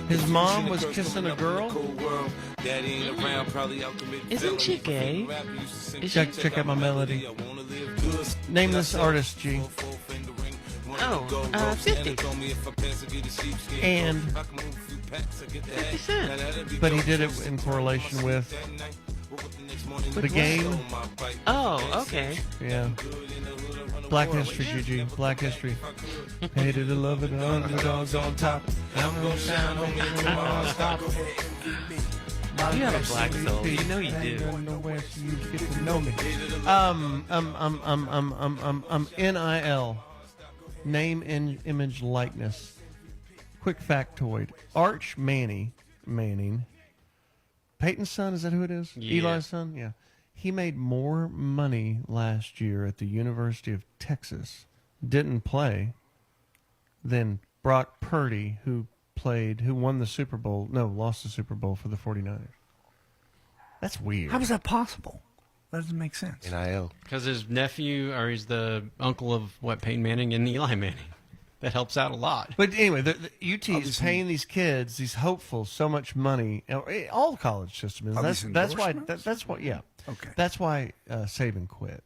His mom was kissing a girl? Isn't she gay? Check out my melody. Name this artist, G. Oh, 50. And 50 Cent. but he did it in correlation with the game. Oh, okay. Yeah. Black History, GG. Black History. Hated to love it, underdogs on top. I'm gonna sound on me, stop. You have a black soul. You know you do. Nowhere so you get to know me. NIL. Name, image, likeness. Quick factoid. Arch Manning. Peyton's son, is that who it is? Yeah. Eli's son? Yeah. He made more money last year at the University of Texas, didn't play, than Brock Purdy, who won the Super Bowl, lost the Super Bowl for the 49ers. That's weird. How is that possible? That doesn't make sense. NIL. Because his nephew, or he's the uncle of Peyton Manning and Eli Manning. That helps out a lot. But anyway, the UT is paying these kids, these hopefuls, so much money. All college systems. That's why. That's why. Yeah. Okay. That's why Saban quit.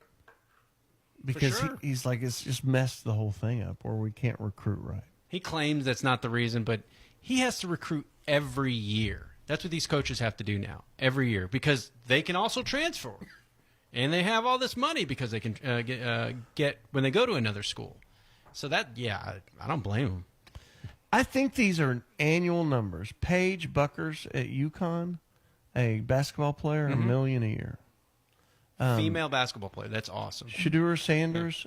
Because sure. he's like, it's just messed the whole thing up, or we can't recruit right. He claims that's not the reason, but he has to recruit every year. That's what these coaches have to do now, every year, because they can also transfer. And they have all this money because they can get when they go to another school. So I don't blame him. I think these are annual numbers. Paige Buckers at UConn, a basketball player, $1 million a year. Female basketball player, that's awesome. Shadur Sanders,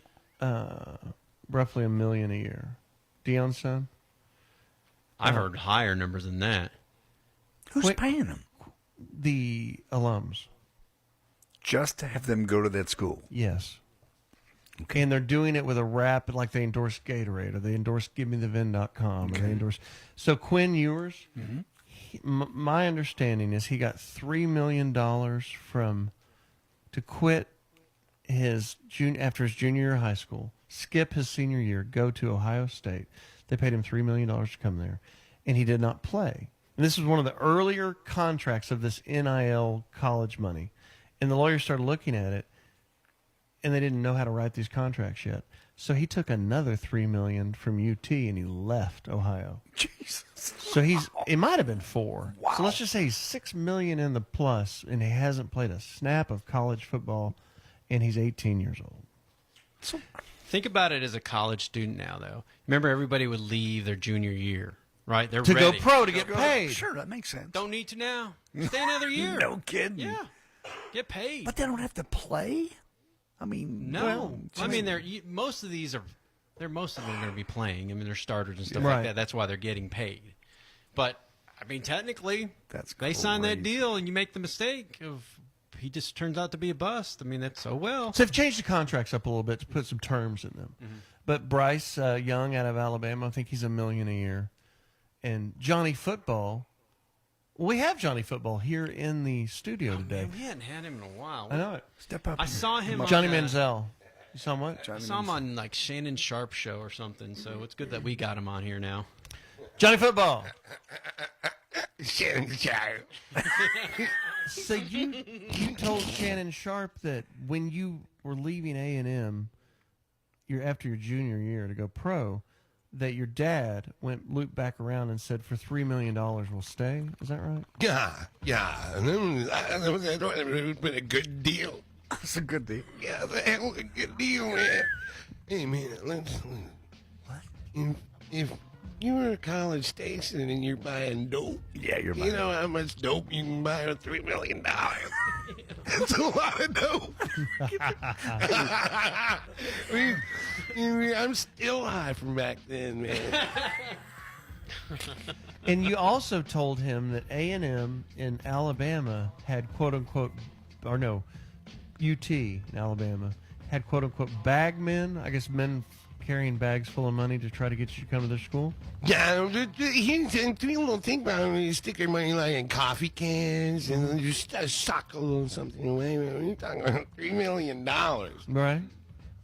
roughly $1 million a year. Deion's son? I've heard higher numbers than that. Who's paying them? The alums. Just to have them go to that school? Yes. Okay. And they're doing it with a rap, like they endorse Gatorade, or they endorse GiveMeTheVin.com, or they endorse. So Quinn Ewers, my understanding is he got $3 million to quit after his junior year of high school, skip his senior year, go to Ohio State. They paid him $3 million to come there, and he did not play. And this was one of the earlier contracts of this NIL college money. And the lawyers started looking at it, and they didn't know how to write these contracts yet. So he took another $3 million from UT, and he left Ohio. Jesus. So it might have been $4 million. Wow. So let's just say he's $6 million in the plus, and he hasn't played a snap of college football, and he's 18 years old. So think about it as a college student now, though. Remember, everybody would leave their junior year, right? They're to ready. go pro to get paid. Sure, that makes sense. Don't need to now. Stay another year. No kidding. Yeah. Get paid. But they don't have to play? I mean, no. Most of them are going to be playing. I mean, they're starters and stuff Right. like that. That's why they're getting paid. But, I mean, technically, they sign that crazy. deal and you make the mistake of he just turns out to be a bust. I mean, that's so well. So they've changed the contracts up a little bit to put some terms in them. Mm-hmm. But Bryce Young out of Alabama, I think he's $1 million a year. And Johnny Football, we have Johnny Football here in the studio today. Man, we hadn't had him in a while. I know it. Step up. I saw him on Johnny Manziel. You saw him what? I saw him on like Shannon Sharp show or something, so it's good that we got him on here now. Johnny Football. Shannon Sharp. So you told Shannon Sharp that when you were leaving A&M, after your junior year to go pro, that your dad looped back around and said, for $3 million we'll stay. Is that right? Yeah. That would have been a good deal. That's a good deal. Yeah, the hell of a good deal, man. Hey, man, if you were a College Station and you're buying dope, you're buying you know how much dope you can buy with $3 million? That's a lot of dope. I'm still high from back then, man. And you also told him that A&M in Alabama had quote-unquote, or no, UT in Alabama had quote-unquote bag men, I guess men carrying bags full of money to try to get you to come to their school? Yeah, here's a little thing about it. You stick your money like in coffee cans and you sock a little something away. You're talking about $3 million. Right.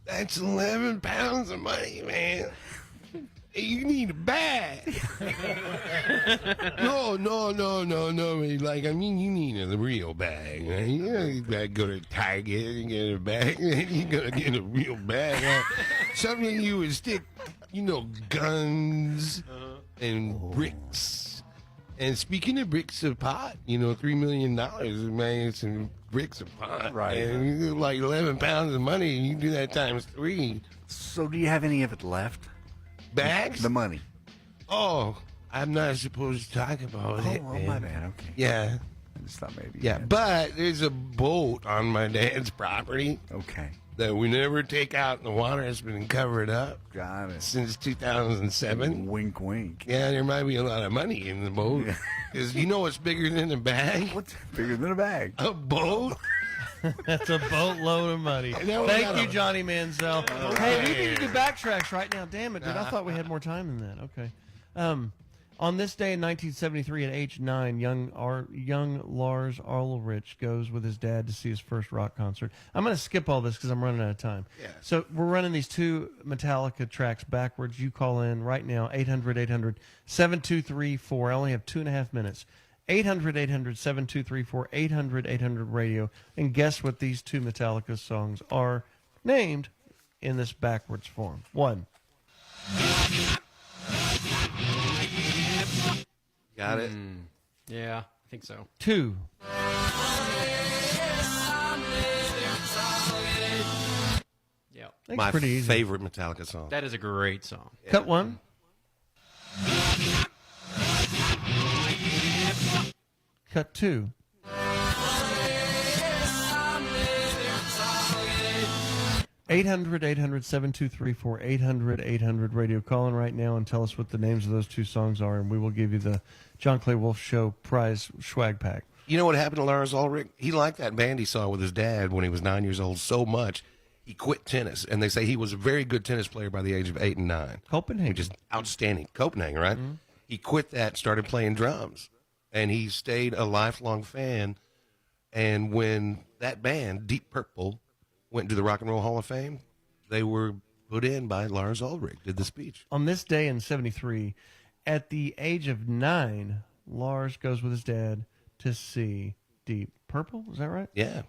That's 11 pounds of money, man. Hey, you need a bag. No. Like, I mean, you need a real bag. Right? You gotta go to Target and get a bag. You gotta get a real bag. Something you would stick, guns and bricks. And speaking of bricks of pot, $3 million, man, some bricks of pot. Right. And you do like 11 pounds of money, you do that times 3. So do you have any of it left? Bags? The money. Oh, I'm not supposed to talk about it. Oh, man. my bad. Okay. Yeah. I just thought maybe. Yeah, but there's a boat on my dad's property Okay. that we never take out in the water. It's been covered up Got it. since 2007. Wink, wink. Yeah, there might be a lot of money in the boat. Because you know what's bigger than a bag? What's bigger than a bag? A boat? That's a boatload of money. know, Thank we you, gotta- Johnny Manziel. Hey, we need to do backtracks right now. Damn it, dude. I thought we had more time than that. Okay. On this day in 1973, at age 9, young Lars Ulrich goes with his dad to see his first rock concert. I'm going to skip all this because I'm running out of time. Yeah. So we're running these two Metallica tracks backwards. You call in right now, 800-800-7234. I only have 2.5 minutes. 800-800-7234, 800-800 radio. And guess what these two Metallica songs are named in this backwards form. 1. Got it? Yeah, I think so. 2. Yeah. That's My pretty easy. favorite Metallica song. That is a great song. Cut 1. Cut 2. Eight hundred 7234 800 radio. Call in right now and tell us what the names of those two songs are, and we will give you the John Clay Wolf Show prize swag pack. You know what happened to Lars Ulrich? He liked that band he saw with his dad when he was 9 years old so much, he quit tennis. And they say he was a very good tennis player by the age of 8 and 9. Copenhagen. Just outstanding. Copenhagen, right? He quit that, started playing drums. And he stayed a lifelong fan. And when that band, Deep Purple, went to the Rock and Roll Hall of Fame, they were put in by Lars Ulrich, did the speech. On this day in 73, at the age of 9, Lars goes with his dad to see Deep Purple. Is that right? Yeah.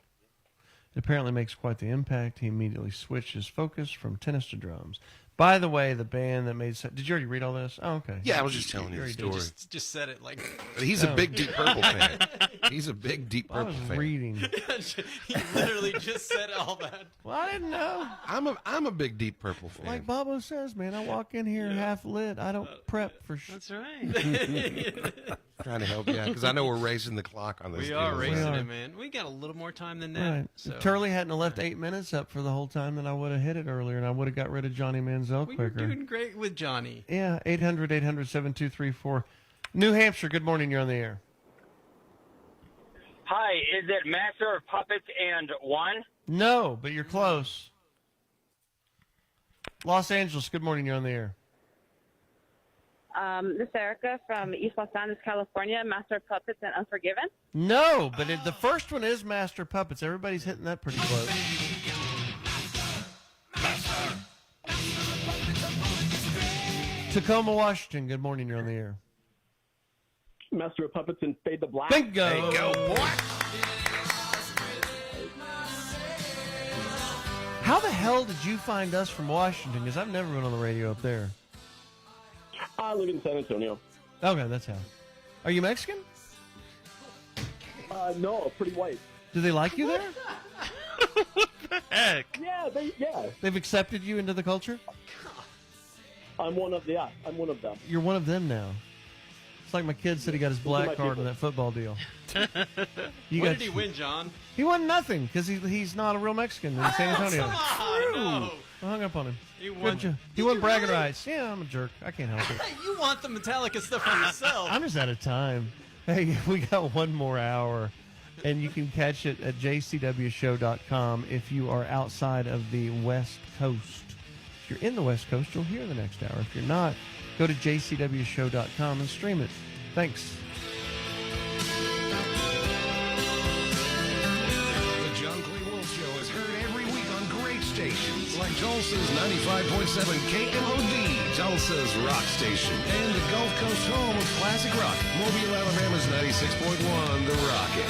It apparently makes quite the impact. He immediately switched his focus from tennis to drums. By the way, the band that made... Did you already read all this? Oh, okay. Yeah, I was just telling you the story. Just said it like But he's a big Deep Purple fan. He's a big Deep I Purple was fan. reading. he literally just said all that. Well, I didn't know. I'm a big Deep Purple fan. Like Bobo says, man, I walk in here half lit. I don't prep for shit. That's right. Trying to help you out because I know we're racing the clock on this. We deal are as racing well. are. it, man. We got a little more time than that. Right. So. If Turley hadn't left 8 minutes up for the whole time, then I would have hit it earlier, and I would have got rid of Johnny Manziel We were quicker. doing great with Johnny. Yeah, 800-800-7234. New Hampshire, good morning. You're on the air. Hi, is it Master of Puppets and 1? No, but you're close. Los Angeles, good morning. You're on the air. This is Erica from East Los Angeles, California, Master of Puppets and Unforgiven. No, but the first one is Master Puppets. Everybody's hitting that pretty close. Tacoma, Washington, good morning. You're on the air. Master of Puppets and Fade to Black. Bingo. There you go, boy. How the hell did you find us from Washington? Because I've never been on the radio up there. I live in San Antonio. Okay, that's how. Are you Mexican? No, pretty white. Do they like you there? Heck. Yeah, They've accepted you into the culture? I'm one of them. You're one of them now. It's like my kid said he got his black my card people. in that football deal. What did he win, John? He won nothing because he's not a real Mexican in San Antonio. Come on, no. I hung up on him. He Good won. job. He Did won you bragging really? rights. Yeah, I'm a jerk. I can't help it. Hey, you want the Metallica stuff for yourself. I'm just out of time. Hey, we got one more hour, and you can catch it at jcwshow.com if you are outside of the West Coast. If you're in the West Coast, you'll hear the next hour. If you're not, go to jcwshow.com and stream it. Thanks. The John Clay Wolf Show is heard every week on great stations like Tulsa's 95.7 KMOD, Tulsa's rock station, and the Gulf Coast home of classic rock. Mobile, Alabama's 96.1, The Rocket.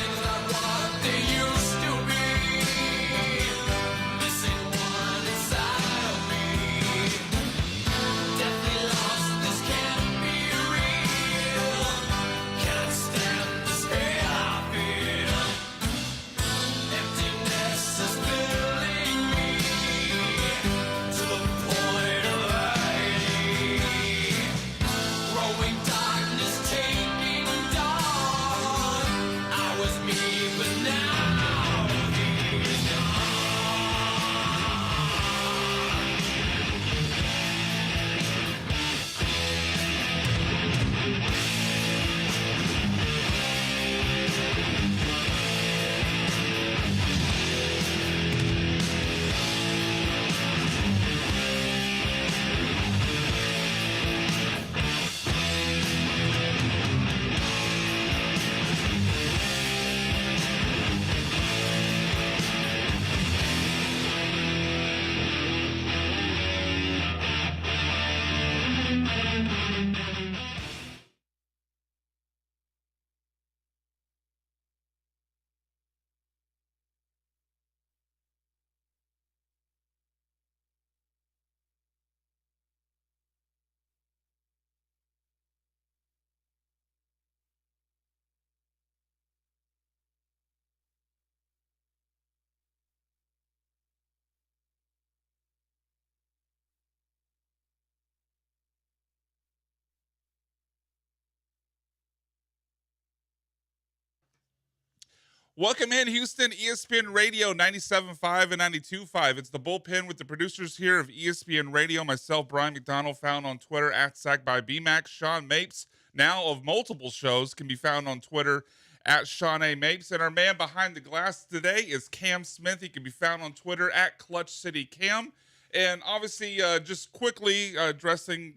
Welcome in, Houston, ESPN Radio 97.5 and 92.5. It's the Bullpen with the producers here of ESPN Radio. Myself, Brian McDonald, found on Twitter at SackByBmax. Sean Mapes, now of multiple shows, can be found on Twitter at Sean A. Mapes. And our man behind the glass today is Cam Smith. He can be found on Twitter at Clutch City Cam. And obviously, just quickly addressing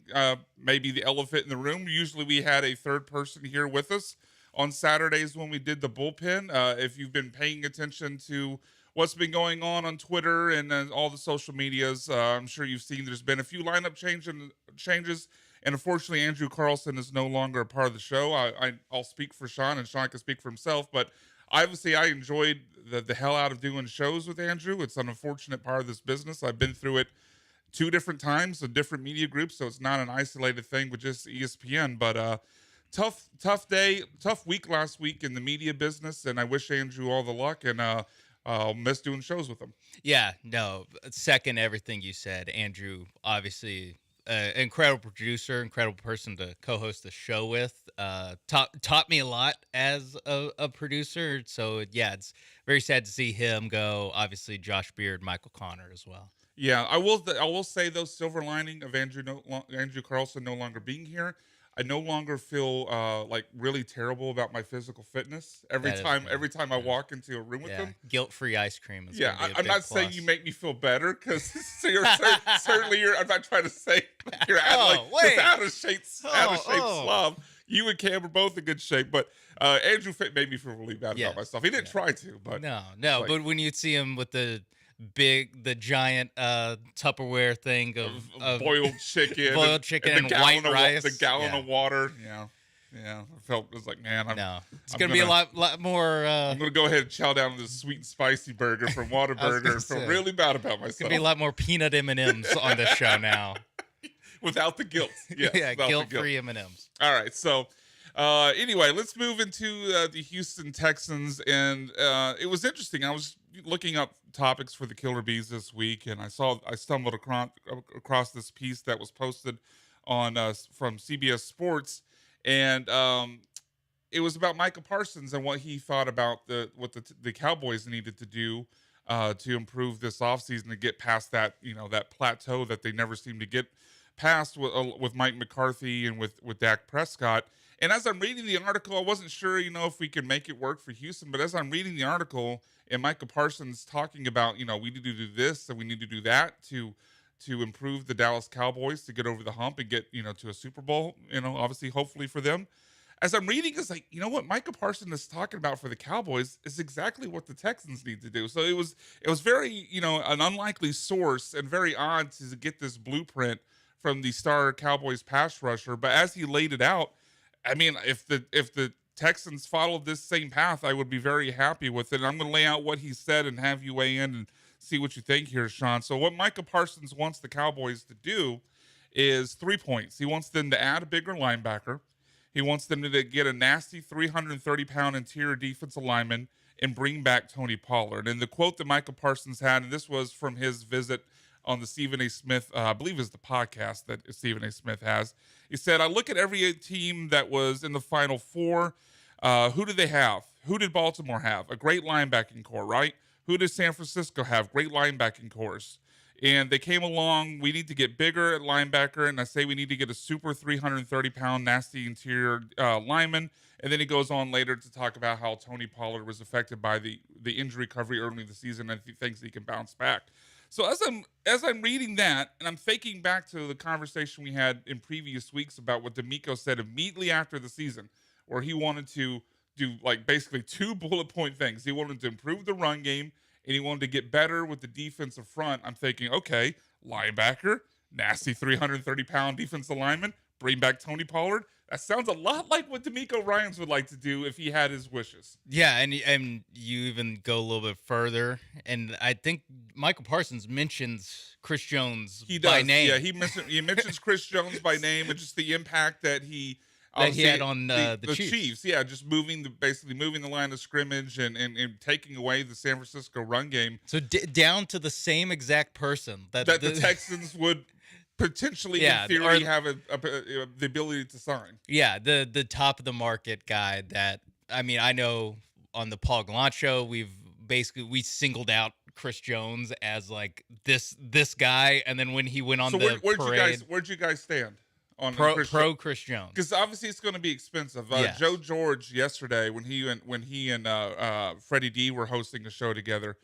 maybe the elephant in the room. Usually we had a third person here with us on Saturdays when we did the bullpen. If you've been paying attention to what's been going on Twitter and all the social medias, I'm sure you've seen there's been a few lineup changes. And unfortunately, Andrew Carlson is no longer a part of the show. I'll speak for Sean, and Sean can speak for himself. But obviously, I enjoyed the hell out of doing shows with Andrew. It's an unfortunate part of this business. I've been through it 2 different times with different media groups, so it's not an isolated thing with just ESPN. But tough day, tough week last week in the media business, and I wish Andrew all the luck, and I'll miss doing shows with him. Yeah, no, second everything you said. Andrew, obviously, incredible producer, incredible person to co-host the show with. Taught me a lot as a producer, so yeah, it's very sad to see him go. Obviously, Josh Beard, Michael Connor as well. Yeah, I will say though, silver lining of Andrew Carlson no longer being here, I no longer feel like really terrible about my physical fitness every time I walk into a room with him. Guilt-free ice cream is I'm not saying you make me feel better, because certainly I'm not trying to say you're out of shape slob. You and Cam are both in good shape, but Andrew made me feel really bad about myself. He didn't try to, but but when you see him with the giant Tupperware thing of boiled chicken, and white rice, the gallon of water. Yeah. I was like, man, it's gonna be a lot more. I'm gonna go ahead and chow down on this sweet and spicy burger from Whataburger. I feel really bad about myself. It's gonna be a lot more peanut M&Ms on this show now, without the guilt. Yes, guilt-free M&Ms. All right, so. Anyway, let's move into the Houston Texans, and it was interesting. I was looking up topics for the Killer Bees this week, and I stumbled across this piece that was posted on from CBS Sports, and it was about Micah Parsons and what he thought about what the Cowboys needed to do to improve this offseason to get past that that plateau that they never seem to get past with Mike McCarthy and with Dak Prescott. And as I'm reading the article, I wasn't sure, if we could make it work for Houston. But as I'm reading the article, and Micah Parsons talking about, we need to do this and we need to do that to improve the Dallas Cowboys to get over the hump and get, to a Super Bowl, obviously, hopefully for them. as I'm reading, it's like, you know what Micah Parsons is talking about for the Cowboys is exactly what the Texans need to do. So it was very, an unlikely source and very odd to get this blueprint from the star Cowboys pass rusher. But as he laid it out, I mean, if the Texans followed this same path, I would be very happy with it. And I'm going to lay out what he said and have you weigh in and see what you think here, Sean. So what Micah Parsons wants the Cowboys to do is 3 points. He wants them to add a bigger linebacker. He wants them to get a nasty 330-pound interior defensive lineman and bring back Tony Pollard. And the quote that Micah Parsons had, and this was from his visit on the Stephen A. Smith, I believe is the podcast that Stephen A. Smith has. He said, I look at every team that was in the Final Four. Who did they have? Who did Baltimore have? A great linebacking core, right? Who did San Francisco have? Great linebacking cores. And they came along. We need to get bigger at linebacker, and I say we need to get a super 330-pound nasty interior lineman. And then he goes on later to talk about how Tony Pollard was affected by the injury recovery early in the season, and he thinks he can bounce back. So as I'm reading that, and I'm thinking back to the conversation we had in previous weeks about what D'Amico said immediately after the season, where he wanted to do like basically 2 bullet point things. He wanted to improve the run game, and he wanted to get better with the defensive front. I'm thinking, okay, linebacker, nasty 330-pound defensive lineman, bring back Tony Pollard. That sounds a lot like what D'Amico Ryans would like to do if he had his wishes. Yeah, and you even go a little bit further, and I think Michael Parsons mentions Chris Jones by name. Yeah, he mentions Chris Jones by name and just the impact that he had on the Chiefs. Yeah, just basically moving the line of scrimmage and taking away the San Francisco run game. So down to the same exact person that the Texans would potentially, in theory, have the ability to sign. Yeah, the top of the market guy that, I mean, I know on the Paul Gallant show, we singled out Chris Jones as like this guy, and then when he went on parade, where'd you guys stand? On pro Chris Jones, because obviously it's going to be expensive. Yes. Joe George yesterday, when he and Freddie D were hosting a show together,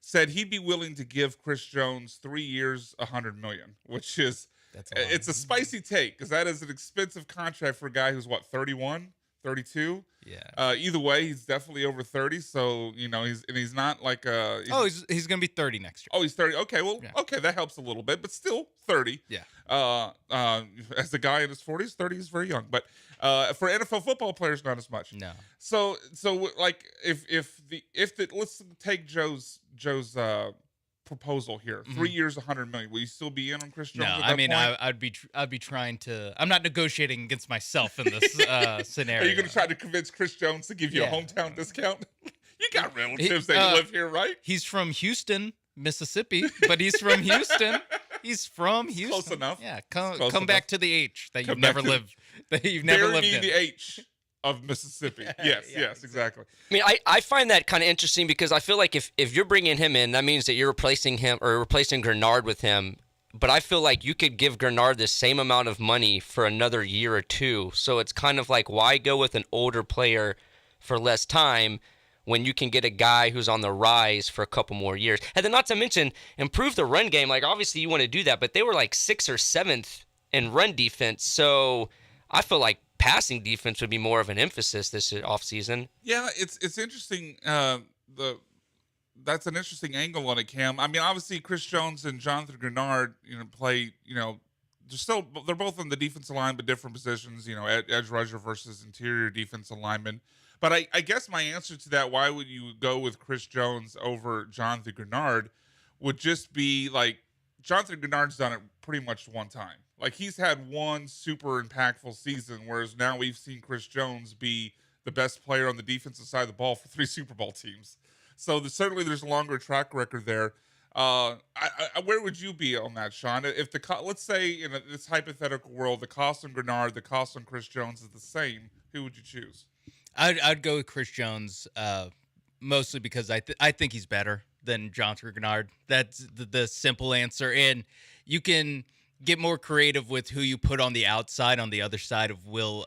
said he'd be willing to give Chris Jones 3 years, $100 million, which is it's a spicy take because that is an expensive contract for a guy who's 31, 32. Yeah. Either way, he's definitely over 30. So he's not like he's gonna be 30 next year. Oh, he's 30. Okay, well, okay, that helps a little bit, but still 30. Yeah. As a guy in his 40s, 30 is very young, but for NFL football players, not as much. No. So like if let's take Joe's proposal here, 3 years, $100 million. Will you still be in on Chris Jones? No, at that point? I'd be trying to. I'm not negotiating against myself in this scenario. Are you going to try to convince Chris Jones to give you a hometown discount? You got relatives that live here, right? He's from Houston, Mississippi, but he's from Houston. He's from Houston. Close enough. Yeah, come back to the H that you've never lived. That you've never lived in. The H of Mississippi. Yes, exactly. I mean, I find that kind of interesting because I feel like if you're bringing him in, that means that you're replacing him or replacing Grenard with him. But I feel like you could give Grenard the same amount of money for another year or two. So it's kind of like, why go with an older player for less time when you can get a guy who's on the rise for a couple more years? And then not to mention, improve the run game. Like, obviously you want to do that, but they were like 6th or 7th in run defense. So I feel like passing defense would be more of an emphasis this offseason. Yeah, it's interesting. That's an interesting angle on it, Cam. I mean, obviously Chris Jones and Jonathan Grenard, play. They're both on the defensive line, but different positions. Edge rusher versus interior defensive lineman. But I guess my answer to that, why would you go with Chris Jones over Jonathan Grenard, would just be like Jonathan Grenard's done it pretty much one time. Like, he's had one super impactful season, whereas now we've seen Chris Jones be the best player on the defensive side of the ball for 3 Super Bowl teams. So certainly there's a longer track record there. Where would you be on that, Sean? If let's say in this hypothetical world, the cost on Grenard, the cost on Chris Jones is the same, who would you choose? I'd go with Chris Jones, mostly because I think he's better than Jonathan Grenard. That's the simple answer. And you can get more creative with who you put on the outside on the other side of Will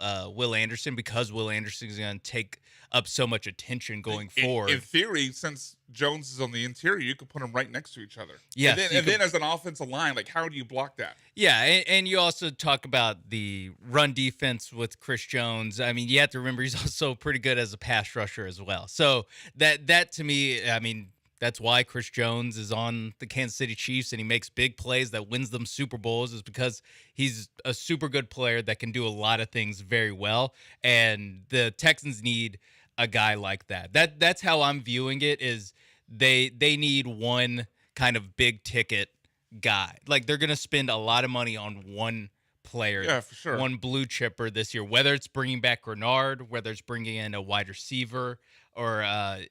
Anderson, because Will Anderson is going to take up so much attention going forward. In theory, since Jones is on the interior, you could put them right next to each other. Yes, and then as an offensive line, like how do you block that? Yeah, and you also talk about the run defense with Chris Jones. I mean, you have to remember he's also pretty good as a pass rusher as well. So that to me, I mean, that's why Chris Jones is on the Kansas City Chiefs and he makes big plays that wins them Super Bowls, is because he's a super good player that can do a lot of things very well. And the Texans need a guy like that. That's how I'm viewing it, is they need one kind of big ticket guy. Like, they're going to spend a lot of money on one player, Yeah, for sure. one blue chipper this year, whether it's bringing back Grenard, whether it's bringing in a wide receiver, or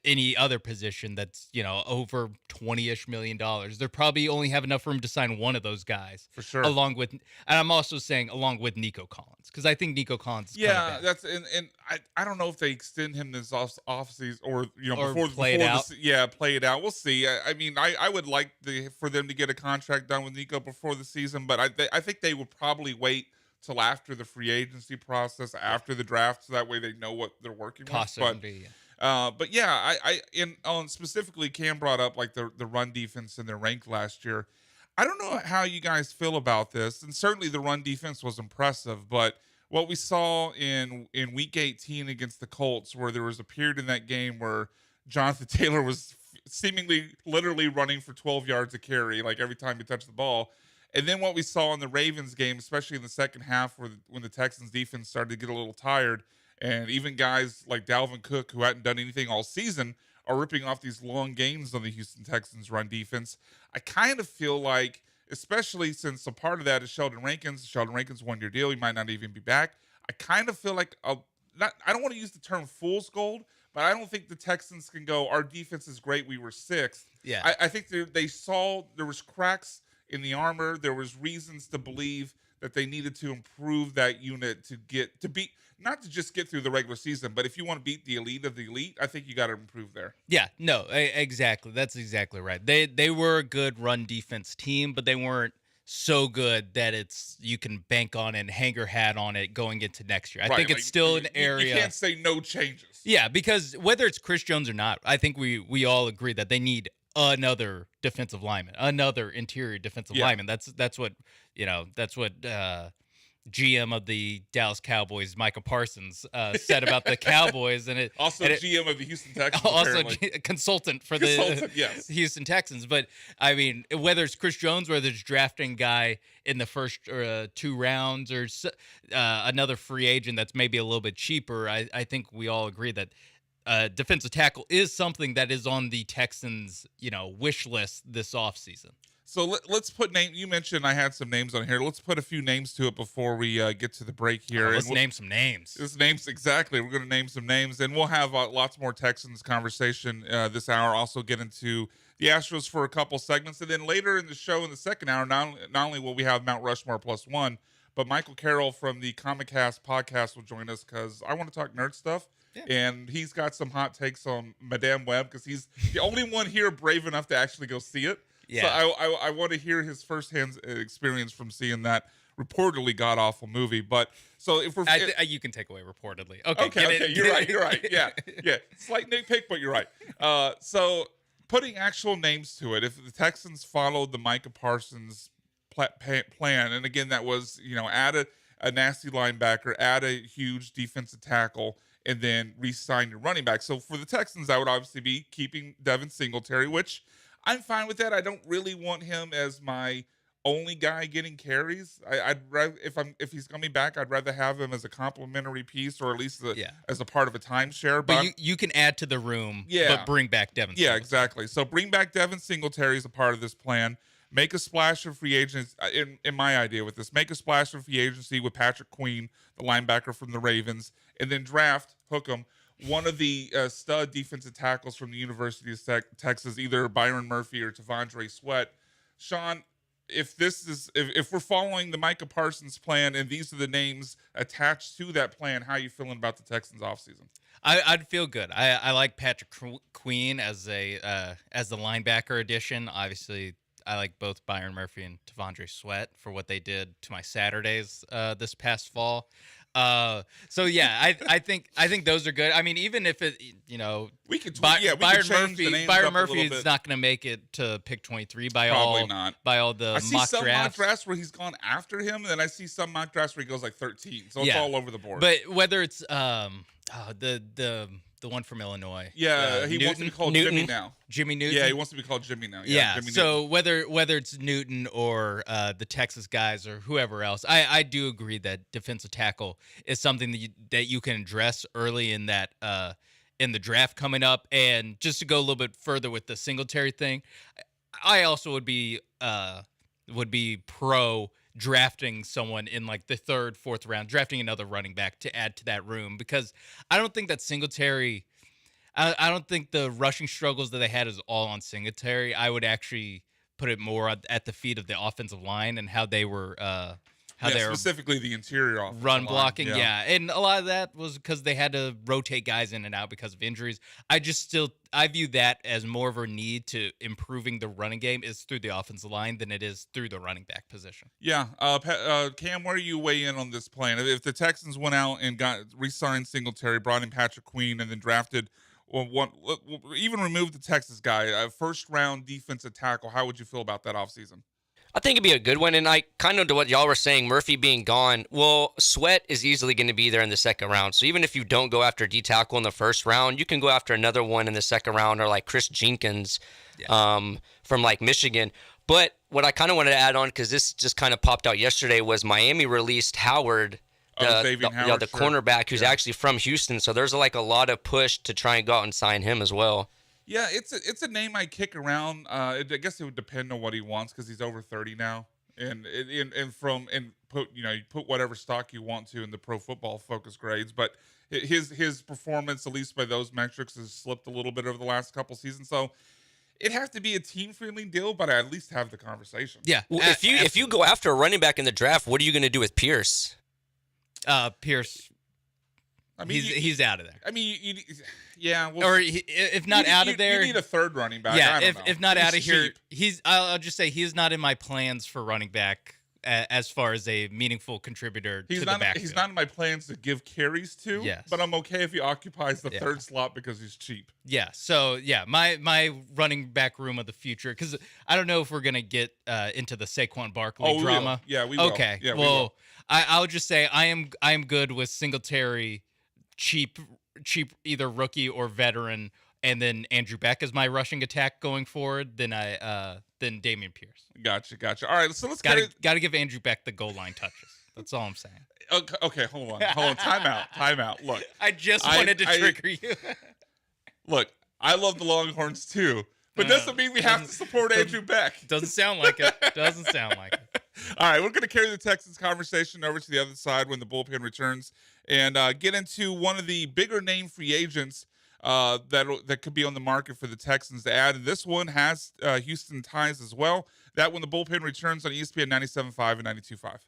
any other position that's, over $20-ish million. They'll probably only have enough room to sign one of those guys. For sure. And I'm also saying along with Nico Collins, because I think Nico Collins is Yeah, that's and I don't know if they extend him this off season or before play it out. Play it out. We'll see. I mean, I would like for them to get a contract done with Nico before the season, but I think they would probably wait till after the free agency process, after the draft, so that way they know what they're working with. But yeah, on specifically, Cam brought up like the run defense and their rank last year. I don't know how you guys feel about this, and certainly the run defense was impressive. But what we saw in Week 18 against the Colts, where there was a period in that game where Jonathan Taylor was seemingly literally running for 12 yards a carry, like every time he touched the ball. And then what we saw in the Ravens game, especially in the second half, when the Texans defense started to get a little tired, and even guys like Dalvin Cook, who hadn't done anything all season, are ripping off these long gains on the Houston Texans run defense. I kind of feel like, especially since a part of that is Sheldon Rankins. Sheldon Rankins' one-year deal. He might not even be back. I kind of feel like, I don't want to use the term fool's gold, but I don't think the Texans can go, our defense is great, we were sixth. Yeah. I think they saw there was cracks in the armor. There was reasons to believe that they needed to improve that unit to beat, not to just get through the regular season, but if you want to beat the elite of the elite, I think you got to improve there. Yeah, no, exactly. That's exactly right. They were a good run defense team, but they weren't so good that you can bank on and hang your hat on it going into next year. I think it's still an area. You can't say no changes. Yeah, because whether it's Chris Jones or not, I think we all agree that they need another defensive lineman, another interior defensive lineman. That's what GM of the Dallas Cowboys, Micah Parsons, said about the Cowboys, and GM of the Houston Texans, also consultant for the yes. Houston Texans. But I mean, whether it's Chris Jones, whether it's drafting guy in the first 2 rounds, or another free agent that's maybe a little bit cheaper, I think we all agree that defensive tackle is something that is on the Texans, wish list this offseason. So let's put names. You mentioned I had some names on here. Let's put a few names to it before we get to the break here. Let's name some names. Exactly. We're going to name some names, and we'll have lots more Texans conversation this hour. Also get into the Astros for a couple segments, and then later in the show in the second hour, not only will we have Mount Rushmore +1, but Michael Carroll from the Comicast podcast will join us, because I want to talk nerd stuff. Yeah. And he's got some hot takes on Madame Web, because he's the only one here brave enough to actually go see it. Yeah. So I want to hear his firsthand experience from seeing that reportedly god-awful movie. But so if we're you can take away reportedly. Okay, you're right. Yeah. Slight nitpick, but you're right. So putting actual names to it, if the Texans followed the Micah Parsons plan, and again that was add a nasty linebacker, add a huge defensive tackle, and then re-sign your running back. So for the Texans, I would obviously be keeping Devin Singletary, which I'm fine with that. I don't really want him as my only guy getting carries. I'd rather, if he's coming back, I'd rather have him as a complementary piece, or at least as a part of a timeshare. But you can add to the room, but bring back Devin Singletary. Yeah, exactly. So bring back Devin Singletary as a part of this plan. Make a splash of free agents. In my idea with this, make a splash of free agency with Patrick Queen, the linebacker from the Ravens, and then hook him, one of the stud defensive tackles from the University of Texas, either Byron Murphy or Tavondre Sweat. Sean, if we're following the Micah Parsons plan and these are the names attached to that plan, how are you feeling about the Texans offseason? I'd feel good. I like Patrick Queen as the linebacker addition. Obviously, like both Byron Murphy and Tavondre Sweat for what they did to my Saturdays this past fall. So yeah, I think those are good. I mean, even if it, we could Byron change the Murphy names Byron up a Murphy little is bit. not going to make it to pick 23 by Probably all not. by all the I see mock some drafts. mock drafts where he's gone after him, and then I see some mock drafts where he goes like 13. So it's Yeah. all over the board. But whether it's the one from Illinois, he wants to be called Newton. Jimmy now. Jimmy Newton. Yeah, he wants to be called Jimmy now. Yeah. Jimmy So Newton. whether it's Newton or the Texas guys or whoever else, I do agree that defensive tackle is something that you can address early in that in the draft coming up. And just to go a little bit further with the Singletary thing, I also would be pro drafting someone in like the third, fourth round, drafting another running back to add to that room, because I don't think that Singletary. I don't think the rushing struggles that they had is all on Singletary. I would actually put it more at the feet of the offensive line and how they were Specifically the interior offensive run line. blocking. Yeah, and a lot of that was because they had to rotate guys in and out because of injuries. I view that as more of a need to improving the running game is through the offensive line than it is through the running back position. Yeah. Cam, where do you weigh in on this plan? If the Texans went out and re-signed Singletary, brought in Patrick Queen, and then drafted even removed the Texas guy, a first-round defensive tackle, how would you feel about that offseason? I think it'd be a good one, and I kind of to what y'all were saying, Murphy being gone. Well, Sweat is easily going to be there in the second round. So even if you don't go after D tackle in the first round, you can go after another one in the second round, or like Chris Jenkins from like Michigan. But what I kind of wanted to add on, because this just kind of popped out yesterday, was Miami released Howard, the cornerback who's actually from Houston. So there's like a lot of push to try and go out and sign him as well. Yeah, it's a name I kick around. I guess it would depend on what he wants, because he's over 30 now, and put you put whatever stock you want to in the Pro Football Focus grades, but his performance, at least by those metrics, has slipped a little bit over the last couple seasons. So it'd have to be a team-friendly deal, but I at least have the conversation. Yeah, well, if you go after a running back in the draft, what are you going to do with Pierce? Pierce. I mean, he's out of there. I mean, if not out of there, you need a third running back. Yeah, I don't know. if not out of here, cheap. I'll just say he's not in my plans for running back as far as a meaningful contributor to the backfield. He's not in my plans to give carries to. Yes. But I'm okay if he occupies the third slot because he's cheap. Yeah. So yeah, my running back room of the future, because I don't know if we're gonna get into the Saquon Barkley drama. Yeah, we will. Okay. Yeah, well, I'll just say I am good with Singletary. Cheap, either rookie or veteran, and then Andrew Beck as my rushing attack going forward. Then Dameon Pierce. Gotcha. All right, so let's got to give Andrew Beck the goal line touches. That's all I'm saying. Okay, hold on. Time out. Look, I just wanted to trigger you. Look, I love the Longhorns too, but doesn't mean we have to support Andrew Beck. Doesn't sound like it. All right, we're going to carry the Texans conversation over to the other side when the bullpen returns, and get into one of the bigger name free agents that could be on the market for the Texans to add. And this one has Houston ties as well. That when the bullpen returns on ESPN 97.5 and 92.5.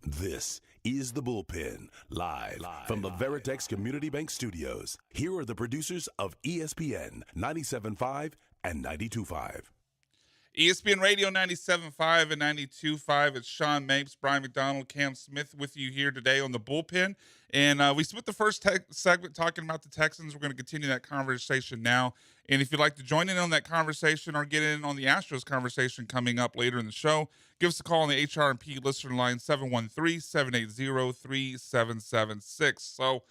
This is the Bullpen, live from the Veritex Community Bank Studios. Here are the producers of ESPN 97.5 and 92.5. ESPN Radio 97.5 and 92.5. It's Sean Mapes, Brian McDonald, Cam Smith with you here today on the Bullpen. And we spent the first segment talking about the Texans. We're going to continue that conversation now. And if you'd like to join in on that conversation or get in on the Astros conversation coming up later in the show, give us a call on the HRP listener line 713-780-3776. So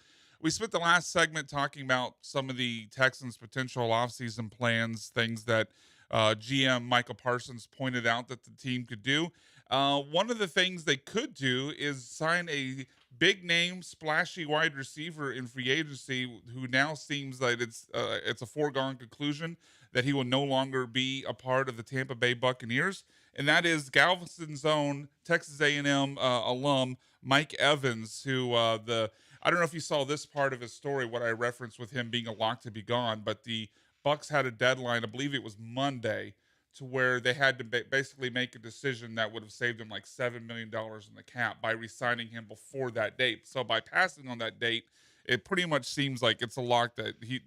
we spent the last segment talking about some of the Texans' potential offseason plans, things that GM Michael Parsons pointed out that the team could do. One of the things they could do is sign a big-name, splashy wide receiver in free agency who now seems like it's a foregone conclusion that he will no longer be a part of the Tampa Bay Buccaneers, and that is Galveston's own Texas A&M alum Mike Evans, who I don't know if you saw this part of his story, what I referenced with him being a lock to be gone, but the Bucs had a deadline, I believe it was Monday, to where they had to basically make a decision that would have saved them like $7 million in the cap by re-signing him before that date. So by passing on that date, it pretty much seems like it's a lock that he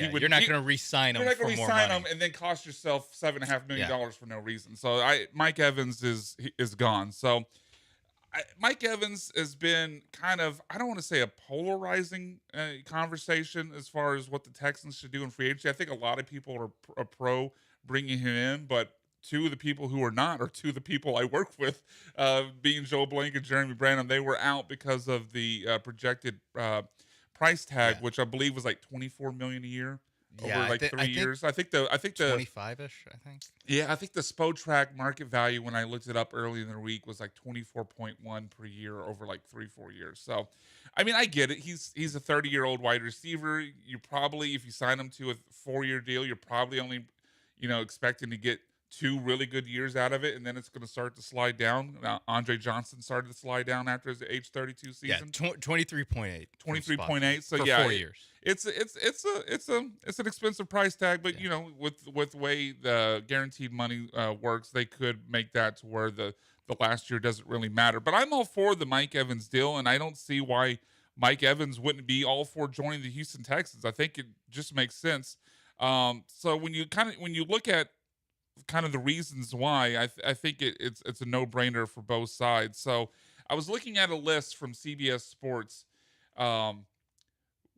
would. You're not going to re-sign him. You're not going to re-sign him and then cost yourself $7.5 million for no reason. So Mike Evans is gone. So Mike Evans has been kind of, I don't want to say a polarizing conversation as far as what the Texans should do in free agency. I think a lot of people are pro bringing him in, but two of the people who are not are two of the people I work with, being Joe Blank and Jeremy Branham. They were out because of the projected price tag, which I believe was like $24 million a year. Over 3 years. I think the 25-ish, I think. Yeah, I think the Spotrac market value when I looked it up early in the week was like 24.1 per year over like 3-4 years. So, I mean, I get it. He's a 30-year-old wide receiver. You probably, if you sign him to a 4-year deal, you're probably only, expecting to get 2 really good years out of it, and then it's going to start to slide down. Now, Andre Johnson started to slide down after his age 32 season. Yeah, 23.8. 23.8. So for yeah, 4 years. It's an expensive price tag, but with the way the guaranteed money works, they could make that to where the last year doesn't really matter. But I'm all for the Mike Evans deal, and I don't see why Mike Evans wouldn't be all for joining the Houston Texans. I think it just makes sense. So when you look at kind of the reasons why, I think it's a no-brainer for both sides. So I was looking at a list from CBS Sports.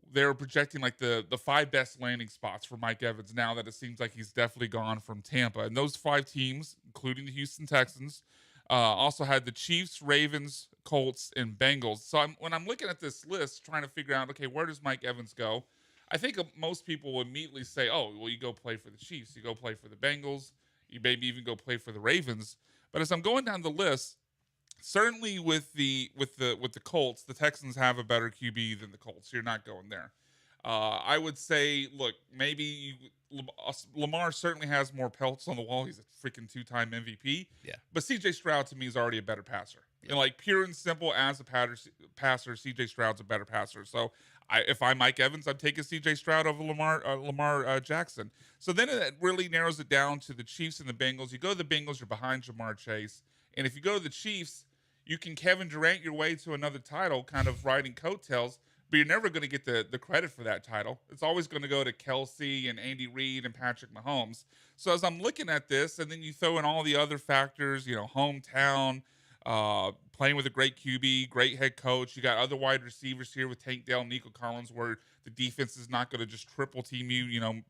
They were projecting like the 5 best landing spots for Mike Evans now that it seems like he's definitely gone from Tampa. And those 5 teams, including the Houston Texans, also had the Chiefs, Ravens, Colts, and Bengals. So when I'm looking at this list, trying to figure out, okay, where does Mike Evans go? I think most people will immediately say, oh, well, you go play for the Chiefs, you go play for the Bengals, you maybe even go play for the Ravens. But as I'm going down the list, certainly with the Colts, the Texans have a better QB than the Colts. You're not going there. I would say, look, maybe Lamar certainly has more pelts on the wall. He's a freaking 2-time MVP. Yeah. But C.J. Stroud to me is already a better passer. Yeah. And like pure and simple as a passer, C.J. Stroud's a better passer. So if I'm Mike Evans, I'm taking C.J. Stroud over Lamar Jackson. So then it really narrows it down to the Chiefs and the Bengals. You go to the Bengals, you're behind Jamar Chase. And if you go to the Chiefs, you can Kevin Durant your way to another title, kind of riding coattails, but you're never going to get the credit for that title. It's always going to go to Kelsey and Andy Reid and Patrick Mahomes. So as I'm looking at this, and then you throw in all the other factors, hometown, playing with a great QB, great head coach. You got other wide receivers here with Tank Dell, Nico Collins, where the defense is not going to just triple team you,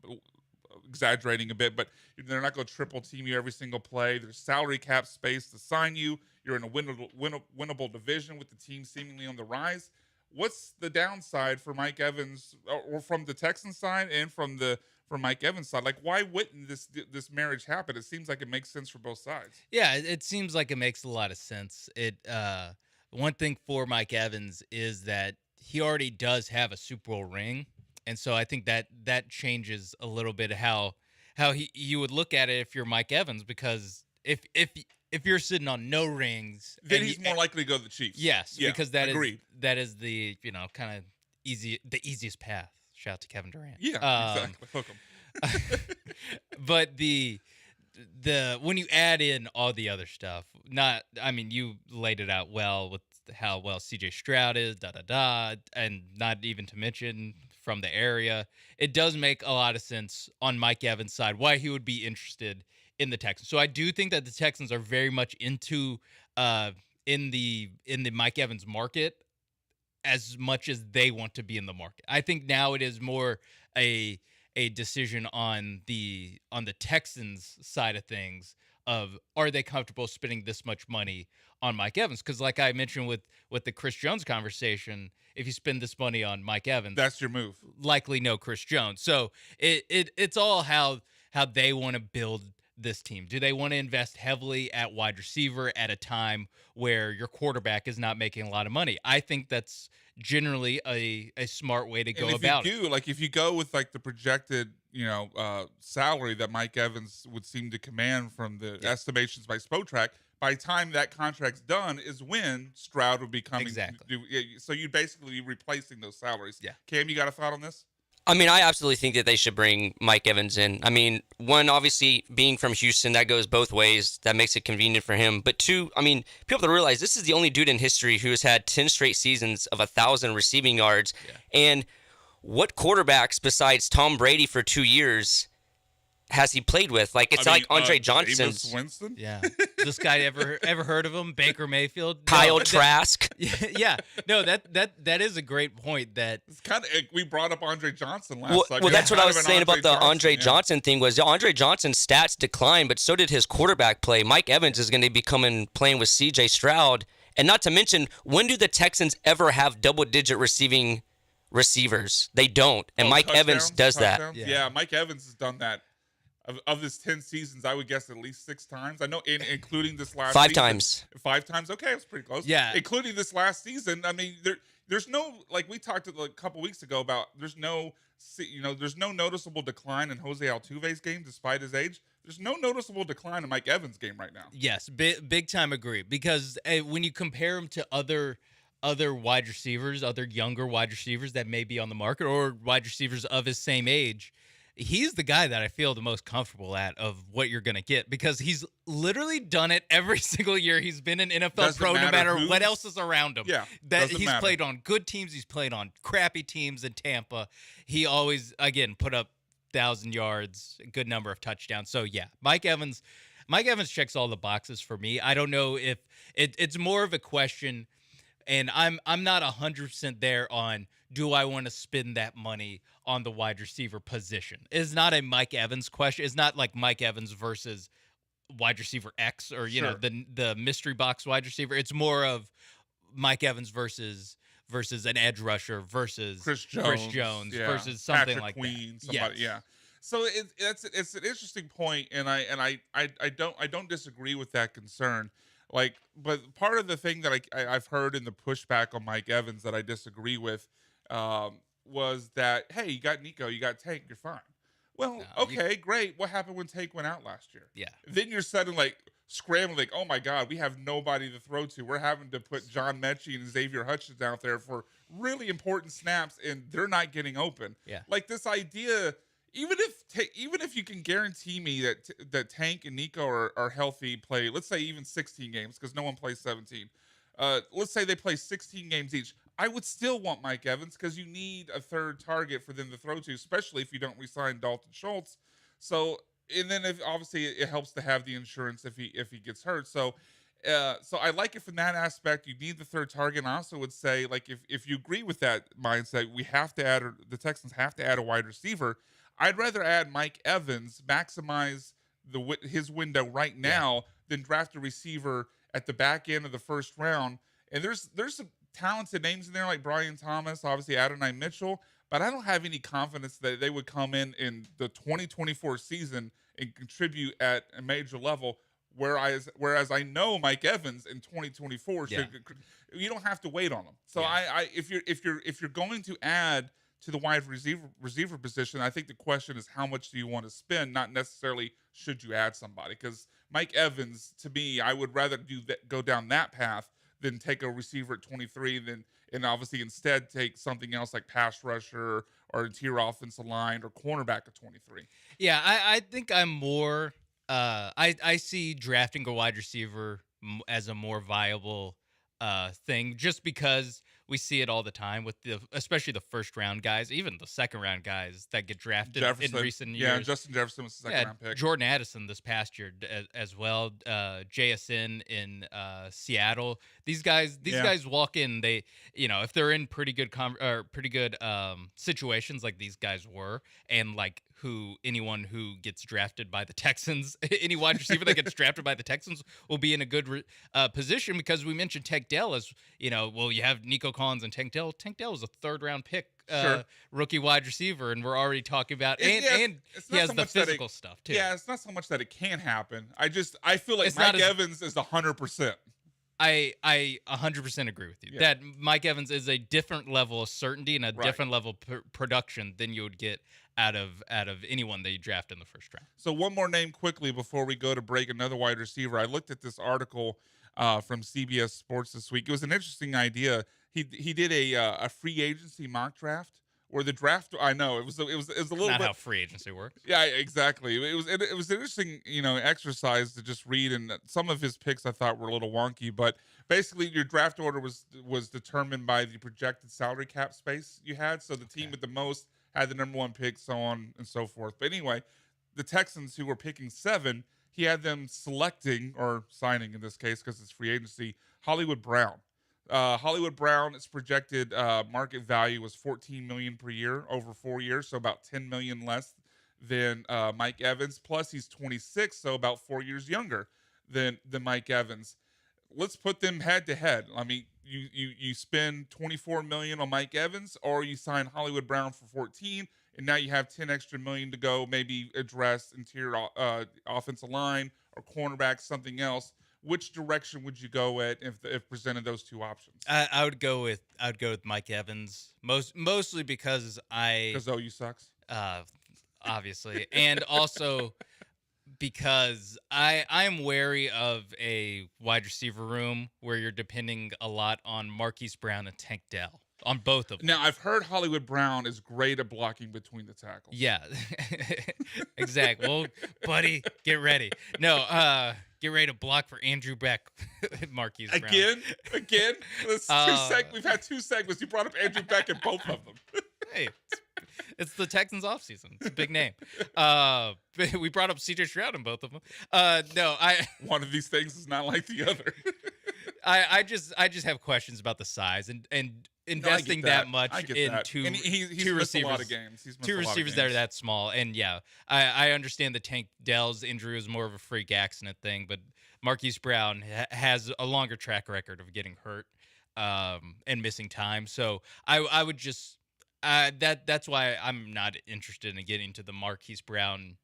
exaggerating a bit, but they're not going to triple team you every single play. There's salary cap space to sign you. You're in a winnable division with the team seemingly on the rise. What's the downside for Mike Evans, or from the Texans side and from Mike Evans' side? Like, why wouldn't this marriage happen? It seems like it makes sense for both sides. Yeah, it seems like it makes a lot of sense. One thing for Mike Evans is that he already does have a Super Bowl ring, and so I think that changes a little bit how you would look at it if you're Mike Evans, because if you're sitting on no rings, then he's more likely to go to the Chiefs. Yes, yeah, because that is the kind of the easiest path. Shout out to Kevin Durant. Yeah, exactly. Hook him. But the when you add in all the other stuff, you laid it out well with how well CJ Stroud is, and not even to mention from the area, it does make a lot of sense on Mike Evans' side why he would be interested in the Texans. So I do think that the Texans are very much into in the Mike Evans market as much as they want to be in the market. I think now it is more a decision on the Texans side of things of are they comfortable spending this much money on Mike Evans? Because like I mentioned with the Chris Jones conversation, if you spend this money on Mike Evans, that's your move. Likely no Chris Jones. So it's all how they want to build this team. Do they want to invest heavily at wide receiver at a time where your quarterback is not making a lot of money? I think that's generally a smart way to go about it. If you go with like the projected, salary that Mike Evans would seem to command from the estimations by Spotrac, by the time that contract's done is when Stroud would be coming. Exactly. So you'd basically be replacing those salaries. Yeah. Cam, you got a thought on this? I mean, I absolutely think that they should bring Mike Evans in. I mean, one, obviously, being from Houston, that goes both ways. That makes it convenient for him. But two, I mean, people have to realize this is the only dude in history who has had 10 straight seasons of 1,000 receiving yards. Yeah. And what quarterbacks besides Tom Brady for 2 years has he played with? Like, it's like Andre Johnson's. Jameis Winston? Yeah. This guy ever heard of him? Baker Mayfield? Kyle Trask? Yeah. No, that is a great point. That it's kind of, we brought up Andre Johnson last Well, that's what I was saying about the Andre Johnson thing was Andre Johnson's stats declined, but so did his quarterback play. Mike Evans is going to be playing with CJ Stroud. And not to mention, when do the Texans ever have double-digit receiving receivers? They don't. And Mike Evans does that. Yeah, Mike Evans has done that. Of his 10 seasons, I would guess at least 6 times. I know, including this last 5 season. times. 5 times? Okay, that's pretty close. Yeah. Including this last season. I mean, there's no, like we talked a couple weeks ago about, there's no noticeable decline in Jose Altuve's game despite his age. There's no noticeable decline in Mike Evans' game right now. Yes, big time agree. Because when you compare him to other wide receivers, other younger wide receivers that may be on the market or wide receivers of his same age, he's the guy that I feel the most comfortable at of what you're going to get because he's literally done it every single year. He's been an NFL pro no matter what else is around him. Yeah, he's played on good teams. He's played on crappy teams in Tampa. He always, again, put up 1,000 yards, a good number of touchdowns. So, yeah, Mike Evans checks all the boxes for me. I don't know if it's more of a question, and I'm not 100% there on do I want to spend that money on the wide receiver position. It's not a Mike Evans question. It's not like Mike Evans versus wide receiver X or, the mystery box wide receiver. It's more of Mike Evans versus an edge rusher versus Chris Jones versus something Patrick like Queen, that. Somebody, yeah. So it's an interesting point, and I don't disagree with that concern. Like, but part of the thing that I've heard in the pushback on Mike Evans that I disagree with was that, hey, you got Nico, you got Tank, you're fine. Well, okay, great. What happened when Tank went out last year? Yeah. Then you're suddenly scrambling, like, oh my God, we have nobody to throw to. We're having to put John Mechie and Xavier Hutchins out there for really important snaps, and they're not getting open. Yeah. Like this idea, even if you can guarantee me that Tank and Nico are healthy, play, let's say even 16 games, because no one plays 17. Let's say they play 16 games each. I would still want Mike Evans because you need a third target for them to throw to, especially if you don't re-sign Dalton Schultz. So, and then obviously it helps to have the insurance if he gets hurt. So I like it from that aspect. You need the third target. And I also would say, like, if you agree with that mindset, the Texans have to add a wide receiver. I'd rather add Mike Evans, maximize his window right now, than draft a receiver at the back end of the first round. And there's some talented names in there like Brian Thomas, obviously Adonai Mitchell, but I don't have any confidence that they would come in the 2024 season and contribute at a major level. Whereas I know Mike Evans in 2024 you don't have to wait on him. So if you're going to add to the wide receiver position, I think the question is how much do you want to spend, not necessarily should you add somebody. Because Mike Evans, to me, I would rather go down that path than take a receiver at 23, and obviously instead take something else like pass rusher or interior offensive line or cornerback at 23. Yeah, I think I'm more I see drafting a wide receiver as a more viable thing, just because we see it all the time with especially the first round guys, even the second round guys that get drafted in recent years. Yeah, Justin Jefferson was the second round pick. Jordan Addison this past year as well. JSN in Seattle. These guys walk in. They, if they're in pretty good situations like these guys were, and like anyone who gets drafted by the Texans, any wide receiver that gets drafted by the Texans will be in a good position, because we mentioned Tank Dell as, well, you have Nico Collins and Tank Dell. Tank Dell was a third-round pick, rookie wide receiver, and we're already talking about, and he has the physical stuff, too. Yeah, it's not so much that it can happen. I feel like Mike Evans is 100%. I 100% agree with you. Yeah. That Mike Evans is a different level of certainty and a different level of production than you would get out of anyone that you draft in the first round. So one more name quickly before we go to break, another wide receiver. I looked at this article from CBS Sports this week. It was an interesting idea. He did a free agency mock draft. Or the draft, I know it was a little not bit how free agency works. Yeah, exactly. It was an interesting exercise to just read, and some of his picks I thought were a little wonky. But basically, your draft order was determined by the projected salary cap space you had. So the team with the most had the number one pick, so on and so forth. But anyway, the Texans, who were picking 7, he had them selecting or signing in this case because it's free agency, Hollywood Brown. Hollywood Brown, its projected market value was $14 million per year over 4 years, so about $10 million less than Mike Evans. Plus, he's 26, so about 4 years younger than Mike Evans. Let's put them head to head. I mean, you spend $24 million on Mike Evans, or you sign Hollywood Brown for 14, and now you have 10 extra million to go. Maybe address interior offensive line or cornerback, something else. Which direction would you go at if presented those two options? I would go with Mike Evans, mostly because OU sucks. Obviously, and also because I'm wary of a wide receiver room where you're depending a lot on Marquise Brown and Tank Dell. On both of them. Now, I've heard Hollywood Brown is great at blocking between the tackles. Yeah, exactly. Well, buddy, get ready. No, get ready to block for Andrew Beck, Marquise Brown. Again? We've had 2 segments. You brought up Andrew Beck in both of them. Hey, it's the Texans offseason. It's a big name. We brought up C.J. Stroud in both of them. One of these things is not like the other. I just have questions about the size and investing that much in two receivers. A lot of games. Two receivers that are that small. And yeah, I understand the Tank Dell's injury was more of a freak accident thing, but Marquise Brown has a longer track record of getting hurt and missing time. So I would just that's why I'm not interested in getting to the Marquise Brown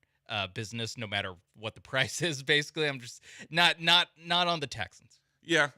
business, no matter what the price is. Basically, I'm just not on the Texans. Yeah,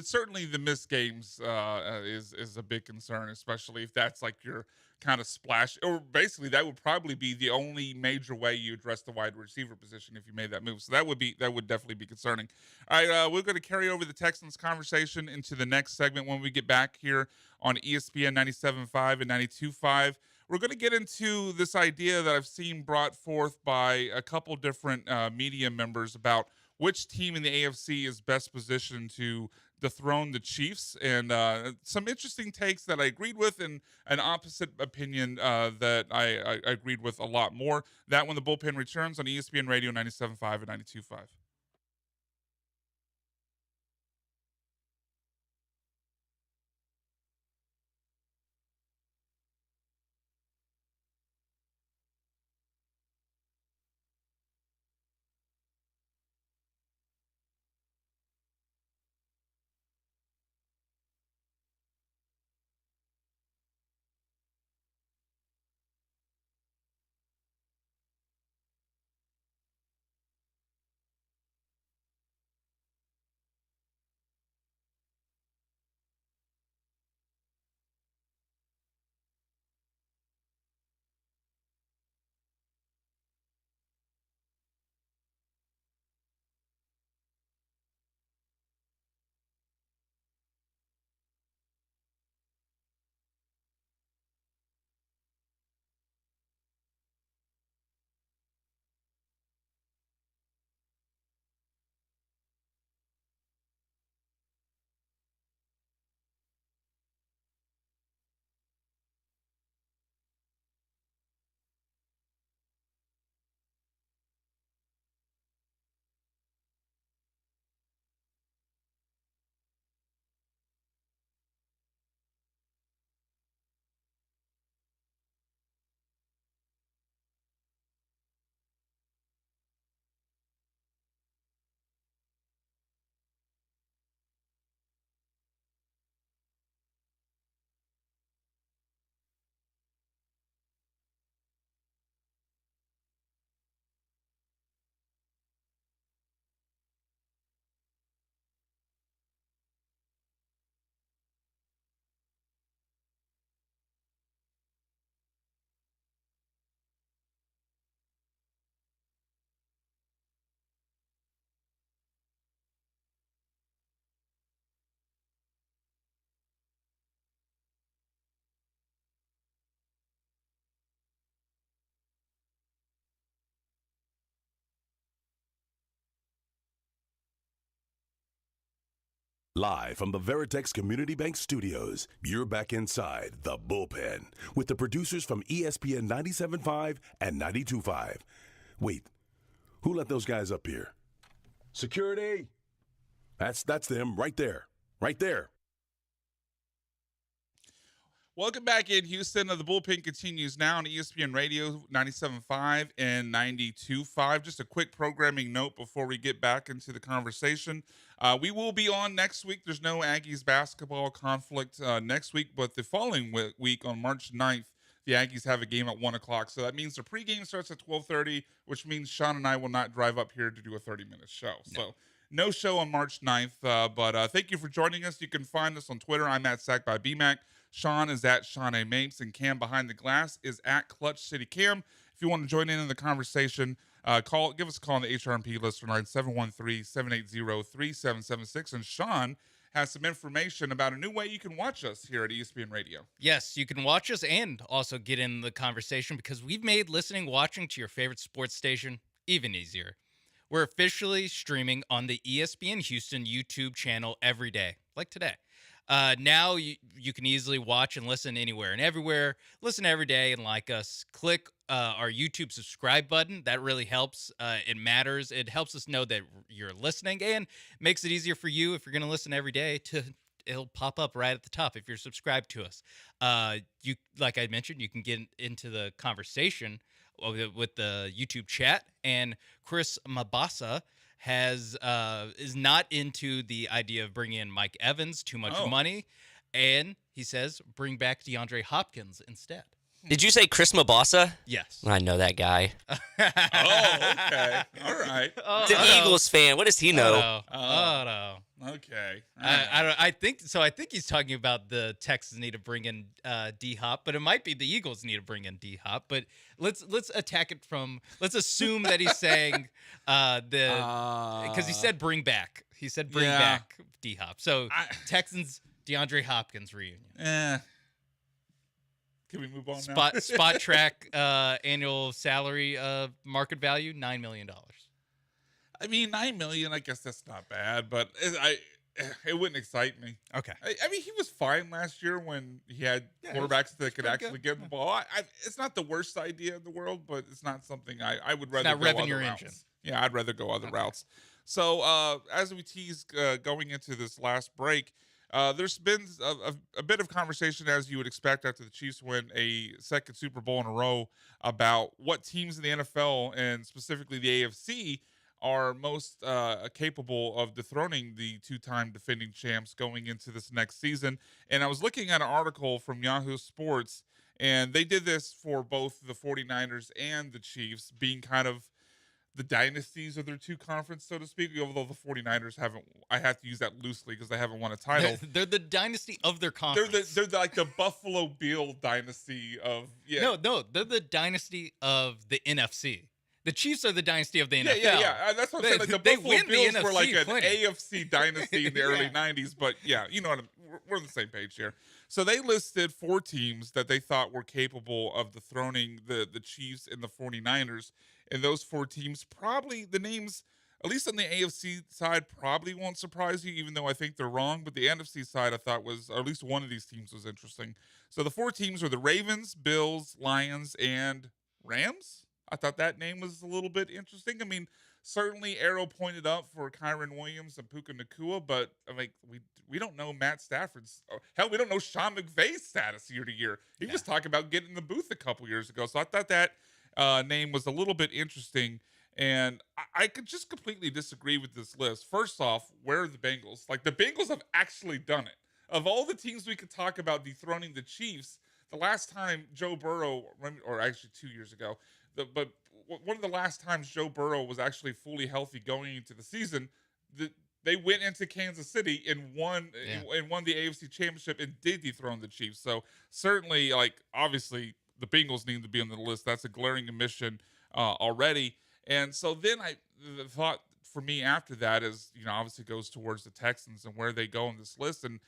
certainly the missed games is a big concern, especially if that's like your kind of splash, or basically that would probably be the only major way you address the wide receiver position if you made that move. So that would definitely be concerning. All right, we're going to carry over the Texans conversation into the next segment when we get back here on ESPN 97.5 and 92.5. We're going to get into this idea that I've seen brought forth by a couple different media members about which team in the AFC is best positioned to dethrone the Chiefs, and some interesting takes that I agreed with, and an opposite opinion that I agreed with a lot more. That when the Bullpen returns on ESPN Radio 97.5 and 92.5. Live from the Veritex Community Bank Studios, you're back inside the Bullpen with the producers from ESPN 97.5 and 92.5. Wait, who let those guys up here? Security! That's them right there. Right there. Welcome back in Houston. The Bullpen continues now on ESPN Radio 97.5 and 92.5. Just a quick programming note before we get back into the conversation. We will be on next week. There's no Aggies basketball conflict next week, but the following week on March 9th, the Aggies have a game at 1 o'clock. So that means the pregame starts at 12:30, which means Sean and I will not drive up here to do a 30-minute show. No. So no show on March 9th, but thank you for joining us. You can find us on Twitter. I'm at Sack by BMAC. Sean is at Sean A. Mapes, and Cam Behind the Glass is at Clutch City Cam. If you want to join in the conversation, give us a call on the HRMP listener line, 713-780-3776. And Sean has some information about a new way you can watch us here at ESPN Radio. Yes, you can watch us and also get in the conversation because we've made watching to your favorite sports station even easier. We're officially streaming on the ESPN Houston YouTube channel every day, like today. Now you can easily watch and listen anywhere and everywhere. Listen every day and like us. Click our YouTube subscribe button. That really helps. It matters. It helps us know that you're listening and makes it easier for you if you're going to listen every day it'll pop up right at the top if you're subscribed to us. You, like I mentioned, you can get into the conversation with the YouTube chat, and Chris Mabasa is not into the idea of bringing in Mike Evans, too much money, and he says bring back DeAndre Hopkins instead. Did you say Chris Mabasa? Yes. I know that guy. Okay. All right. He's an Eagles fan. What does he know? No. Okay. I think so. I think he's talking about the Texans need to bring in D-Hop, but it might be the Eagles need to bring in D-Hop. But let's attack it from. Let's assume that he's saying because he said bring back. He said bring back D-Hop. So Texans DeAndre Hopkins reunion. Can we move on now? Spot track annual salary market value $9 million. I mean, $9 million. I guess that's not bad, but it wouldn't excite me. Okay. I mean, he was fine last year when he had quarterbacks that could actually get the ball. It's not the worst idea in the world, but it's not something I would rather. It's not go revving other your routes. engine. Yeah, I'd rather go other routes. So as we tease going into this last break. There's been a bit of conversation, as you would expect, after the Chiefs win a second Super Bowl in a row about what teams in the NFL and specifically the AFC are most capable of dethroning the two-time defending champs going into this next season. And I was looking at an article from Yahoo Sports, and they did this for both the 49ers and the Chiefs, being kind of the dynasties of their two conference, so to speak, although the 49ers haven't, I have to use that loosely because they haven't won a title. They're the dynasty of their conference. They're like the Buffalo Bill dynasty of, No, they're the dynasty of the NFC. The Chiefs are the dynasty of the NFL. Yeah. That's what I'm saying. Like the Buffalo Bills were like an plenty. AFC dynasty in the early 90s, but yeah, you know what we're on the same page here. So they listed 4 teams that they thought were capable of dethroning the Chiefs and the 49ers. And those 4 teams, probably the names, at least on the AFC side, probably won't surprise you, even though I think they're wrong. But the NFC side, I thought was, or at least one of these teams was interesting. So the 4 teams were the Ravens, Bills, Lions, and Rams. I thought that name was a little bit interesting. I mean, certainly arrow pointed up for Kyron Williams and Puka Nacua, but I mean, we don't know Matt Stafford's. Hell, we don't know Sean McVay's status year to year. He was talking about getting in the booth a couple years ago. So I thought that name was a little bit interesting, and I could just completely disagree with this list. First off, where are the Bengals? Like, the Bengals have actually done it. Of all the teams we could talk about dethroning the Chiefs, the last time Joe Burrow, or actually 2 years ago, but one of the last times Joe Burrow was actually fully healthy going into the season, they went into Kansas City and won the AFC Championship and did dethrone the Chiefs. So certainly, like, obviously, the Bengals need to be on the list. That's a glaring omission already. And so then the thought for me after that is, obviously goes towards the Texans and where they go on this list. And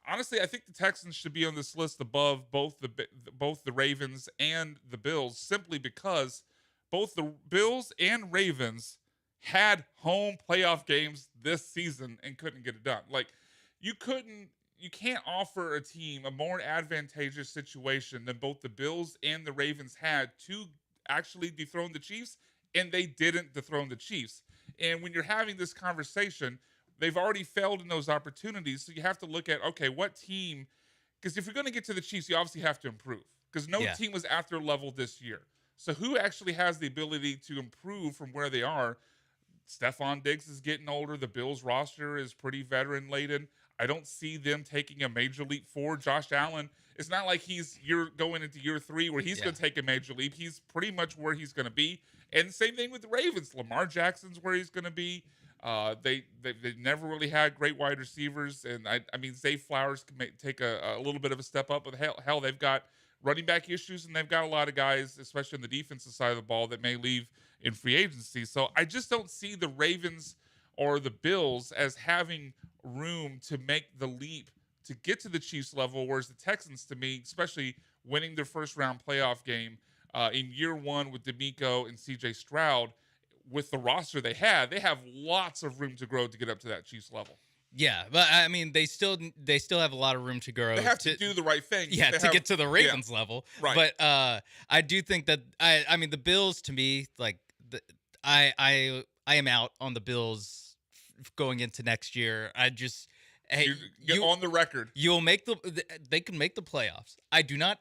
honestly, I think the Texans should be on this list above both the Ravens and the Bills, simply because both the Bills and Ravens had home playoff games this season and couldn't get it done. Like, you can't offer a team a more advantageous situation than both the Bills and the Ravens had to actually dethrone the Chiefs, and they didn't dethrone the Chiefs. And when you're having this conversation, they've already failed in those opportunities. So you have to look at, okay, what team, because if you're going to get to the Chiefs, you obviously have to improve, because no team was at their level this year. So who actually has the ability to improve from where they are? Stephon Diggs is getting older. The Bills roster is pretty veteran laden. I don't see them taking a major leap forward. Josh Allen, it's not like you're going into year 3 where he's going to take a major leap. He's pretty much where he's going to be. And the same thing with the Ravens. Lamar Jackson's where he's going to be. They never really had great wide receivers. And I mean, Zay Flowers can take a little bit of a step up. But hell, they've got running back issues, and they've got a lot of guys, especially on the defensive side of the ball, that may leave in free agency. So I just don't see the Ravens or the Bills as having room to make the leap to get to the Chiefs level, whereas the Texans, to me, especially winning their first round playoff game in year 1 with DeMeco and CJ Stroud, with the roster they have lots of room to grow to get up to that Chiefs level. Yeah, but I mean, they still have a lot of room to grow. They have to do the right thing. Yeah, to get to the Ravens level. Right. But I do think that I mean the Bills, to me, like I am out on the Bills going into next year. I just you're on the record. They can make the playoffs. I do not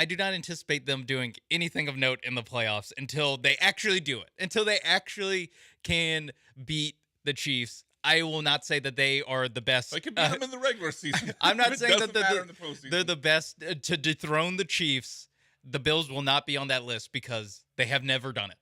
anticipate them doing anything of note in the playoffs until they actually do it. Until they actually can beat the Chiefs. I will not say that they are the best. They can beat them in the regular season. I'm not saying that the they're the best to dethrone the Chiefs. The Bills will not be on that list because they have never done it.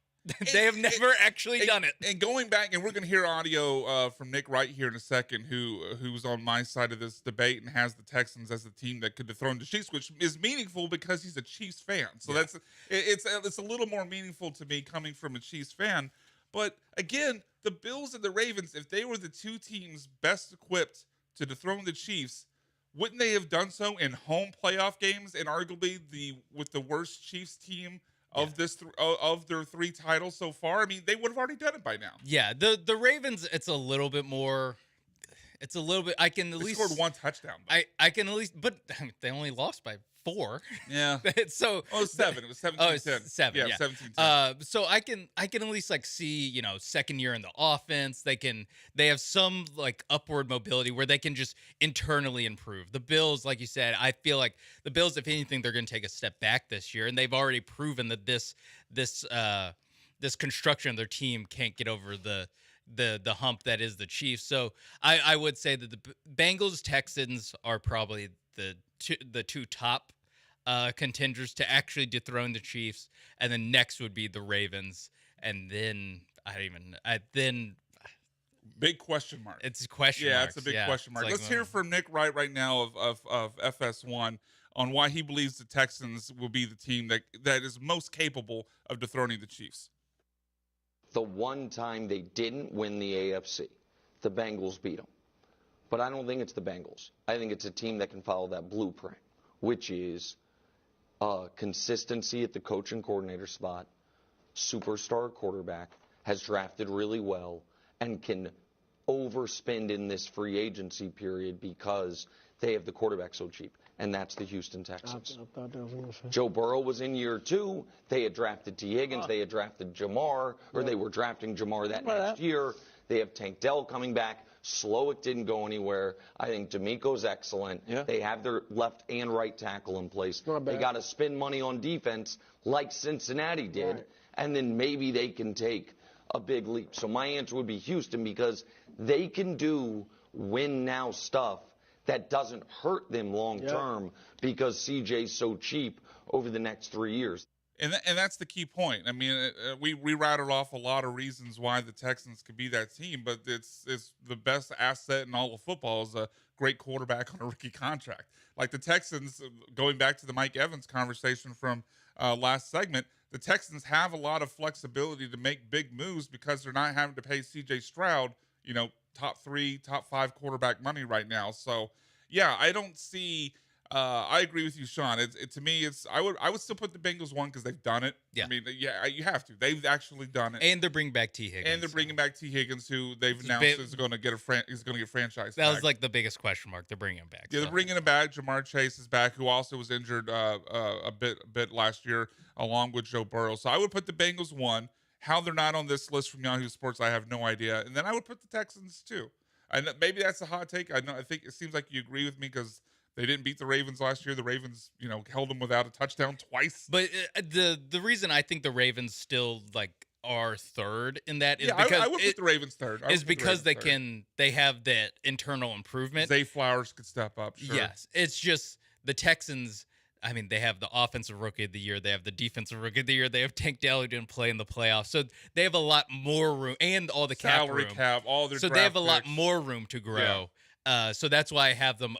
They have never actually done it. And going back, and we're going to hear audio from Nick Wright here in a second, who's on my side of this debate and has the Texans as the team that could dethrone the Chiefs, which is meaningful because he's a Chiefs fan. So it's a little more meaningful to me coming from a Chiefs fan. But again, the Bills and the Ravens, if they were the two teams best equipped to dethrone the Chiefs, wouldn't they have done so in home playoff games and arguably with the worst Chiefs team of of their 3 titles so far? I mean, they would have already done it by now. Yeah, the Ravens, it's a little bit more. It's a little bit. I can at they least scored 1 touchdown. I can at least, but they only lost by 4. Yeah. So it was 7. It was 17-10. Oh, it's 7. Yeah. 17-10. So I can at least like see, second year in the offense. They have some like upward mobility where they can just internally improve. The Bills, like you said, I feel like the Bills, if anything, they're going to take a step back this year, and they've already proven that this construction of their team can't get over the hump that is the Chiefs. So I would say that the Bengals, Texans are probably the two top contenders to actually dethrone the Chiefs, and then next would be the Ravens, and then big question mark. It's a question mark. mark. Yeah, it's a big question mark. Like, let's hear from Nick Wright right now of FS1 on why he believes the Texans will be the team that is most capable of dethroning the Chiefs. The one time they didn't win the AFC, the Bengals beat them. But I don't think it's the Bengals. I think it's a team that can follow that blueprint, which is consistency at the coach and coordinator spot, superstar quarterback, has drafted really well, and can overspend in this free agency period because they have the quarterback so cheap, and that's the Houston Texans. Joe Burrow was in year 2. They had drafted T. Higgins. They had drafted Jamar, or they were drafting Jamar that next year. They have Tank Dell coming back. Slowick didn't go anywhere. I think DeMeco's excellent. Yeah. They have their left and right tackle in place. They got to spend money on defense like Cincinnati did, right, and then maybe they can take a big leap. So my answer would be Houston, because they can do win now stuff that doesn't hurt them long term because CJ's so cheap over the next 3 years. And that's the key point. I mean, we rattled off a lot of reasons why the Texans could be that team, but it's the best asset in all of football is a great quarterback on a rookie contract. Like the Texans, going back to the Mike Evans conversation from last segment, the Texans have a lot of flexibility to make big moves because they're not having to pay C.J. Stroud, top 3, top 5 quarterback money right now. So, yeah, I don't see I agree with you, Sean. To me, I would still put the Bengals one because they've done it. Yeah. I mean, yeah, you have to. They've actually done it, And they're bringing back T. Higgins. and they're bringing back T. Higgins, who they've It's a announced bit- is going to get franchise. That tag. was like the biggest question mark. They're bringing him back. Yeah, so. they're bringing him back. Jamar Chase is back, who also was injured a bit last year, along with Joe Burrow. So I would put the Bengals one. How they're not on this list from Yahoo Sports, I have no idea. And then I would put the Texans too. I know, maybe that's a hot take. I think it seems like you agree with me because they didn't beat the Ravens last year. The Ravens, held them without a touchdown twice. But the reason I think the Ravens still are third in that is Yeah, because I would put the Ravens third. Is because they have that internal improvement. Zay Flowers could step up. Sure. Yes, it's just the Texans. I mean, they have the offensive rookie of the year. They have the defensive rookie of the year. They have Tank Dell who didn't play in the playoffs, so they have a lot more room and all the salary room. cap, all their so draft they have a lot picks. more room to grow. Yeah. So that's why I have them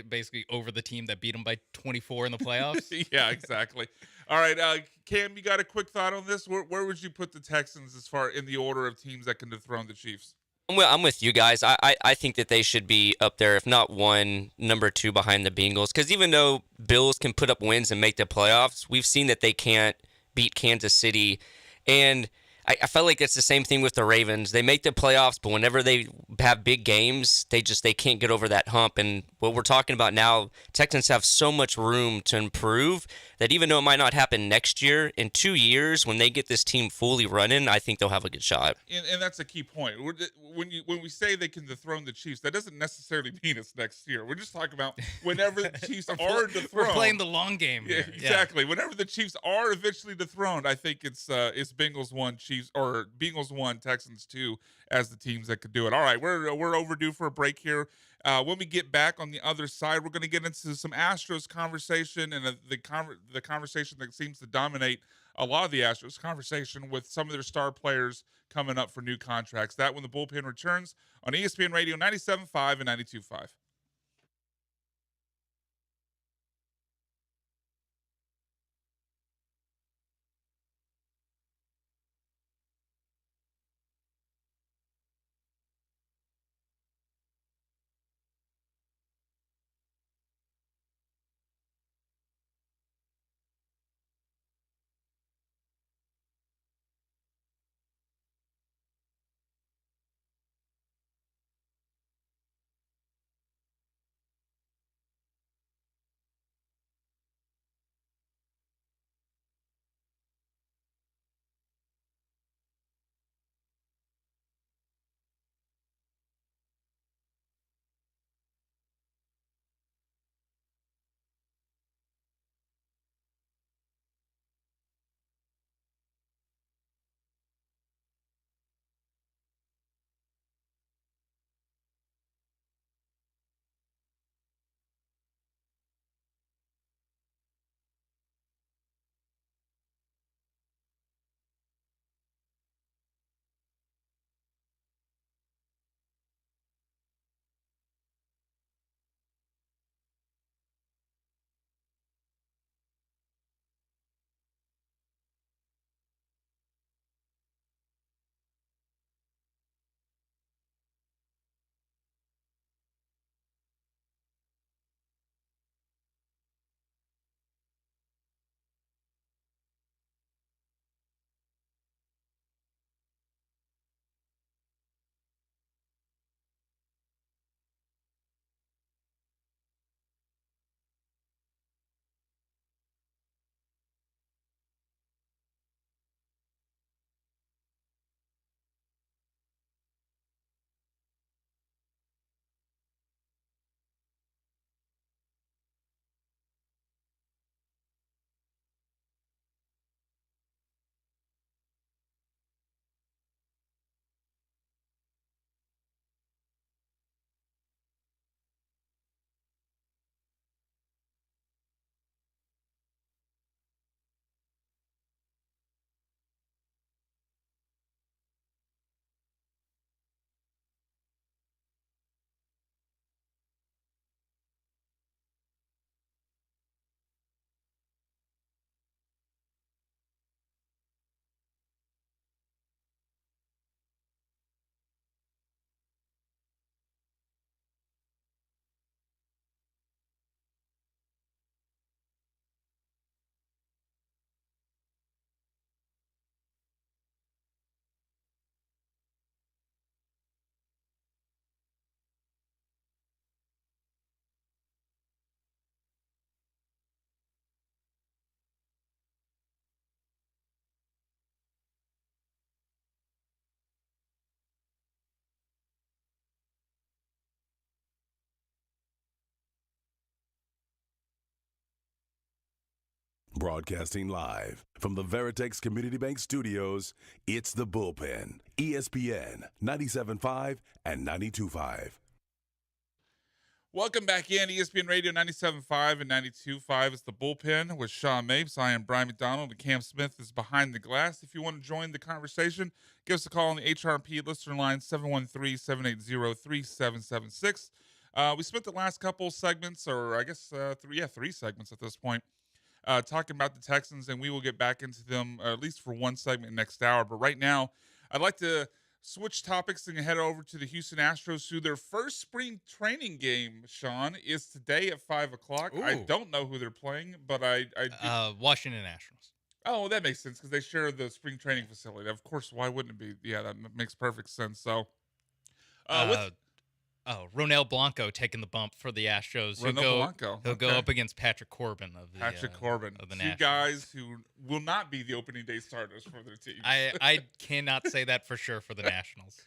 basically over the team that beat them by 24 in the playoffs. Yeah, exactly. All right, Cam, you got a quick thought on this? Where would you put the Texans as far in the order of teams that can dethrone the Chiefs? I'm with you guys. I think that they should be up there, if not one, number two behind the Bengals. Because even though Bills can put up wins and make the playoffs, we've seen that they can't beat Kansas City. And I felt like it's the same thing with the Ravens. They make the playoffs, but whenever they have big games, they can't get over that hump. And what we're talking about now, Texans have so much room to improve that even though it might not happen next year, in 2 years, when they get this team fully running, I think they'll have a good shot. And that's a key point. When we say they can dethrone the Chiefs, that doesn't necessarily mean it's next year. We're just talking about whenever the Chiefs are dethroned. We're playing the long game Yeah, here. exactly. Whenever the Chiefs are eventually dethroned, I think it's Bengals 1, Chiefs, or Bengals 1, Texans 2 as the teams that could do it. All right, we're overdue for a break here. When we get back on the other side, we're going to get into some Astros conversation and the conversation that seems to dominate a lot of the Astros conversation with some of their star players coming up for new contracts. That when the Bullpen returns on ESPN Radio 97.5 and 92.5. Broadcasting live from the Veritex Community Bank Studios, it's The Bullpen, ESPN 97.5 and 92.5. Welcome back in ESPN Radio 97.5 and 92.5. It's The Bullpen with Sean Mapes. I am Brian McDonald, and Cam Smith is behind the glass. If you want to join the conversation, give us a call on the HRP listener line, 713-780-3776. We spent the last couple segments, or I guess three segments at this point, talking about the Texans, and we will get back into them at least for one segment next hour. But right now, I'd like to switch topics and head over to the Houston Astros, who their first spring training game, Sean, is today at 5 o'clock. Ooh. I don't know who they're playing, but I do. Washington Nationals. Oh, that makes sense because they share the spring training facility. Of course, why wouldn't it be? Yeah, that makes perfect sense. So, Ronel Blanco taking the bump for the Astros. He'll go up against Patrick Corbin of the Corbin, of the two Nationals. guys who will not be the opening day starters for their team. I cannot say that for sure for the Nationals.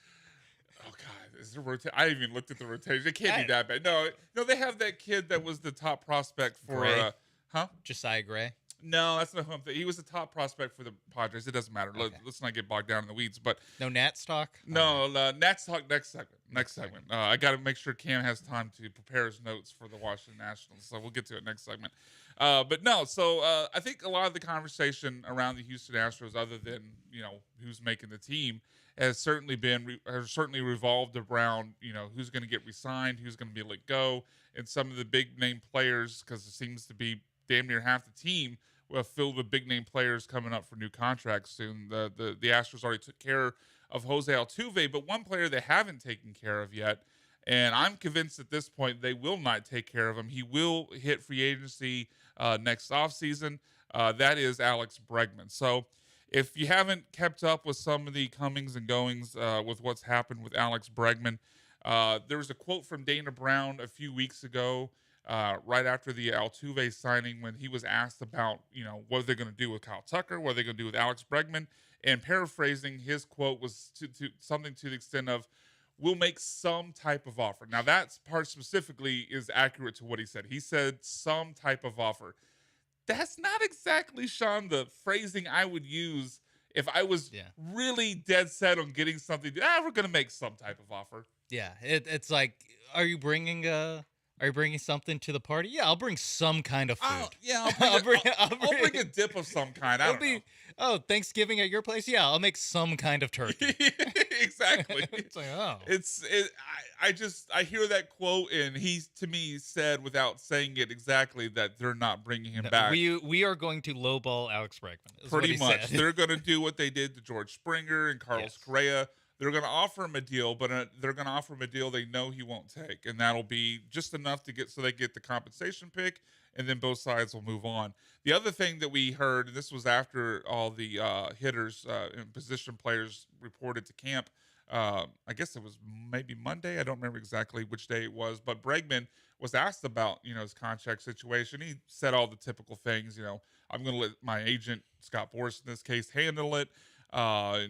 Oh God, is there I haven't even looked at the rotation. It can't be that bad. No, they have that kid that was the top prospect for Josiah Gray. No, that's not who I'm thinking. He was the top prospect for the Padres. It doesn't matter. Okay. Let's not get bogged down in the weeds. But no Nats talk. No, Nats talk next segment. I got to make sure Cam has time to prepare his notes for the Washington Nationals. So we'll get to it next segment. But no, so I think a lot of the conversation around the Houston Astros, other than who's making the team, has certainly revolved around who's going to get re-signed, who's going to be let go, and some of the big name players, because it seems to be damn near half the team filled with big name players coming up for new contracts soon. The Astros already took care of Jose Altuve, but one player they haven't taken care of yet, and I'm convinced at this point they will not take care of him. He will hit free agency next offseason. That is Alex Bregman. So if you haven't kept up with some of the comings and goings with what's happened with Alex Bregman, there was a quote from Dana Brown a few weeks ago, right after the Altuve signing, when he was asked about, what they're going to do with Kyle Tucker, what they're going to do with Alex Bregman, and paraphrasing, his quote was to something to the extent of, "We'll make some type of offer." Now, that part specifically is accurate to what he said. He said some type of offer. That's not exactly, Sean, the phrasing I would use if I was really dead set on getting something. We're going to make some type of offer. Yeah, it's like, are you bringing something to the party? Yeah, I'll bring some kind of food. I'll bring a dip of some kind. I don't know. Oh, Thanksgiving at your place? Yeah, I'll make some kind of turkey. Exactly. It's like, I hear that quote, and he, to me, said without saying it exactly that they're not bringing him back. We are going to lowball Alex Bregman. Pretty much. They're going to do what they did to George Springer and Carlos Correa. They're going to offer him a deal, but they're going to offer him a deal they know he won't take, and that'll be just enough to get so they get the compensation pick, and then both sides will move on. The other thing that we heard, and this was after all the hitters and position players reported to camp, I guess it was maybe Monday. I don't remember exactly which day it was, but Bregman was asked about his contract situation. He said all the typical things. I'm going to let my agent Scott Boras in this case handle it. I'll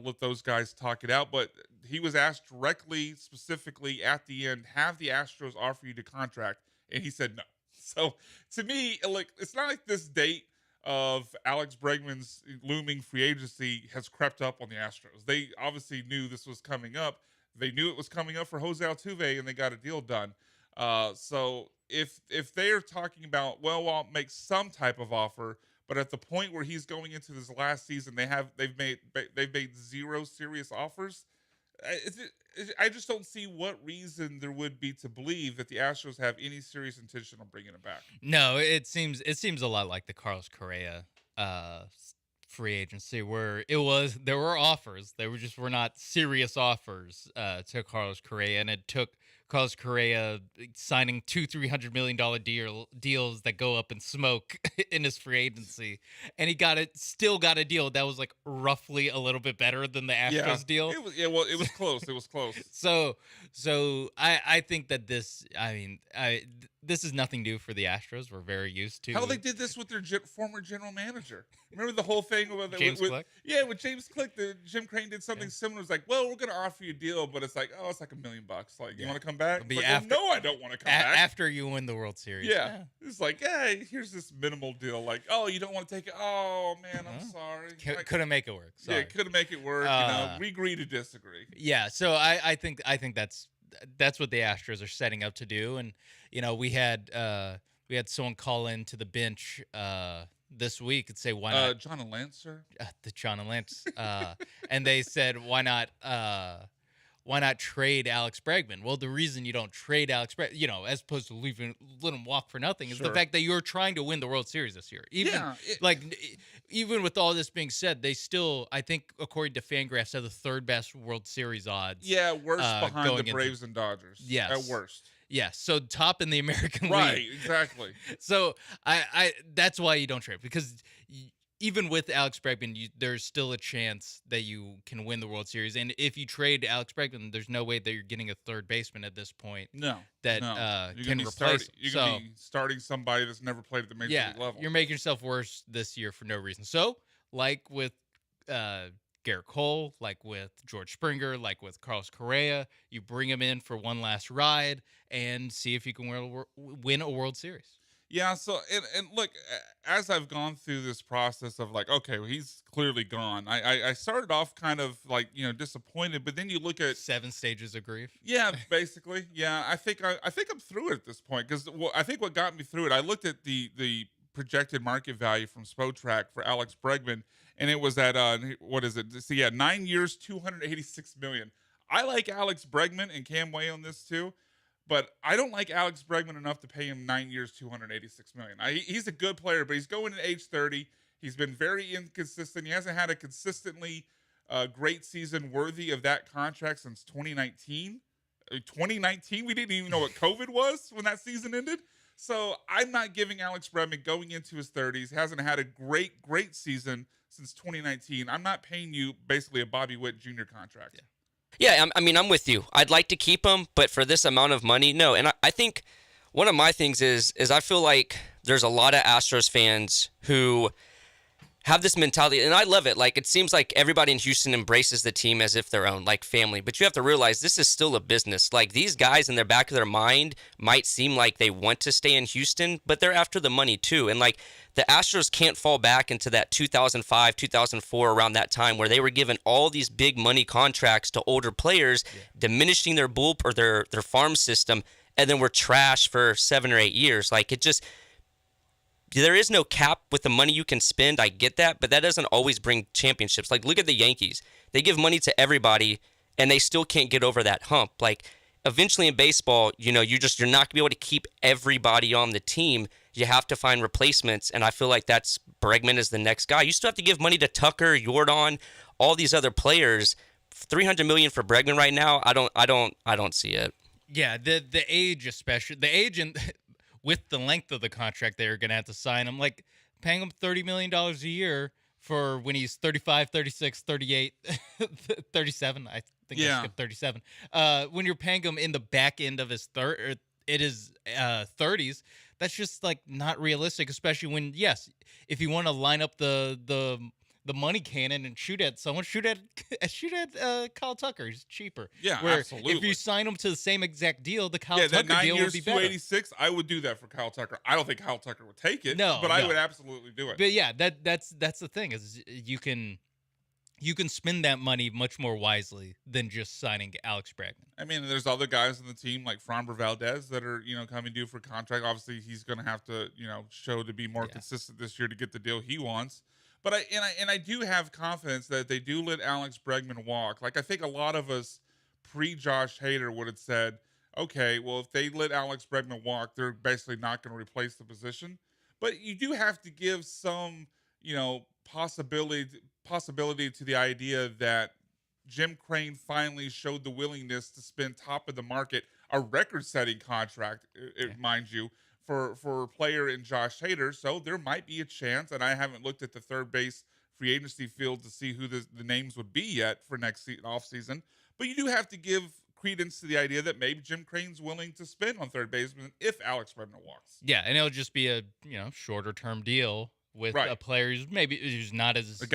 let those guys talk it out. But he was asked directly, specifically at the end, have the Astros offer you the contract? And he said no. So to me, it's not like this date of Alex Bregman's looming free agency has crept up on the Astros. They obviously knew this was coming up. They knew it was coming up for Jose Altuve, and they got a deal done. So if they are talking about, I'll make some type of offer, but at the point where he's going into this last season, they've made zero serious offers. I just don't see what reason there would be to believe that the Astros have any serious intention on bringing him back. No, it seems a lot like the Carlos Correa free agency, where there were offers. They were not serious offers to Carlos Correa, and it took Carlos Correa signing $200-300 million deals that go up in smoke in his free agency, and he still got a deal that was like roughly a little bit better than the Astros deal. It was close. It was close. So I think that this is nothing new for the Astros. We're very used to. Hell, they did this with their former general manager. Remember the whole thing with James Click? Yeah, with James Click, Jim Crane did something similar. It's like, well, we're going to offer you a deal, but it's like, oh, it's like $1 million. Like, you want to come back? It'll be Like, after- well, no, I don't want to come back. After you win the World Series. Yeah. It's like, hey, here's this minimal deal. Like, oh, you don't want to take it? Oh, man, I'm sorry. Couldn't make it work. Sorry. Yeah, couldn't make it work. We agree to disagree. Yeah, so I think that's what the Astros are setting up to do. And we had someone call in to the bench this week and say, why not John and Lance, sir? The John and Lance, and they said, why not trade Alex Bregman? Well, the reason you don't trade Alex Bregman, as opposed to let him walk for nothing, is the fact that you're trying to win the World Series this year. Even with all this being said, they still, I think, according to Fangraphs, have the third best World Series odds. Yeah, worst behind the Braves and Dodgers. Yes, at worst. Yes, so top in the American League. Right, exactly. So I that's why you don't trade, because even with Alex Bregman, there's still a chance that you can win the World Series. And if you trade Alex Bregman, there's no way that you're getting a third baseman at this point. No, that can replace. You're going to be starting somebody that's never played at the major league level. You're making yourself worse this year for no reason. So, like with Garrett Cole, like with George Springer, like with Carlos Correa, you bring him in for one last ride and see if you can win a World Series. Yeah, so, and look, as I've gone through this process of like, okay, well, he's clearly gone. I started off kind of like, disappointed, but then you look at 7 stages of grief. Yeah, basically. Yeah, I think I'm through it at this point, because I think what got me through it, I looked at the projected market value from Spotrac for Alex Bregman, and it was at what is it? So yeah, 9 years, $286 million. I like Alex Bregman and Cam Way on this too. But I don't like Alex Bregman enough to pay him 9 years, $286 million. He's a good player, but he's going to age 30. He's been very inconsistent. He hasn't had a consistently great season worthy of that contract since 2019. 2019, we didn't even know what COVID was when that season ended. So I'm not giving Alex Bregman, going into his 30s, hasn't had a great season since 2019. I'm not paying you basically a Bobby Witt Jr. contract. Yeah, I mean, I'm with you. I'd like to keep him, but for this amount of money, no. And I think one of my things is I feel like there's a lot of Astros fans who have this mentality, and I love it. Like, it seems like everybody in Houston embraces the team as if their own, like family. But you have to realize this is still a business. Like, these guys in the back of their mind might seem like they want to stay in Houston, but they're after the money too. And like, the Astros can't fall back into that 2005, 2004, around that time where they were given all these big money contracts to older players, diminishing their bullpen or their farm system, and then were trash for 7 or 8 years. Like, it just, there is no cap with the money you can spend. I get that, but that doesn't always bring championships. Like, look at the Yankees. They give money to everybody, and they still can't get over that hump. Like, eventually in baseball, you're not going to be able to keep everybody on the team. You have to find replacements, and I feel like that's Bregman is the next guy. You still have to give money to Tucker, Yordan, all these other players. $300 million for Bregman right now, I don't see it. Yeah, the age, especially the age, and with the length of the contract they're going to have to sign him, like paying him $30 million a year for when he's 35, 36, 38, 37. I think that's good, 37. When you're paying him in the back end of his 30s, that's just like not realistic, especially when, yes, if you want to line up the money cannon and shoot at someone, shoot at Kyle Tucker. He's cheaper. Yeah, where absolutely. If you sign him to the same exact deal, the Kyle Tucker that 9 deal years, would be better. 286, I would do that for Kyle Tucker. I don't think Kyle Tucker would take it, but I I would absolutely do it. But yeah, that's the thing, is you can spend that money much more wisely than just signing Alex Bregman. I mean, there's other guys on the team like Framber Valdez that are, coming due for contract. Obviously, he's going to have to, show to be more consistent this year to get the deal he wants. But I do have confidence that they do let Alex Bregman walk. Like, I think a lot of us pre-Josh Hader would have said, okay, well, if they let Alex Bregman walk, they're basically not going to replace the position. But you do have to give some, possibility to the idea that Jim Crane finally showed the willingness to spend top of the market, a record-setting contract, mind you, for a player in Josh Hader. So there might be a chance, and I haven't looked at the third base free agency field to see who the names would be yet for next offseason. But you do have to give credence to the idea that maybe Jim Crane's willing to spend on third baseman if Alex Bregman walks. Yeah, and it'll just be a shorter term deal with a player who's not as a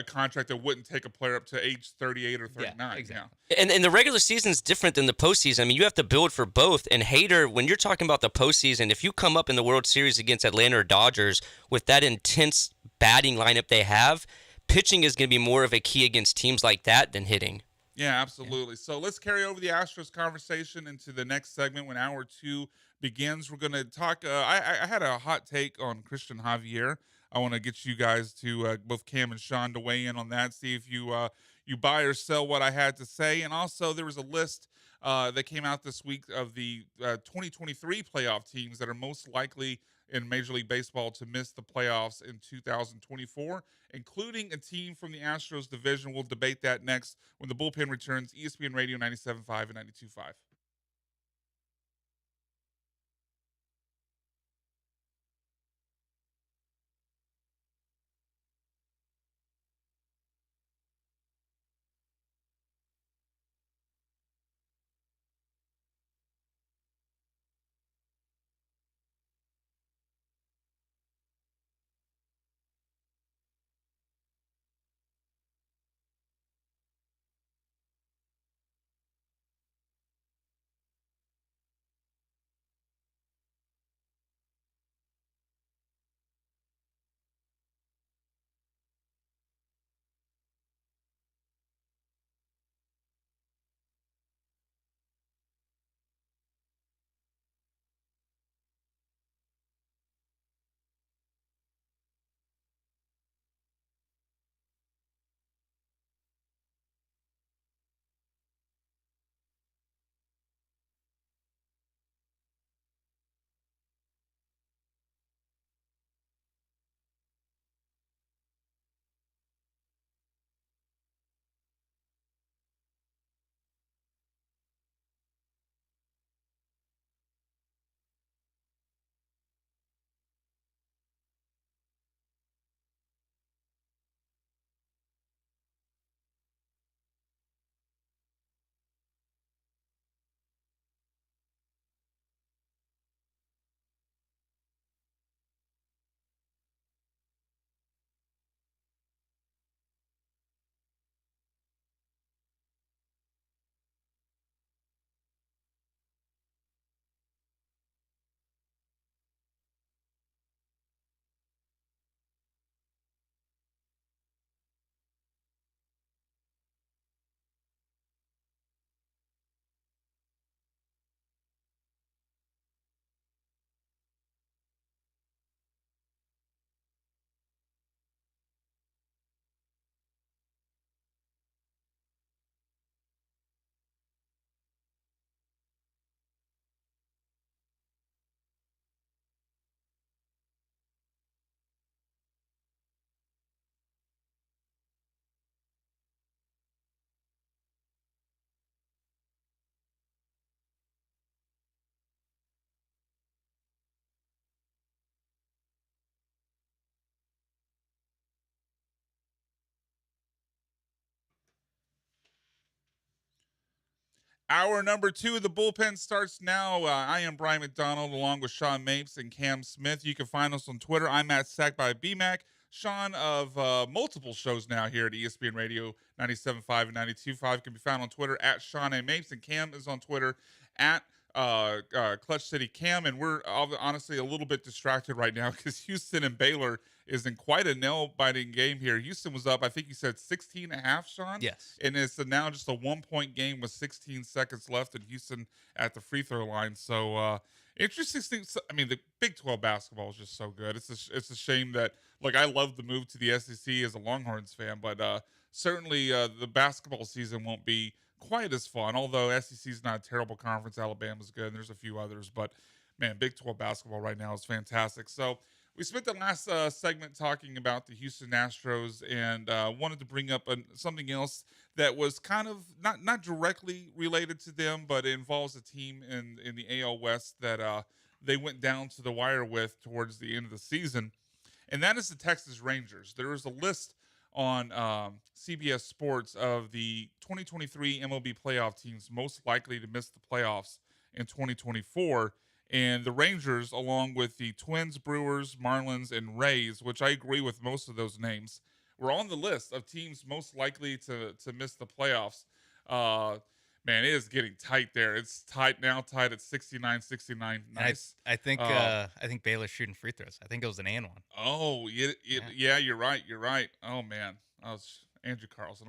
contract that wouldn't take a player up to age 38 or 39. Yeah, exactly. And the regular season is different than the postseason. I mean, you have to build for both. And Hader, when you're talking about the postseason, if you come up in the World Series against Atlanta or Dodgers with that intense batting lineup they have, pitching is going to be more of a key against teams like that than hitting. Yeah, absolutely. Yeah. So let's carry over the Astros conversation into the next segment when hour 2 begins. We're going to talk. I had a hot take on Christian Javier. I want to get you guys to both Cam and Sean to weigh in on that. See if you buy or sell what I had to say. And also, there was a list that came out this week of the 2023 playoff teams that are most likely in Major League Baseball to miss the playoffs in 2024, including a team from the Astros division. We'll debate that next when the Bullpen returns. ESPN Radio 97.5 and 92.5. Hour number 2 of the Bullpen starts now. I am Brian McDonald along with Sean Mapes and Cam Smith. You can find us on Twitter. I'm at Sack by BMAC. Sean of multiple shows now here at ESPN Radio 97.5 and 92.5 can be found on Twitter at Sean A. Mapes. And Cam is on Twitter at Clutch City Cam. And we're honestly a little bit distracted right now because Houston and Baylor is in quite a nail-biting game here. Houston was up, I think you said 16 and a half, Sean? Yes. And it's now just a 1-point game with 16 seconds left, and Houston at the free throw line. So interesting things. I mean, the Big 12 basketball is just so good. It's a shame that, like, I love the move to the SEC as a Longhorns fan, but certainly the basketball season won't be quite as fun, although SEC is not a terrible conference. Alabama's good, and there's a few others. But, man, Big 12 basketball right now is fantastic. So we spent the last segment talking about the Houston Astros and wanted to bring up something else that was kind of not directly related to them, but it involves a team in the AL West that they went down to the wire with towards the end of the season, and that is the Texas Rangers. There is a list on CBS Sports of the 2023 MLB playoff teams most likely to miss the playoffs in 2024. And the Rangers, along with the Twins, Brewers, Marlins, and Rays, which I agree with most of those names, were on the list of teams most likely to miss the playoffs. Man, it is getting tight there. It's tight now, tied at 69-69. Nice. I think Baylor's shooting free throws. I think it was an and one. Oh, yeah, you're right. You're right. Oh man, I was Andrew Carlson.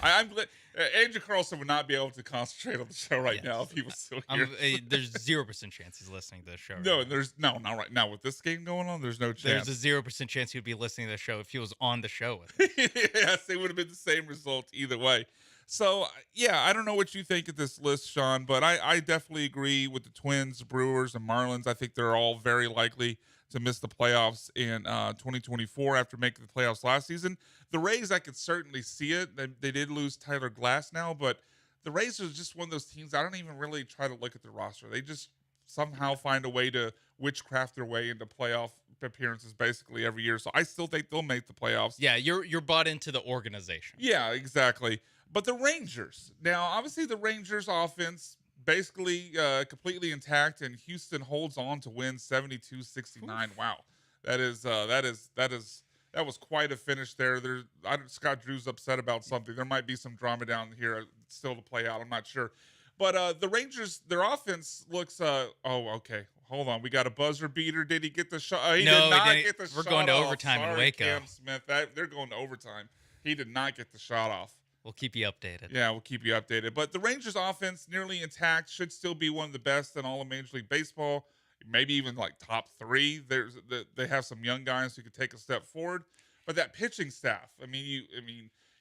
I'm glad Andrew Carlson would not be able to concentrate on the show right now if he was still here. There's 0% chance he's listening to the show. No, not right now with this game going on. There's no chance. There's a 0% chance he would be listening to the show if he was on the show with it. Yes, it would have been the same result either way. So, yeah, I don't know what you think of this list, Sean, but I definitely agree with the Twins, Brewers, and Marlins. I think they're all very likely to miss the playoffs in 2024 after making the playoffs last season. The Rays, I could certainly see it. They did lose Tyler Glass now, but the Rays are just one of those teams. I don't even really try to look at the roster. They just somehow find a way to witchcraft their way into playoff appearances basically every year. So I still think they'll make the playoffs. Yeah, you're bought into the organization. Yeah, exactly. But the Rangers, now obviously the Rangers offense basically completely intact, and Houston holds on to win 72-69. Wow, that was quite a finish there. Scott Drew's upset about something. There might be some drama down here still to play out. I'm not sure. But the Rangers, their offense looks. Okay. Hold on. We got a buzzer beater. Did he get the shot? He did not get the shot. We're going to off. overtime Sorry, in Waco. Cam Smith. They're going to overtime. He did not get the shot off. We'll keep you updated. Yeah, we'll keep you updated. But the Rangers offense, nearly intact, should still be one of the best in all of Major League Baseball. Maybe even like top three. They have some young guys who could take a step forward. But that pitching staff, I mean,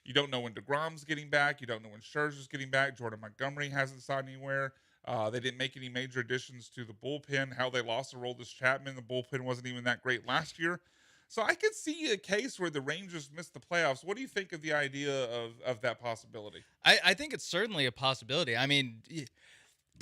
you don't know when DeGrom's getting back. You don't know when Scherzer's getting back. Jordan Montgomery hasn't signed anywhere. They didn't make any major additions to the bullpen. How they lost Aroldis Chapman. The bullpen wasn't even that great last year. So I could see a case where the Rangers missed the playoffs. What do you think of the idea of that possibility? I think it's certainly a possibility. I mean,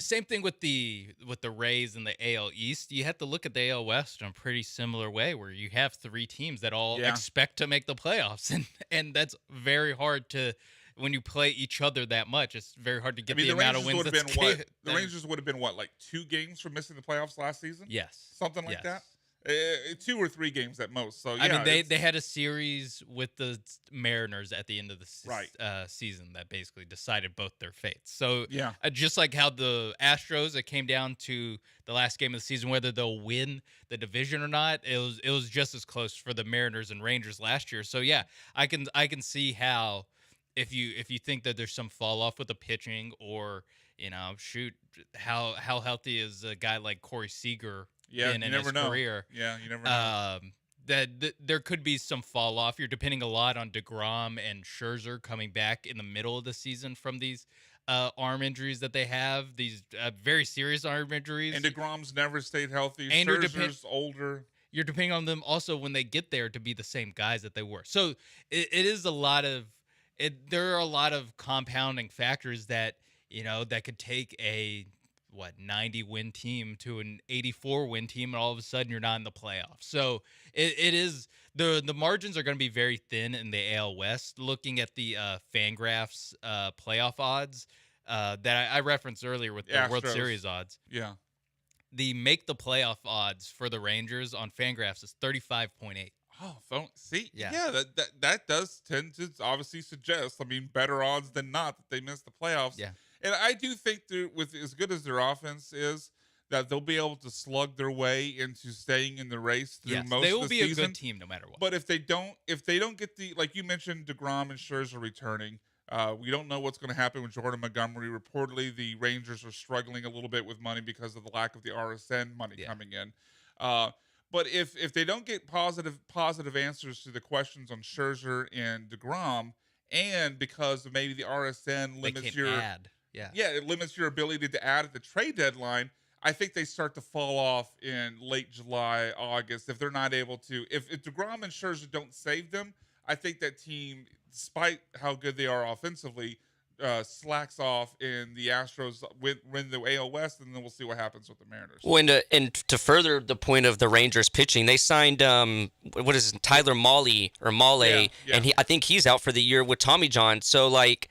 same thing with the Rays and the AL East. You have to look at the AL West in a pretty similar way, where you have three teams that all expect to make the playoffs, and that's very hard to. When you play each other that much, it's very hard to get the amount of wins. The Rangers would have been what, like 2 games from missing the playoffs last season? Yes, something like that. 2 or 3 games at most. So yeah, I mean, they had a series with the Mariners at the end of the season that basically decided both their fates. So yeah, just like how the Astros, it came down to the last game of the season whether they'll win the division or not. It was just as close for the Mariners and Rangers last year. So yeah, I can see how if you think that there's some fall off with the pitching, or how healthy is a guy like Corey Seager. Yeah, in his career. Yeah, you never know. That there could be some fall off. You're depending a lot on DeGrom and Scherzer coming back in the middle of the season from these arm injuries that they have. These very serious arm injuries. And DeGrom's never stayed healthy. And Scherzer's older. You're depending on them also when they get there to be the same guys that they were. So it is a lot of it. There are a lot of compounding factors that that could take a 90 win team to an 84 win team, and all of a sudden you're not in the playoffs. So it is the margins are going to be very thin in the AL West. Looking at the Fangraphs playoff odds that I referenced earlier with the World Series odds. Yeah. The make the playoff odds for the Rangers on Fangraphs is 35.8. Oh, see, yeah, that does tend to obviously suggest, better odds than not that they missed the playoffs. Yeah. And I do think with as good as their offense is, that they'll be able to slug their way into staying in the race through most of the season. They will be a good team no matter what. But if they don't get the, like you mentioned, DeGrom and Scherzer returning, we don't know what's going to happen with Jordan Montgomery. Reportedly, the Rangers are struggling a little bit with money because of the lack of the RSN money coming in. But if they don't get positive answers to the questions on Scherzer and DeGrom, and because of maybe the RSN limits it limits your ability to add at the trade deadline, I think they start to fall off in late July, August if they're not able to. If DeGrom and Scherzer don't save them, I think that team, despite how good they are offensively, slacks off and the Astros win the AL West, and then we'll see what happens with the Mariners. Well, and to further the point of the Rangers pitching, they signed what is it, Tyler Mahle, and I think he's out for the year with Tommy John. So like,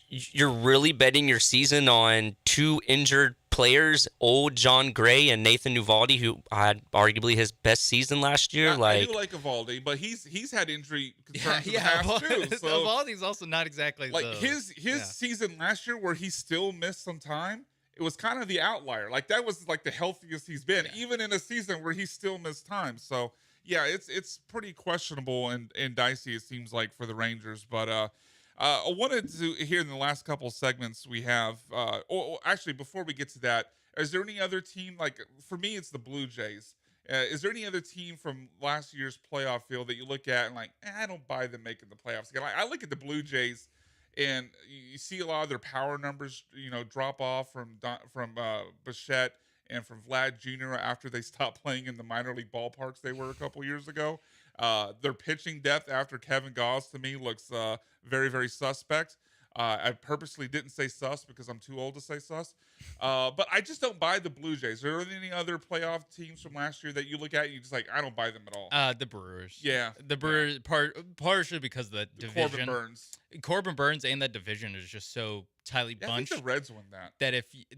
you're really betting your season on two injured players, old John Gray and Nathan Eovaldi, who had arguably his best season last year. Yeah, I do like Eovaldi, but he's had injury concerns in the past too. So Eovaldi's also not exactly like his season last year where he still missed some time. It was kind of the outlier. Like that was like the healthiest he's been, even in a season where he still missed time. So yeah, it's pretty questionable and dicey, it seems like, for the Rangers. But I wanted to hear in the last couple of segments we have. Actually, before we get to that, is there any other team? Like for me, it's the Blue Jays. Is there any other team from last year's playoff field that you look at and like, I don't buy them making the playoffs again? I look at the Blue Jays, and you see a lot of their power numbers, drop off from Bichette and from Vlad Jr. after they stopped playing in the minor league ballparks they were a couple years ago. Their pitching depth after Kevin Gauss, to me, looks very, very suspect. I purposely didn't say sus because I'm too old to say sus. But I just don't buy the Blue Jays. Are there any other playoff teams from last year that you look at and you just like, I don't buy them at all? The Brewers. Yeah. The Brewers, partially because of the division. Corbin Burns and that division is just so tightly bunched. I think the Reds win that.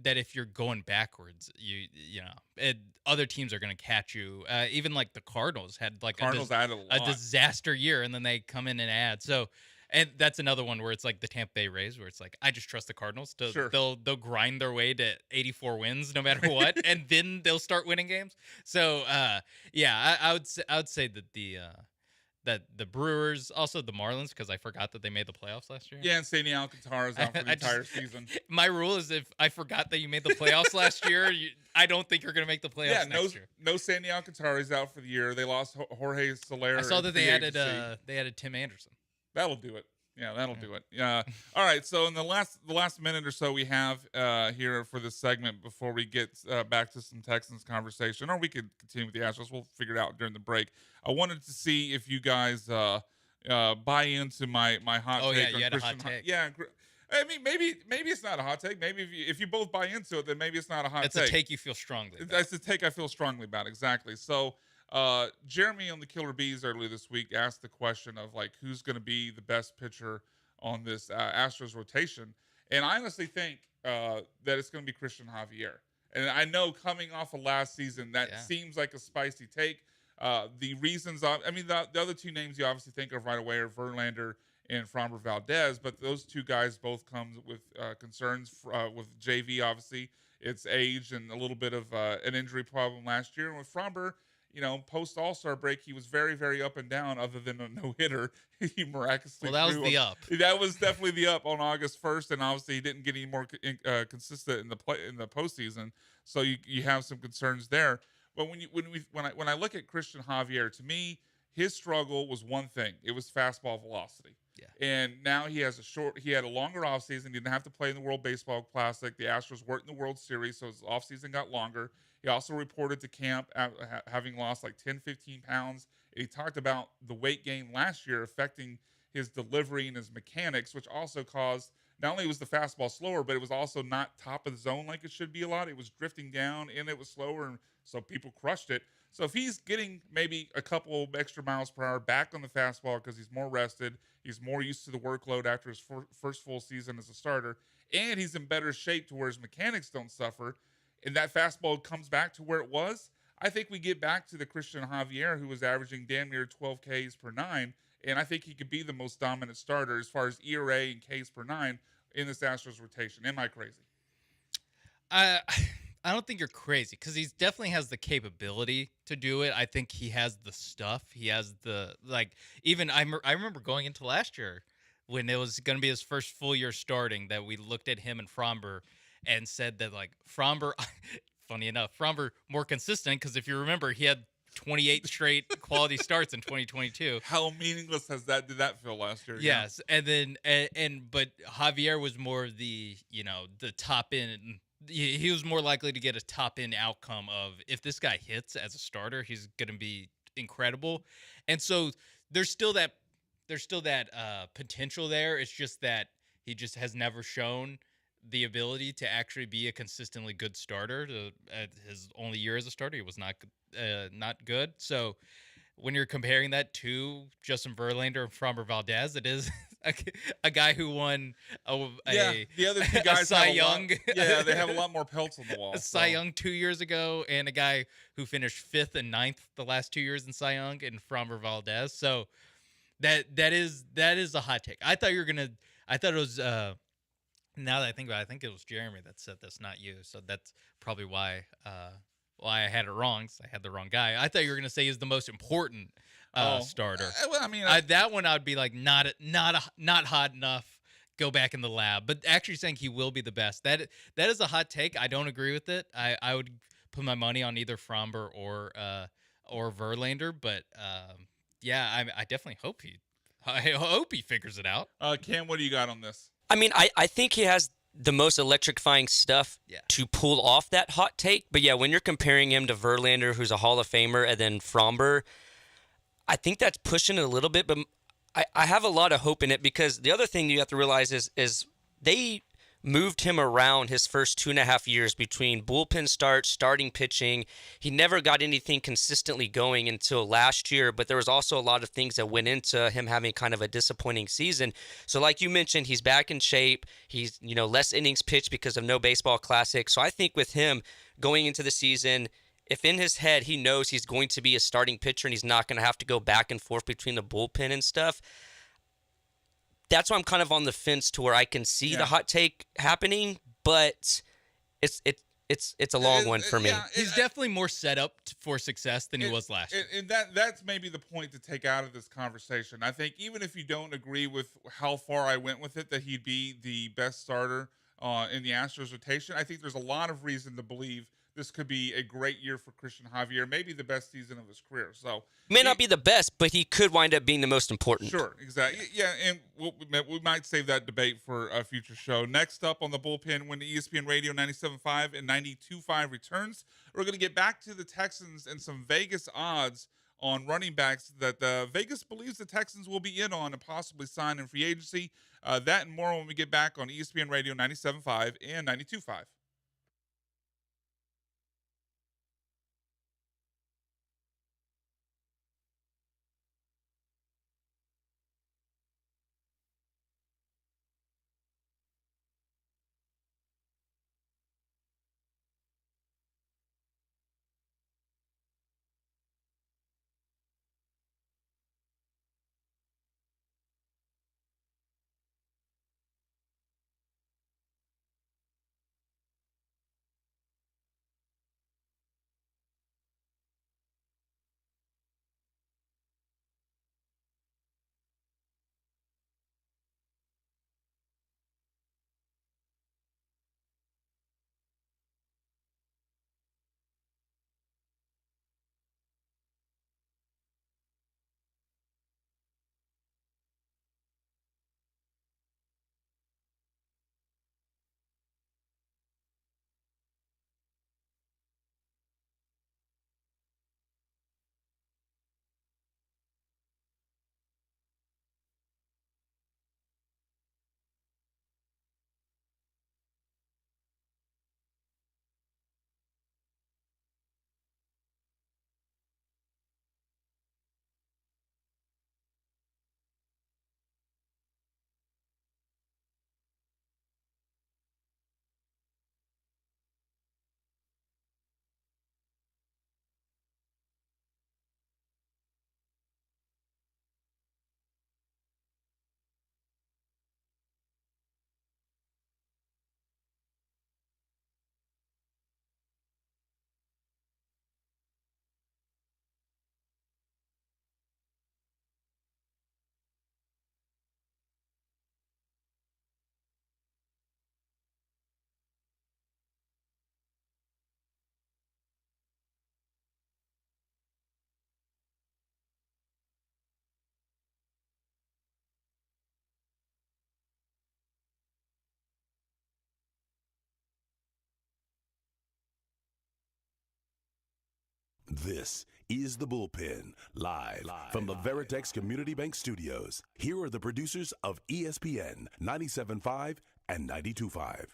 That if you're going backwards, other teams are going to catch you. Even like the Cardinals had like a disaster year, and then they come in and add. So, and that's another one where it's like the Tampa Bay Rays, where it's like, I just trust the Cardinals to they'll grind their way to 84 wins no matter what, and then they'll start winning games. So I would say that the Brewers, also the Marlins, because I forgot that they made the playoffs last year. Yeah, and Sandy Alcantara's out for the entire season. My rule is if I forgot that you made the playoffs last year, I don't think you're going to make the playoffs next year. No Sandy Alcantara's out for the year. They lost Jorge Soler. I saw that they added Tim Anderson. That'll do it. Yeah, that'll do it. All right. So in the last minute or so we have here for this segment before we get back to some Texans conversation, or we could continue with the Astros. We'll figure it out during the break. I wanted to see if you guys buy into my hot take. Oh yeah, on you had Christian a hot take. Yeah. I mean, maybe it's not a hot take. Maybe if you both buy into it, then maybe it's not a hot take. It's a take you feel strongly about. That's the take I feel strongly about. Exactly. So. Jeremy on the Killer Bees earlier this week asked the question of like who's going to be the best pitcher on this Astros rotation, and I honestly think that it's going to be Christian Javier. And I know coming off of last season that seems like a spicy take. The reasons, the other two names you obviously think of right away are Verlander and Framber Valdez, but those two guys both come with concerns with JV. Obviously, it's age and a little bit of an injury problem last year. And with Framber, post All-Star break, he was very, very up and down. Other than a no-hitter, he miraculously. Well, that was the up. That was definitely the up on August 1st, and obviously he didn't get any more consistent in the postseason. So you have some concerns there. But when I look at Christian Javier, to me, his struggle was one thing: it was fastball velocity. Yeah. And now he had a longer offseason. He didn't have to play in the World Baseball Classic. The Astros weren't in the World Series, so his offseason got longer. He also reported to camp having lost like 10, 15 pounds. And he talked about the weight gain last year affecting his delivery and his mechanics, which also caused, not only was the fastball slower, but it was also not top of the zone like it should be a lot. It was drifting down and it was slower, and so people crushed it. So if he's getting maybe a couple extra miles per hour back on the fastball because he's more rested, he's more used to the workload after his first full season as a starter, and he's in better shape to where his mechanics don't suffer, and that fastball comes back to where it was, I think we get back to the Christian Javier who was averaging damn near 12 Ks per nine, and I think he could be the most dominant starter as far as ERA and Ks per nine in this Astros rotation. Am I crazy? I don't think you're crazy because he definitely has the capability to do it. I think he has the stuff. He has the, even I remember going into last year when it was going to be his first full year starting that we looked at him and Framber and said that Framber, funny enough, Framber more consistent because if you remember, he had 28 straight quality starts in 2022. How meaningless did that feel last year? Yes, yeah. But Javier was more of the the top end. He was more likely to get a top end outcome of if this guy hits as a starter, he's going to be incredible. And so there's still that potential there. It's just that He just has never shown the ability to actually be a consistently good starter. At his only year as a starter, he was not good. So when you're comparing that to Justin Verlander and Framber Valdez, it is a guy who won the other two a guys Cy have Young. They have a lot more pelts on the wall. A Cy Young 2 years ago, and a guy who finished 5th and 9th the last 2 years in Cy Young, and Framber Valdez. So that is a hot take. I thought it was. Now that I think about it, I think it was Jeremy that said this, not you. So that's probably why I had it wrong. So I had the wrong guy. I thought you were going to say he's the most important starter. Well, I mean, that one I would be like not hot enough. Go back in the lab. But actually saying he will be the best, that is a hot take. I don't agree with it. I would put my money on either Framber or Verlander. But yeah, I definitely hope he figures it out. Cam, what do you got on this? I mean, I think he has the most electrifying stuff to pull off that hot take. But yeah, when you're comparing him to Verlander, who's a Hall of Famer, and then Framber, I think that's pushing it a little bit. But I have a lot of hope in it, because the other thing you have to realize is they moved him around his first 2.5 years between bullpen starts, starting pitching. He never got anything consistently going until last year, but there was also a lot of things that went into him having kind of a disappointing season. So like you mentioned, he's back in shape. He's, less innings pitched because of no baseball classic. So I think with him going into the season, if in his head he knows he's going to be a starting pitcher and he's not going to have to go back and forth between the bullpen and stuff, that's why I'm kind of on the fence to where I can see the hot take happening, but it's a long one for me. He's definitely more set up for success than he was last year. And that's maybe the point to take out of this conversation. I think even if you don't agree with how far I went with it, that he'd be the best starter in the Astros rotation, I think there's a lot of reason to believe this could be a great year for Christian Javier, maybe the best season of his career. So may not be the best, but he could wind up being the most important. Sure, exactly. Yeah, and we might save that debate for a future show. Next up on the Bullpen, when the ESPN Radio 97.5 and 92.5 returns, we're going to get back to the Texans and some Vegas odds on running backs that Vegas believes the Texans will be in on and possibly sign in free agency. That and more when we get back on ESPN Radio 97.5 and 92.5. This is the Bullpen, live from the Veritex Community Bank Studios. Here are the producers of ESPN 97.5 and 92.5.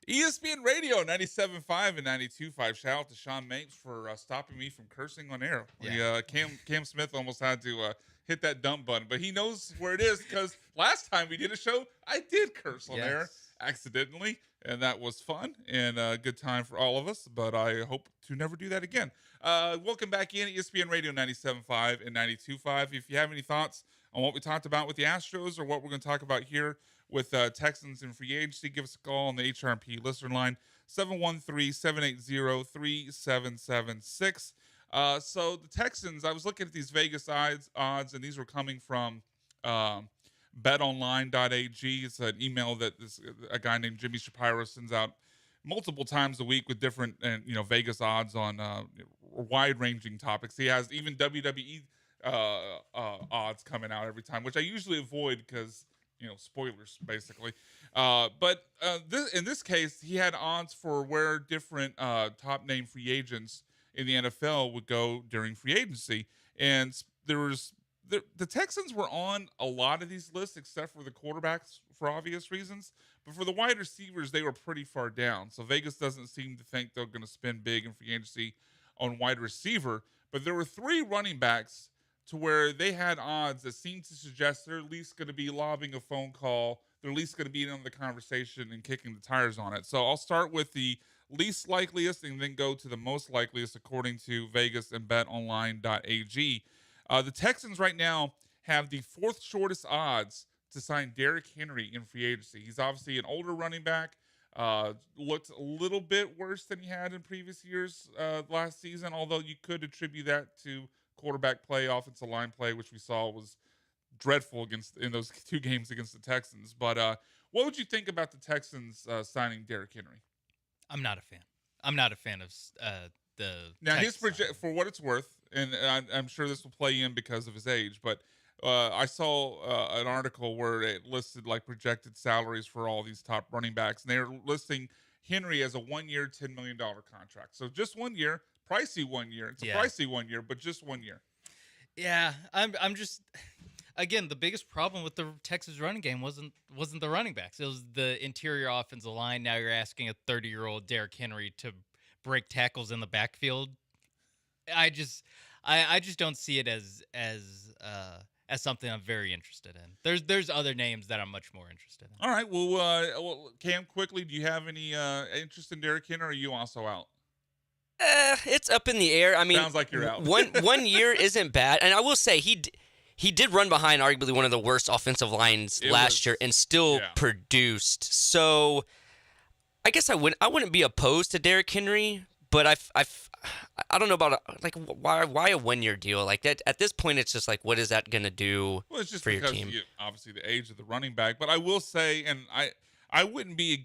ESPN Radio 97.5 and 92.5. Shout out to Sean Mapes for stopping me from cursing on air. Yeah. Cam Smith almost had to hit that dump button, but he knows where it is because last time we did a show, I did curse on air accidentally, and that was fun and a good time for all of us, but I hope to never do that again. Welcome back in ESPN Radio 97.5 and 92.5. If you have any thoughts on what we talked about with the Astros or what we're going to talk about here with Texans and free agency, give us a call on the HRP listener line, 713-780-3776. So the Texans, I was looking at these Vegas odds, and these were coming from betonline.ag. It's an email that a guy named Jimmy Shapiro sends out multiple times a week with different Vegas odds on wide-ranging topics. He has even WWE odds coming out every time, which I usually avoid because spoilers basically. But in this case, he had odds for where different top name free agents in the NFL would go during free agency, and the Texans were on a lot of these lists except for the quarterbacks for obvious reasons. But for the wide receivers, they were pretty far down. So Vegas doesn't seem to think they're going to spend big in free agency on wide receiver. But there were 3 running backs to where they had odds that seemed to suggest they're at least going to be lobbing a phone call. They're at least going to be in on the conversation and kicking the tires on it. So I'll start with the least likeliest and then go to the most likeliest according to Vegas and betonline.ag. The Texans right now have the 4th shortest odds to sign Derrick Henry in free agency. He's obviously an older running back. Looked a little bit worse than he had in previous years last season, although you could attribute that to quarterback play, offensive line play, which we saw was dreadful in those 2 games against the Texans. But what would you think about the Texans signing Derrick Henry? I'm not a fan. I'm not a fan of the now Texans. for what it's worth, and I'm sure this will play in because of his age, but I saw an article where it listed like projected salaries for all these top running backs, and they're listing Henry as a 1-year, $10 million contract. So just 1 year, pricey 1 year. It's a pricey 1 year, but just 1 year. Yeah, I'm just again, the biggest problem with the Texas running game wasn't the running backs. It was the interior offensive line. Now you're asking a 30-year-old Derrick Henry to break tackles in the backfield. I just don't see it as something I'm very interested in. There's other names that I'm much more interested in. All right, well, Cam, quickly, do you have any interest in Derrick Henry, or are you also out? It's up in the air. I mean, sounds like you're out. one year isn't bad, and I will say he did run behind arguably one of the worst offensive lines last year and still produced. So I guess I wouldn't be opposed to Derrick Henry, but I don't know about why a 1 year deal like that. At this point, it's just like, what is that going to do Well, it's just for your because team? Obviously the age of the running back, but I will say, and I wouldn't be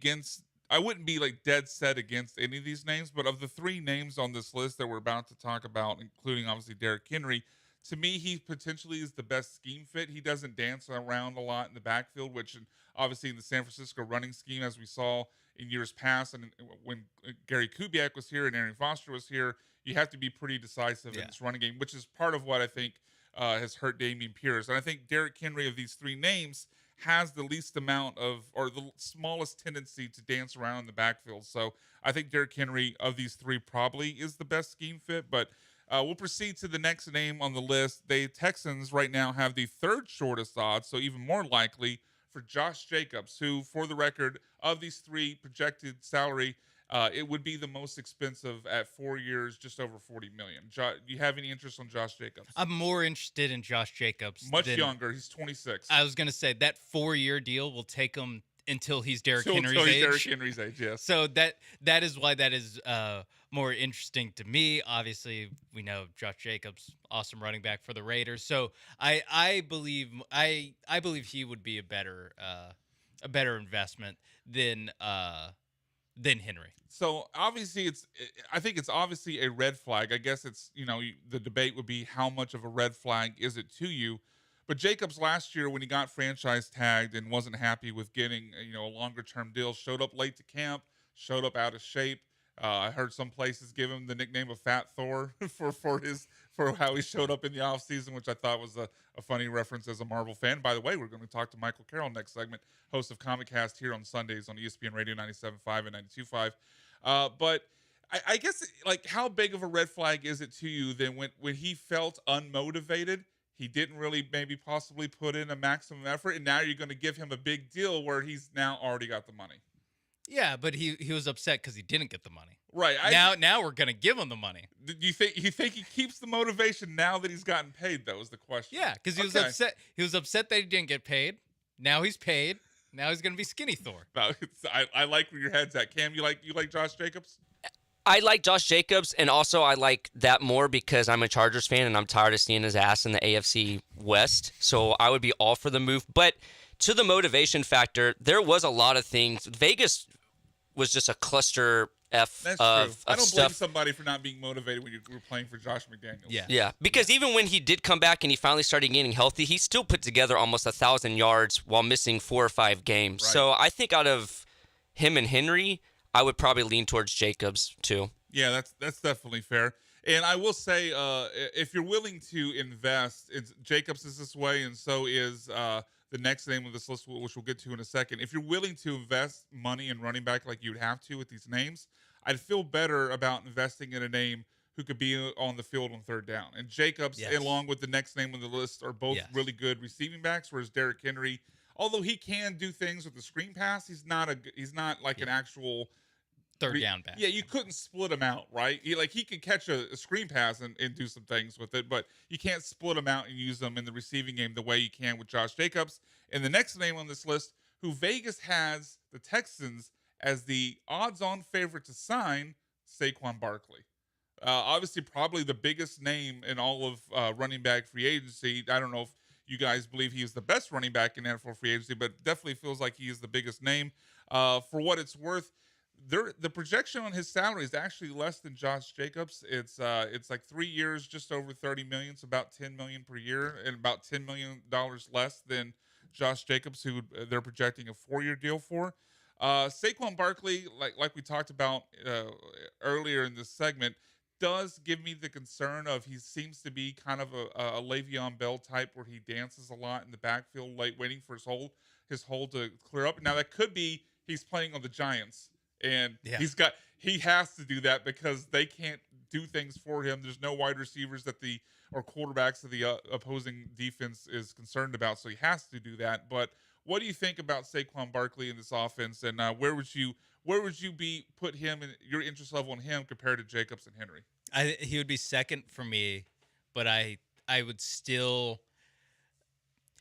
like dead set against any of these names, but of the 3 names on this list that we're about to talk about, including obviously Derrick Henry, to me, he potentially is the best scheme fit. He doesn't dance around a lot in the backfield, which obviously in the San Francisco running scheme, as we saw in years past, and when Gary Kubiak was here and Arian Foster was here, you have to be pretty decisive in this running game, which is part of what I think has hurt Dameon Pierce. And I think Derrick Henry of these 3 names has the least amount of, or the smallest tendency to dance around in the backfield. So I think Derrick Henry of these 3 probably is the best scheme fit, but we'll proceed to the next name on the list. The Texans right now have the 3rd shortest odds, so even more likely for Josh Jacobs, who, for the record, of these 3 projected salary, it would be the most expensive at 4 years, just over $40 million. Do you have any interest on Josh Jacobs? I'm more interested in Josh Jacobs. Much younger. He's 26. I was going to say that 4-year deal will take him until he's Derrick Henry's until he's age. Derrick Henry's age, yes. So that is why that is more interesting to me. Obviously, we know Josh Jacobs, awesome running back for the Raiders. So I believe he would be a better investment than Henry. So obviously I think it's obviously a red flag. I guess it's, the debate would be how much of a red flag is it to you? But Jacobs last year, when he got franchise tagged and wasn't happy with getting a longer term deal, showed up late to camp, showed up out of shape. I heard some places give him the nickname of Fat Thor for how he showed up in the offseason, which I thought was a funny reference as a Marvel fan. By the way, we're going to talk to Michael Carroll next segment, host of Comic Cast here on Sundays on ESPN Radio 97.5 and 92.5. But I guess, like, how big of a red flag is it to you then when he felt unmotivated, he didn't really maybe possibly put in a maximum effort, and now you're going to give him a big deal where he's now already got the money? Yeah, but he was upset because he didn't get the money. Right. Now we're gonna give him the money. Do you think he keeps the motivation now that he's gotten paid, though, is the question? Yeah, because he was upset. He was upset that he didn't get paid. Now he's paid. Now he's gonna be skinny Thor. I like where your head's at. Cam, you like Josh Jacobs? I like Josh Jacobs, and also I like that more because I'm a Chargers fan and I'm tired of seeing his ass in the AFC West. So I would be all for the move. But to the motivation factor, there was a lot of things. Vegas was just a cluster F That's of true. I don't stuff. blame somebody for not being motivated when you were playing for Josh McDaniels. Yeah, because even when he did come back and he finally started getting healthy, he still put together almost 1,000 yards while missing 4 or 5 games. Right. So I think out of him and Henry, I would probably lean towards Jacobs too. Yeah, that's definitely fair. And I will say, if you're willing to invest, Jacobs is this way, and so is the next name of this list, which we'll get to in a second. If you're willing to invest money in running back like you'd have to with these names, I'd feel better about investing in a name who could be on the field on third down. And Jacobs, along with the next name on the list, are both really good receiving backs, whereas Derrick Henry, although he can do things with the screen pass, he's not like an actual third down back. Yeah, you couldn't split him out, right? He could catch a screen pass and do some things with it, but you can't split him out and use them in the receiving game the way you can with Josh Jacobs. And the next name on this list, who Vegas has the Texans as the odds-on favorite to sign, Saquon Barkley. Obviously, probably the biggest name in all of running back free agency. I don't know if you guys believe he is the best running back in NFL free agency, but definitely feels like he is the biggest name. For what it's worth, the projection on his salary is actually less than Josh Jacobs. It's like 3 years, just over $30 million, so about $10 million per year, and about $10 million less than Josh Jacobs, who they're projecting a 4-year deal for. Saquon Barkley, like we talked about earlier in this segment, does give me the concern of he seems to be kind of a Le'Veon Bell type where he dances a lot in the backfield, waiting for his hold to clear up. Now that could be he's playing on the Giants. And he has to do that because they can't do things for him. There's no wide receivers or quarterbacks that the opposing defense is concerned about, so he has to do that. But what do you think about Saquon Barkley in this offense, and where would you put him in your interest level in him compared to Jacobs and Henry? He would be second for me, but I would still.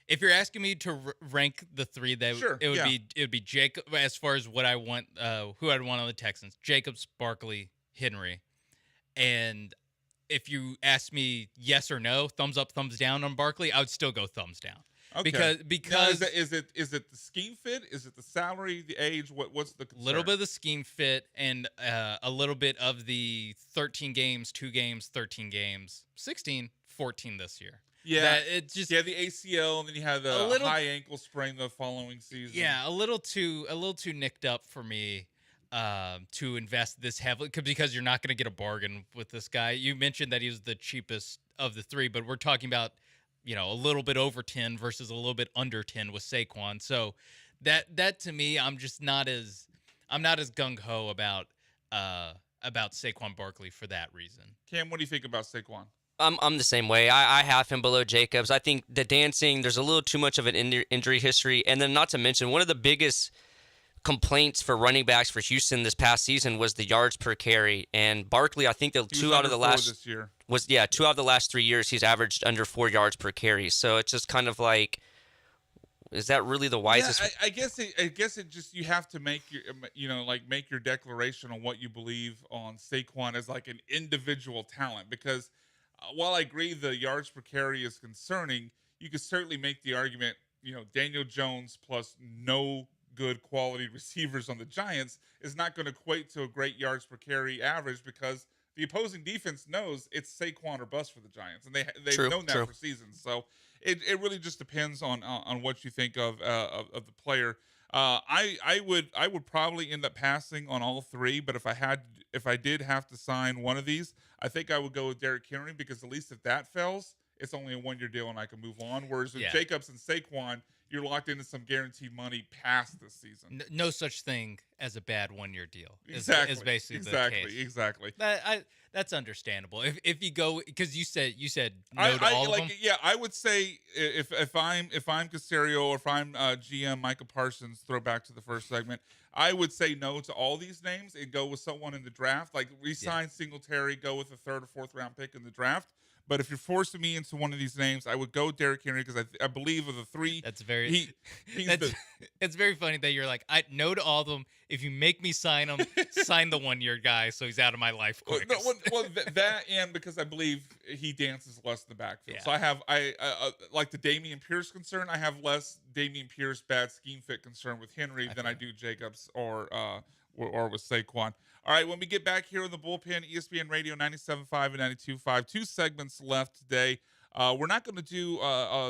If you're asking me to rank the three, it would be Jacob as far as what I want, who I'd want on the Texans: Jacobs, Barkley, Henry. And if you ask me yes or no, thumbs up, thumbs down on Barkley, I would still go thumbs down. Okay. Because now, is it the scheme fit? Is it the salary, the age? What's the concern? A little bit of the scheme fit and a little bit of the 13 games, 2 games, 13 games, 16, 14 this year. Yeah, it just the ACL, and then you had the high ankle sprain the following season. Yeah, a little too nicked up for me to invest this heavily because you're not going to get a bargain with this guy. You mentioned that he was the cheapest of the 3, but we're talking about a little bit over 10 versus a little bit under 10 with Saquon. So that to me, I'm not as gung ho about Saquon Barkley for that reason. Cam, what do you think about Saquon? I'm the same way. I have him below Jacobs. I think the dancing, there's a little too much of an injury history. And then not to mention, one of the biggest complaints for running backs for Houston this past season was the yards per carry. And Barkley, I think two out of the last 3 years, he's averaged under 4 yards per carry. So it's just kind of like, is that really the wisest? Yeah, I guess it just, you have to make your declaration on what you believe on Saquon as like an individual talent, because while I agree the yards per carry is concerning, you could certainly make the argument, Daniel Jones plus no good quality receivers on the Giants is not going to equate to a great yards per carry average, because the opposing defense knows it's Saquon or bust for the Giants, and they've known that for seasons. So it really just depends on what you think of the player. I would probably end up passing on all three, but if I did have to sign one of these, I think I would go with Derrick Henry, because at least if that fails, it's only a 1 year deal and I can move on. Whereas with Jacobs and Saquon, you're locked into some guaranteed money past this season. No such thing as a bad 1 year deal. Exactly. Is basically the case. Exactly. That's understandable. If you go, because you said no to all of them. Yeah, I would say if I'm Casario, or if I'm GM Micah Parsons, throw back to the first segment, I would say no to all these names and go with someone in the draft. Like resign Singletary, go with a 3rd or 4th round pick in the draft. But if you're forcing me into one of these names, I would go Derrick Henry, because I believe of the three. That's very. It's very funny that you're like, I no to all of them. If you make me sign him, sign the 1 year guy, so he's out of my life quick. That and because I believe he dances less in the backfield. So I like the Dameon Pierce concern. I have less Dameon Pierce bad scheme fit concern with Henry than I do Jacobs or with Saquon. All right, when we get back here in the bullpen, ESPN Radio 97.5 and 92.5, 2 segments left today. We're not going to do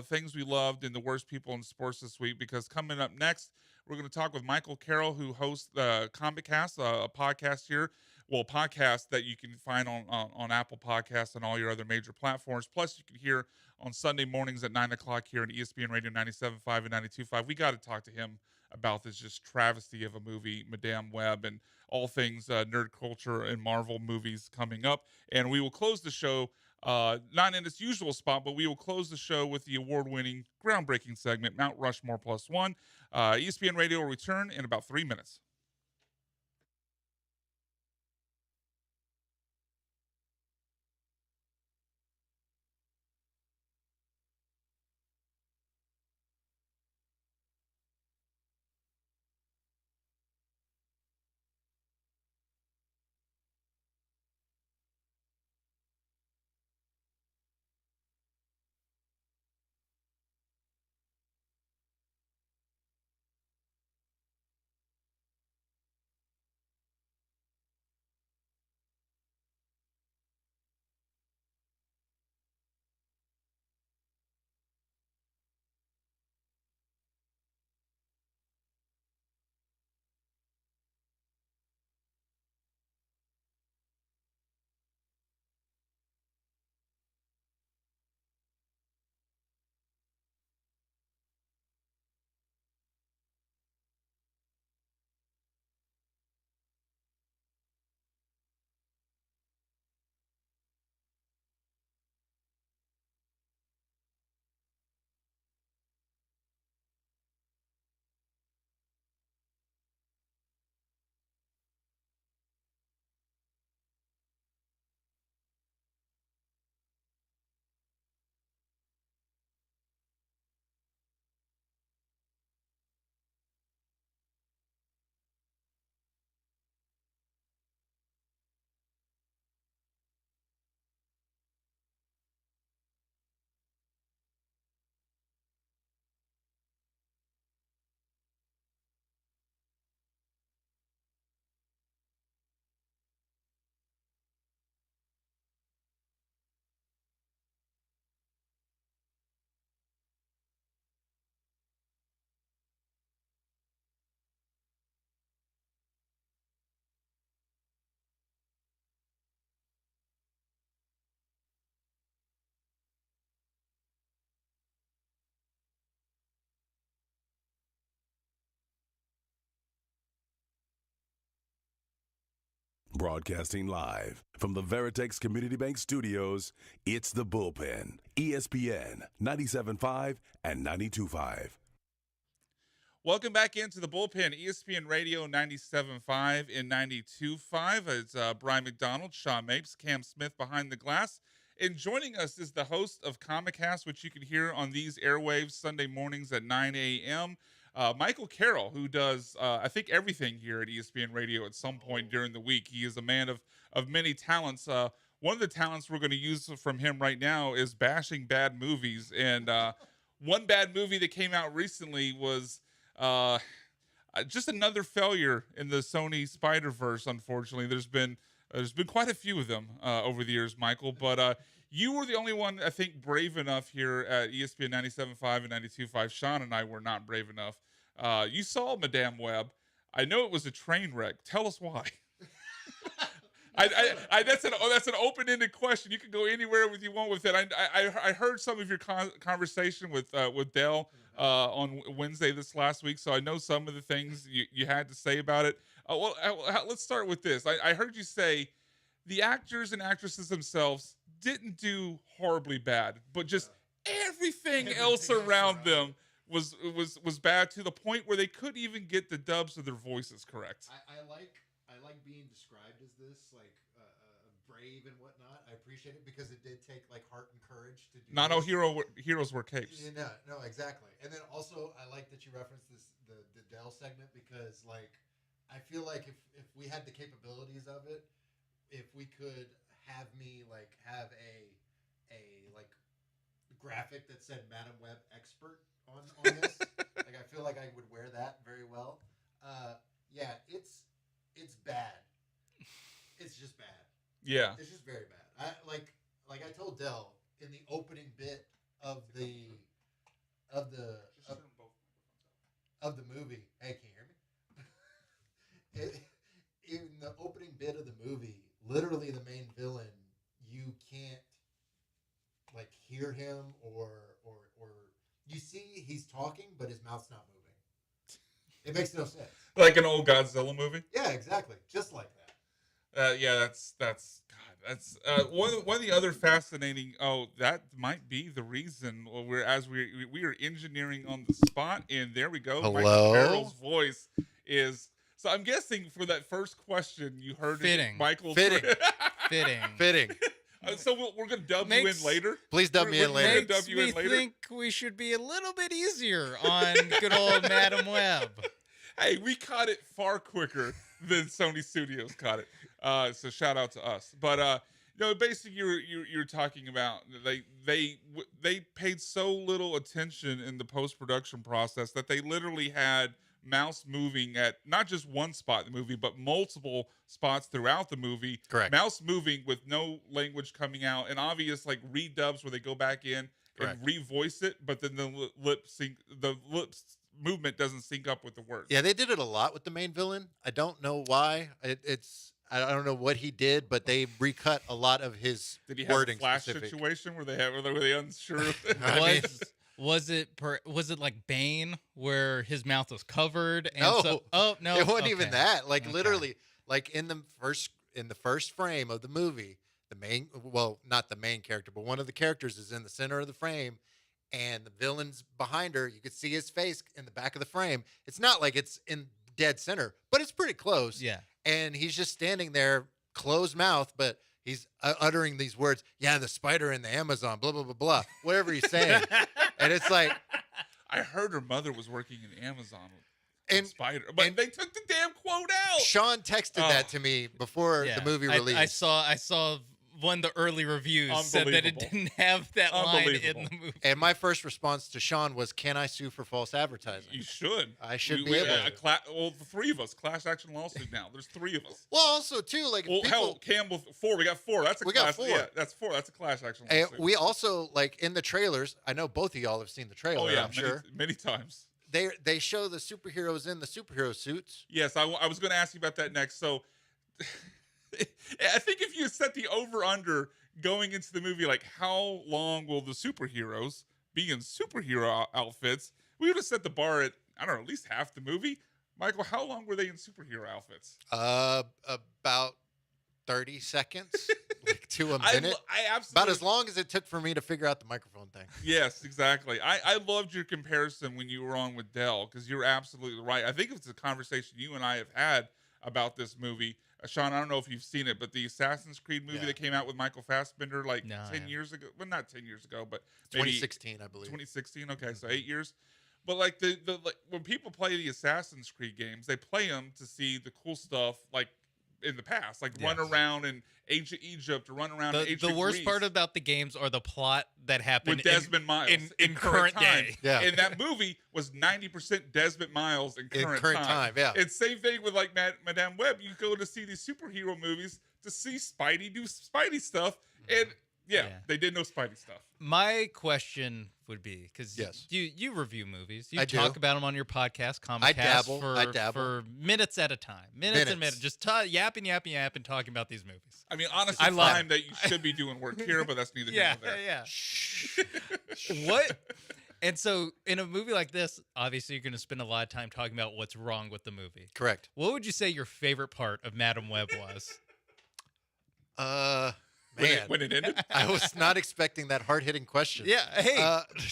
things we loved and the worst people in sports this week, because coming up next, we're going to talk with Michael Carroll, who hosts the ComicCast, a podcast here. Well, a podcast that you can find on Apple Podcasts and all your other major platforms. Plus, you can hear on Sunday mornings at 9 o'clock here on ESPN Radio 97.5 and 92.5. We got to talk to him about this just travesty of a movie, Madame Web, and all things nerd culture and Marvel movies coming up. And we will close the show, not in its usual spot, but we will close the show with the award-winning, groundbreaking segment, Mount Rushmore Plus One. ESPN Radio will return in about 3 minutes. Broadcasting live from the Veritex Community Bank Studios, it's The Bullpen, ESPN 97.5 and 92.5. Welcome back into the Bullpen, ESPN Radio 97.5 and 92.5. It's Brian McDonald, Sean Mapes, Cam Smith behind the glass. And joining us is the host of ComicCast, which you can hear on these airwaves Sunday mornings at 9 a.m., Michael Carroll, who does, I think, everything here at ESPN Radio at some point during the week. He is a man of many talents. One of the talents we're going to use from him right now is bashing bad movies. And one bad movie that came out recently was just another failure in the Sony Spider-Verse, unfortunately. There's been quite a few of them over the years, Michael. But You were the only one, I think, brave enough here at ESPN 97.5 and 92.5. Sean and I were not brave enough. You saw Madame Web. I know it was a train wreck. Tell us why. That's an open-ended question. You can go anywhere you want with it. I heard some of your conversation with Dell on Wednesday this last week, so I know some of the things you had to say about it. Let's start with this. I heard you say the actors and actresses themselves didn't do horribly bad, but just everything else around them was bad to the point where they couldn't even get the dubs of their voices correct. I like being described as this, like brave and whatnot. I appreciate it because it did take like heart and courage to do. Not all heroes wear capes. Yeah, no, exactly. And then also, I like that you referenced the Dell segment because like I feel like if we had the capabilities of it, if we could have me like have a like graphic that said Madam Web expert on this, like I feel like I would wear that very well. Yeah, it's bad. It's just bad. Yeah, it's just very bad. Like I told Dell in the opening bit of the movie. Hey, can you hear me? In the opening bit of the movie, literally the main villain, you can't like hear him or you see he's talking, but his mouth's not moving. It makes no sense. Like an old Godzilla movie. Yeah, exactly, just like that. That's one of the other fascinating. Oh, that might be the reason we are engineering on the spot, and there we go. Hello? Michael Carroll's voice is. So I'm guessing for that first question you heard Michael's fitting. So we're gonna dub you in later. Please dub me in later. Makes me think we should be a little bit easier on good old Madam Web. Hey, we caught it far quicker than Sony Studios caught it. So shout out to us. But basically you're talking about they paid so little attention in the post-production process that they literally had mouse moving at not just one spot in the movie, but multiple spots throughout the movie. Correct. Mouse moving with no language coming out, and obvious like redubs where they go back in and revoice it, but then the lips movement doesn't sync up with the words. Yeah, they did it a lot with the main villain. I don't know why. I don't know what he did, but they recut a lot of his Did he have wording a flash specific. situation were they unsure? Was it like Bane where his mouth was covered? And no, it wasn't even that. Like literally, like in the first frame of the movie, not the main character, but one of the characters is in the center of the frame, and the villain's behind her. You could see his face in the back of the frame. It's not like it's in dead center, but it's pretty close. Yeah, and he's just standing there, closed mouth, but he's uttering these words. Yeah, the spider in the Amazon, blah blah blah blah, whatever he's saying. And it's like, I heard her mother was working in Amazon and Spider, but they took the damn quote out. Sean texted that to me before the movie released. I saw one of the early reviews said that it didn't have that line in the movie. And my first response to Sean was, "Can I sue for false advertising?" You should. I should be able to. Well, the three of us, class action lawsuit now. There's three of us. Well, also too, like Campbell 4. We got 4. That's a we class. got 4. Yeah, that's 4. That's a class action And lawsuit. we also like in the trailers. I know both of y'all have seen the trailer. Oh yeah, I'm sure many times. They show the superheroes in the superhero suits. Yes, I was going to ask you about that next. So, I think if you set the over/under going into the movie, like how long will the superheroes be in superhero outfits? We would have set the bar at, I don't know, at least half the movie. Michael, how long were they in superhero outfits? About 30 seconds, like to a minute. I absolutely about as long as it took for me to figure out the microphone thing. Yes, exactly. I loved your comparison when you were on with Dell because you're absolutely right. I think it's a conversation you and I have had about this movie. Sean, I don't know if you've seen it, but the Assassin's Creed movie that came out with Michael Fassbender 10 years ago. Well, not 10 years ago, but maybe 2016, I believe. 2016. Okay, so 8 years. But like when people play the Assassin's Creed games, they play them to see the cool stuff like in the past, like run around in ancient Egypt or run around in ancient The worst Greece. part about the games are the plot that happened with Desmond Miles in current time. day. Yeah. And that movie was 90% Desmond Miles in current time. Yeah. It's same thing with like Madame Web. You go to see these superhero movies to see Spidey do Spidey stuff, and Yeah, they did no Spidey stuff. My question would be, because Yes. you review movies, you I do. talk about them on your podcast, I dabble. for minutes at a time, minutes and minutes, just yapping, talking about these movies. I mean, honestly, I love time that you should be doing work here, but that's neither here nor there. Yeah. What? And so, in a movie like this, obviously, you're going to spend a lot of time talking about what's wrong with the movie. Correct. What would you say your favorite part of Madam Web was? Man, when it ended, I was not expecting that hard-hitting question. Yeah, hey,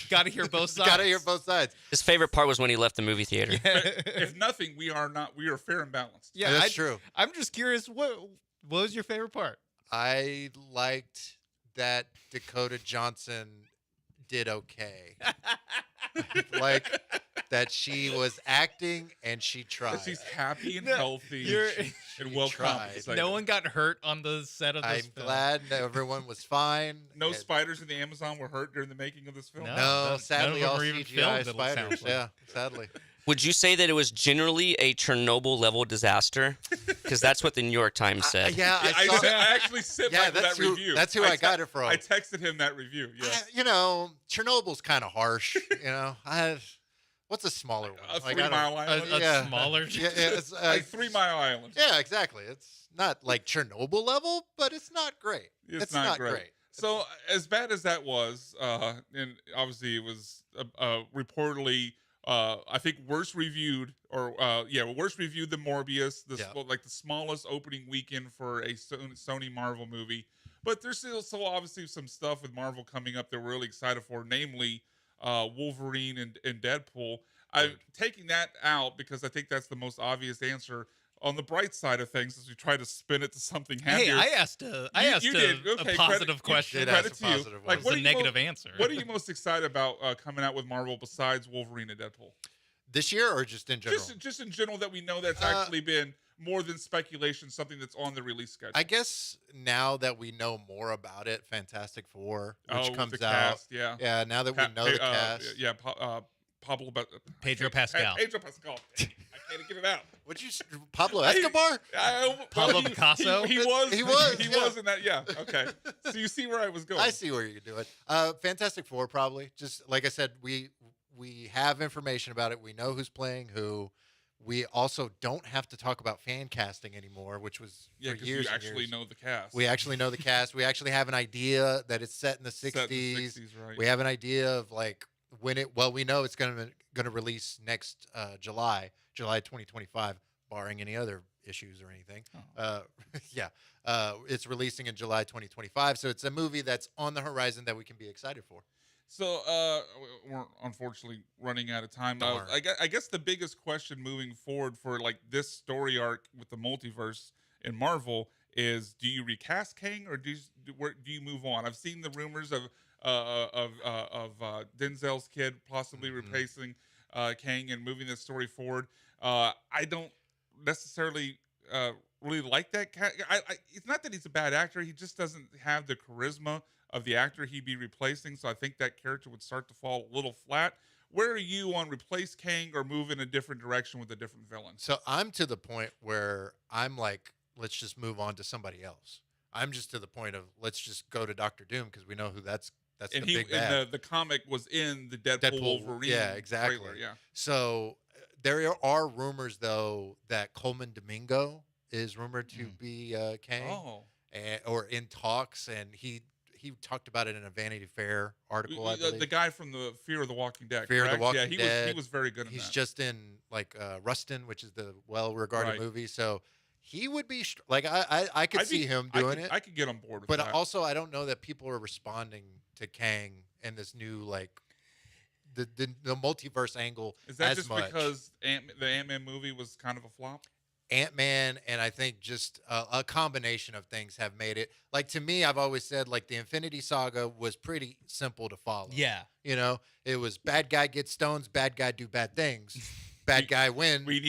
got to hear both sides. Got to hear both sides. His favorite part was when he left the movie theater. If nothing, we are fair and balanced. Yeah, that's true. I'm just curious, what was your favorite part? I liked that Dakota Johnson did okay. Like that she was acting and she tried. She's happy and healthy and well compensated. No one got hurt on the set of this I'm film. glad that everyone was fine. No spiders in the Amazon were hurt during the making of this film. No, sadly, none of all them were even CGI filmed, it spiders. sounds like. Yeah, sadly. Would you say that it was generally a Chernobyl level disaster? Because that's what the New York Times said. I actually sent Michael that review. That's who I got it from. I texted him that review. Yeah. Chernobyl's kind of harsh. What's a smaller one? A 3 Mile Island. A smaller. Yeah, it's like 3 Mile Island. Yeah, exactly. It's not like Chernobyl level, but it's not great. It's not great. So as bad as that was, and obviously it was reportedly, I think worse reviewed than Morbius. Like the smallest opening weekend for a Sony Marvel movie. But there's still obviously some stuff with Marvel coming up that we're really excited for, namely Wolverine and Deadpool. I'm taking that out because I think that's the most obvious answer. On the bright side of things, as we try to spin it to something happier. Hey, I asked a positive question. Credit to you. Like, what a negative answer. What are you most excited about coming out with Marvel besides Wolverine and Deadpool? This year or just in general? Just in general, that we know that's actually been more than speculation, something that's on the release schedule. I guess now that we know more about it, Fantastic Four, which comes the out. Cast, yeah. Yeah, now that we know the cast. Pedro Pascal. Pedro Pascal. I can't get it out. Would you Pablo Escobar? Pablo Picasso? He was in that. Yeah. Okay. So you see where I was going. I see where you're doing. Fantastic Four, probably. Just like I said, we have information about it. We know who's playing who. We also don't have to talk about fan casting anymore, which was for years. You actually know the cast. We actually know the cast. We actually have an idea that it's set in the 60s. Right. We have an idea of like when it. Well, we know it's going to release next July 2025, barring any other issues or anything. It's releasing in July 2025, so it's a movie that's on the horizon that we can be excited for. So we're unfortunately running out of time. I guess the biggest question moving forward for like this story arc with the multiverse in Marvel is: do you recast Kang or do you move on? I've seen the rumors of Denzel's kid possibly replacing Kang and moving this story forward. I don't necessarily really like that. It's not that he's a bad actor; he just doesn't have the charisma of the actor he'd be replacing, so I think that character would start to fall a little flat. Where are you on replace Kang or move in a different direction with a different villain? So I'm to the point where I'm like, let's just move on to somebody else. I'm just to the point of let's just go to Doctor Doom because we know who that's the big bad. And the comic was in the Deadpool Wolverine exactly. trailer. Yeah. So there are rumors though that Coleman Domingo is rumored to be Kang, or in talks, and he talked about it in a Vanity Fair article. I believe. The guy from the Fear of the Walking Dead. Fear of the Walking Dead. He was very good. He's just in like Rustin, which is the well-regarded movie. So he would be like I could see him doing it. I could get on board with but that. Also, I don't know that people are responding to Kang and this new like the multiverse angle. Is that as just much. because the Ant-Man movie was kind of a flop? Ant-Man and I think just a combination of things have made it. Like, to me, I've always said, like, the Infinity Saga was pretty simple to follow. Yeah. You know, it was bad guy gets stones, bad guy do bad things. Bad guy win. We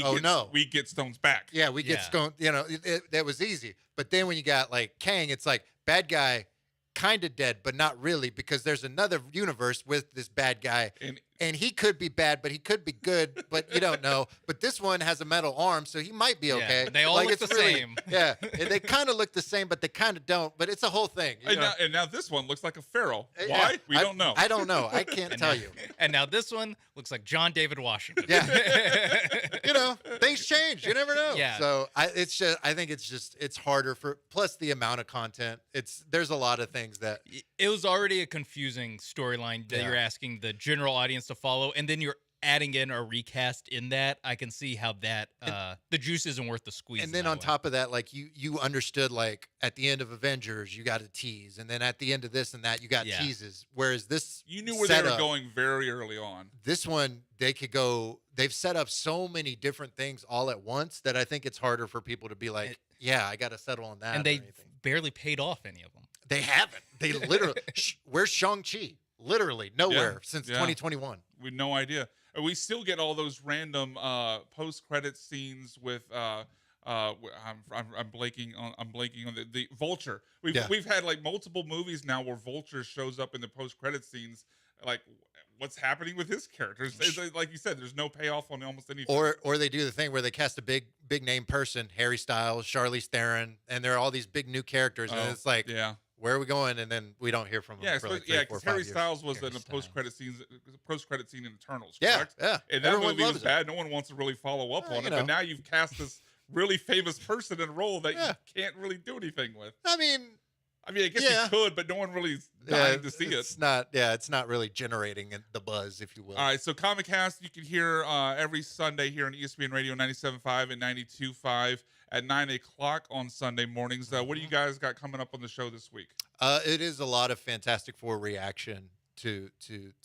get stones back. Yeah, we get stones. You know, that was easy. But then when you got, like, Kang, it's like, bad guy kind of dead, but not really, because there's another universe with this bad guy. And and he could be bad, but he could be good, but you don't know. But this one has a metal arm, so he might be okay. they all look it's the same. Yeah, and they kind of look the same, but they kind of don't. But it's a whole thing. And now this one looks like a pharaoh. Why? Yeah, We don't know. I don't know. I can't And tell now- you. And now this one looks like John David Washington. Yeah. Things change. You never know. Yeah. So I think it's harder for. Plus the amount of content. There's a lot of things that. It was already a confusing storyline that Yeah. you're asking the general audience to follow, and then you're adding in a recast in that. I can see how that the juice isn't worth the squeeze. And then on top of that, like you understood, like at the end of Avengers, you got a tease, and then at the end of this and that, you got teases. Whereas this, You knew where they were going very early on. This one, they could go. They've set up so many different things all at once that I think it's harder for people to be like, yeah, I got to settle on that. and they barely paid off any of them. They haven't. They literally. Where's Shang-Chi? Literally nowhere since 2021. We have no idea. We still get all those random post-credit scenes with. I'm blanking on the Vulture. We've had like multiple movies now where Vulture shows up in the post-credit scenes. Like, what's happening with his characters? Like you said, there's no payoff on almost anything. Or they do the thing where they cast a big name person, Harry Styles, Charlize Theron, and there are all these big new characters, and it's like, where are we going? And then we don't hear from them. For like 3, 4, 5 because Harry years. Styles was in the post-credit scene in Eternals, Yeah, correct? yeah. And that Everyone movie was loves it. bad. No one wants to really follow up on it. you But know. now you've cast this really famous person in a role that you can't really do anything with. I mean, I guess you could, but no one really is dying to see it. It's not really generating the buzz, if you will. All right, so Comicast you can hear every Sunday here on ESPN Radio 97.5 and 92.5 at 9 o'clock on Sunday mornings. What do you guys got coming up on the show this week? It is a lot of Fantastic Four reaction to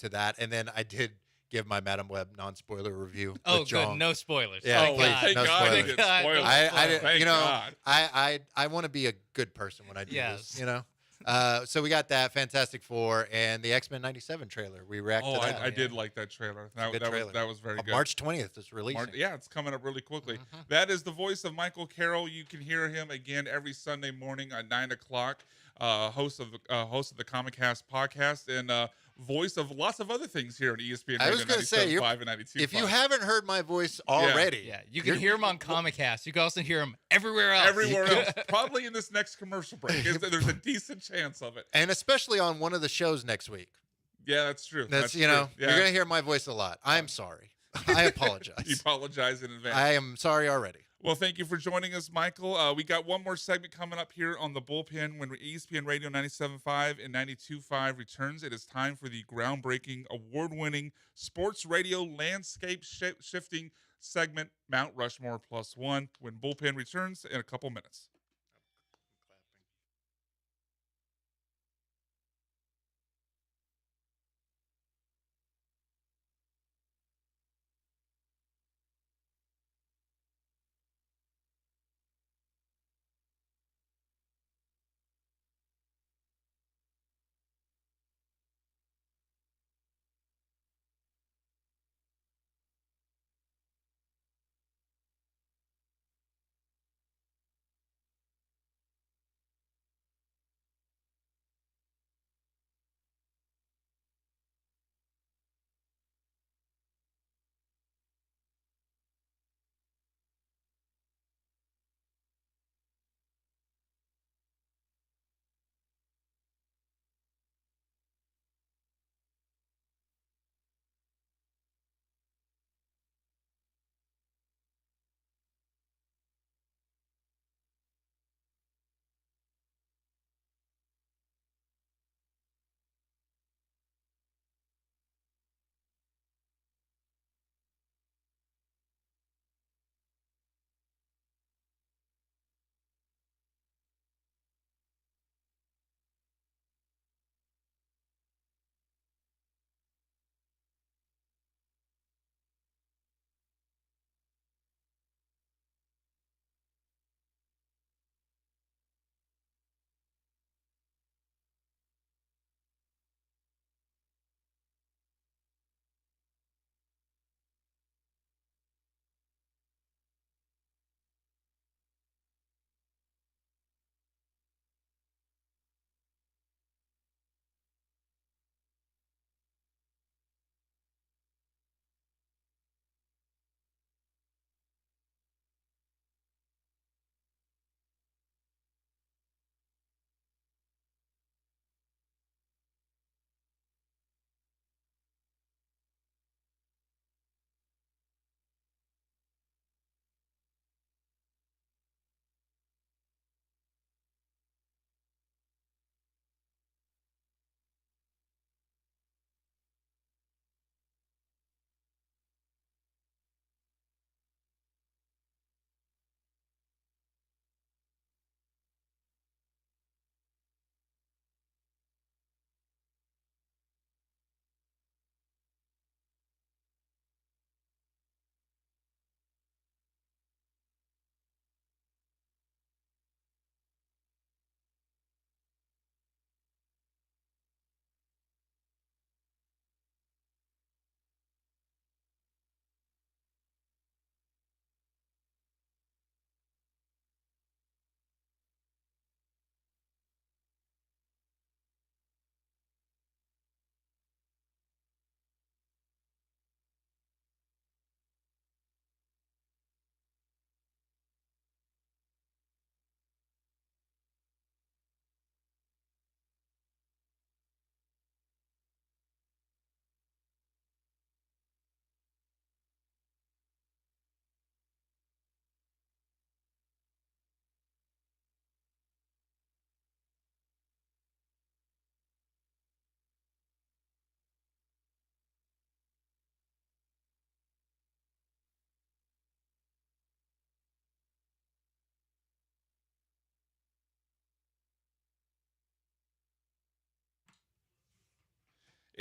that, and then I did give my Madam Web non-spoiler review. Oh, with good. John. No spoilers. Yeah, Thank please, God. no Thank God. spoilers. Thank God. No I spoilers. you know, Thank I want to be a good person when I do Yes. this. You know. So we got that Fantastic Four and the X-Men '97 trailer. We reacted to that. I did like that trailer. Good trailer. That was very good. March 20th is releasing. Yeah, it's coming up really quickly. That is the voice of Michael Carroll. You can hear him again every Sunday morning at 9 o'clock. Host of the Comicast podcast and voice of lots of other things here at ESPN. I was going to say, 97.5 and 92.5. if you haven't heard my voice already, you can hear him on Comicast. You can also hear him everywhere else. Everywhere else. Probably in this next commercial break. There's a decent chance of it. and especially on one of the shows next week. Yeah, that's true. That's true. you know, Yeah. you're going to hear my voice a lot. I'm sorry. I apologize. You apologize in advance. I am sorry already. Well, thank you for joining us, Michael. We got one more segment coming up here on the Bullpen when ESPN Radio 97.5 and 92.5 returns. It is time for the groundbreaking, award-winning sports radio landscape shifting segment, Mount Rushmore Plus One, when Bullpen returns in a couple minutes.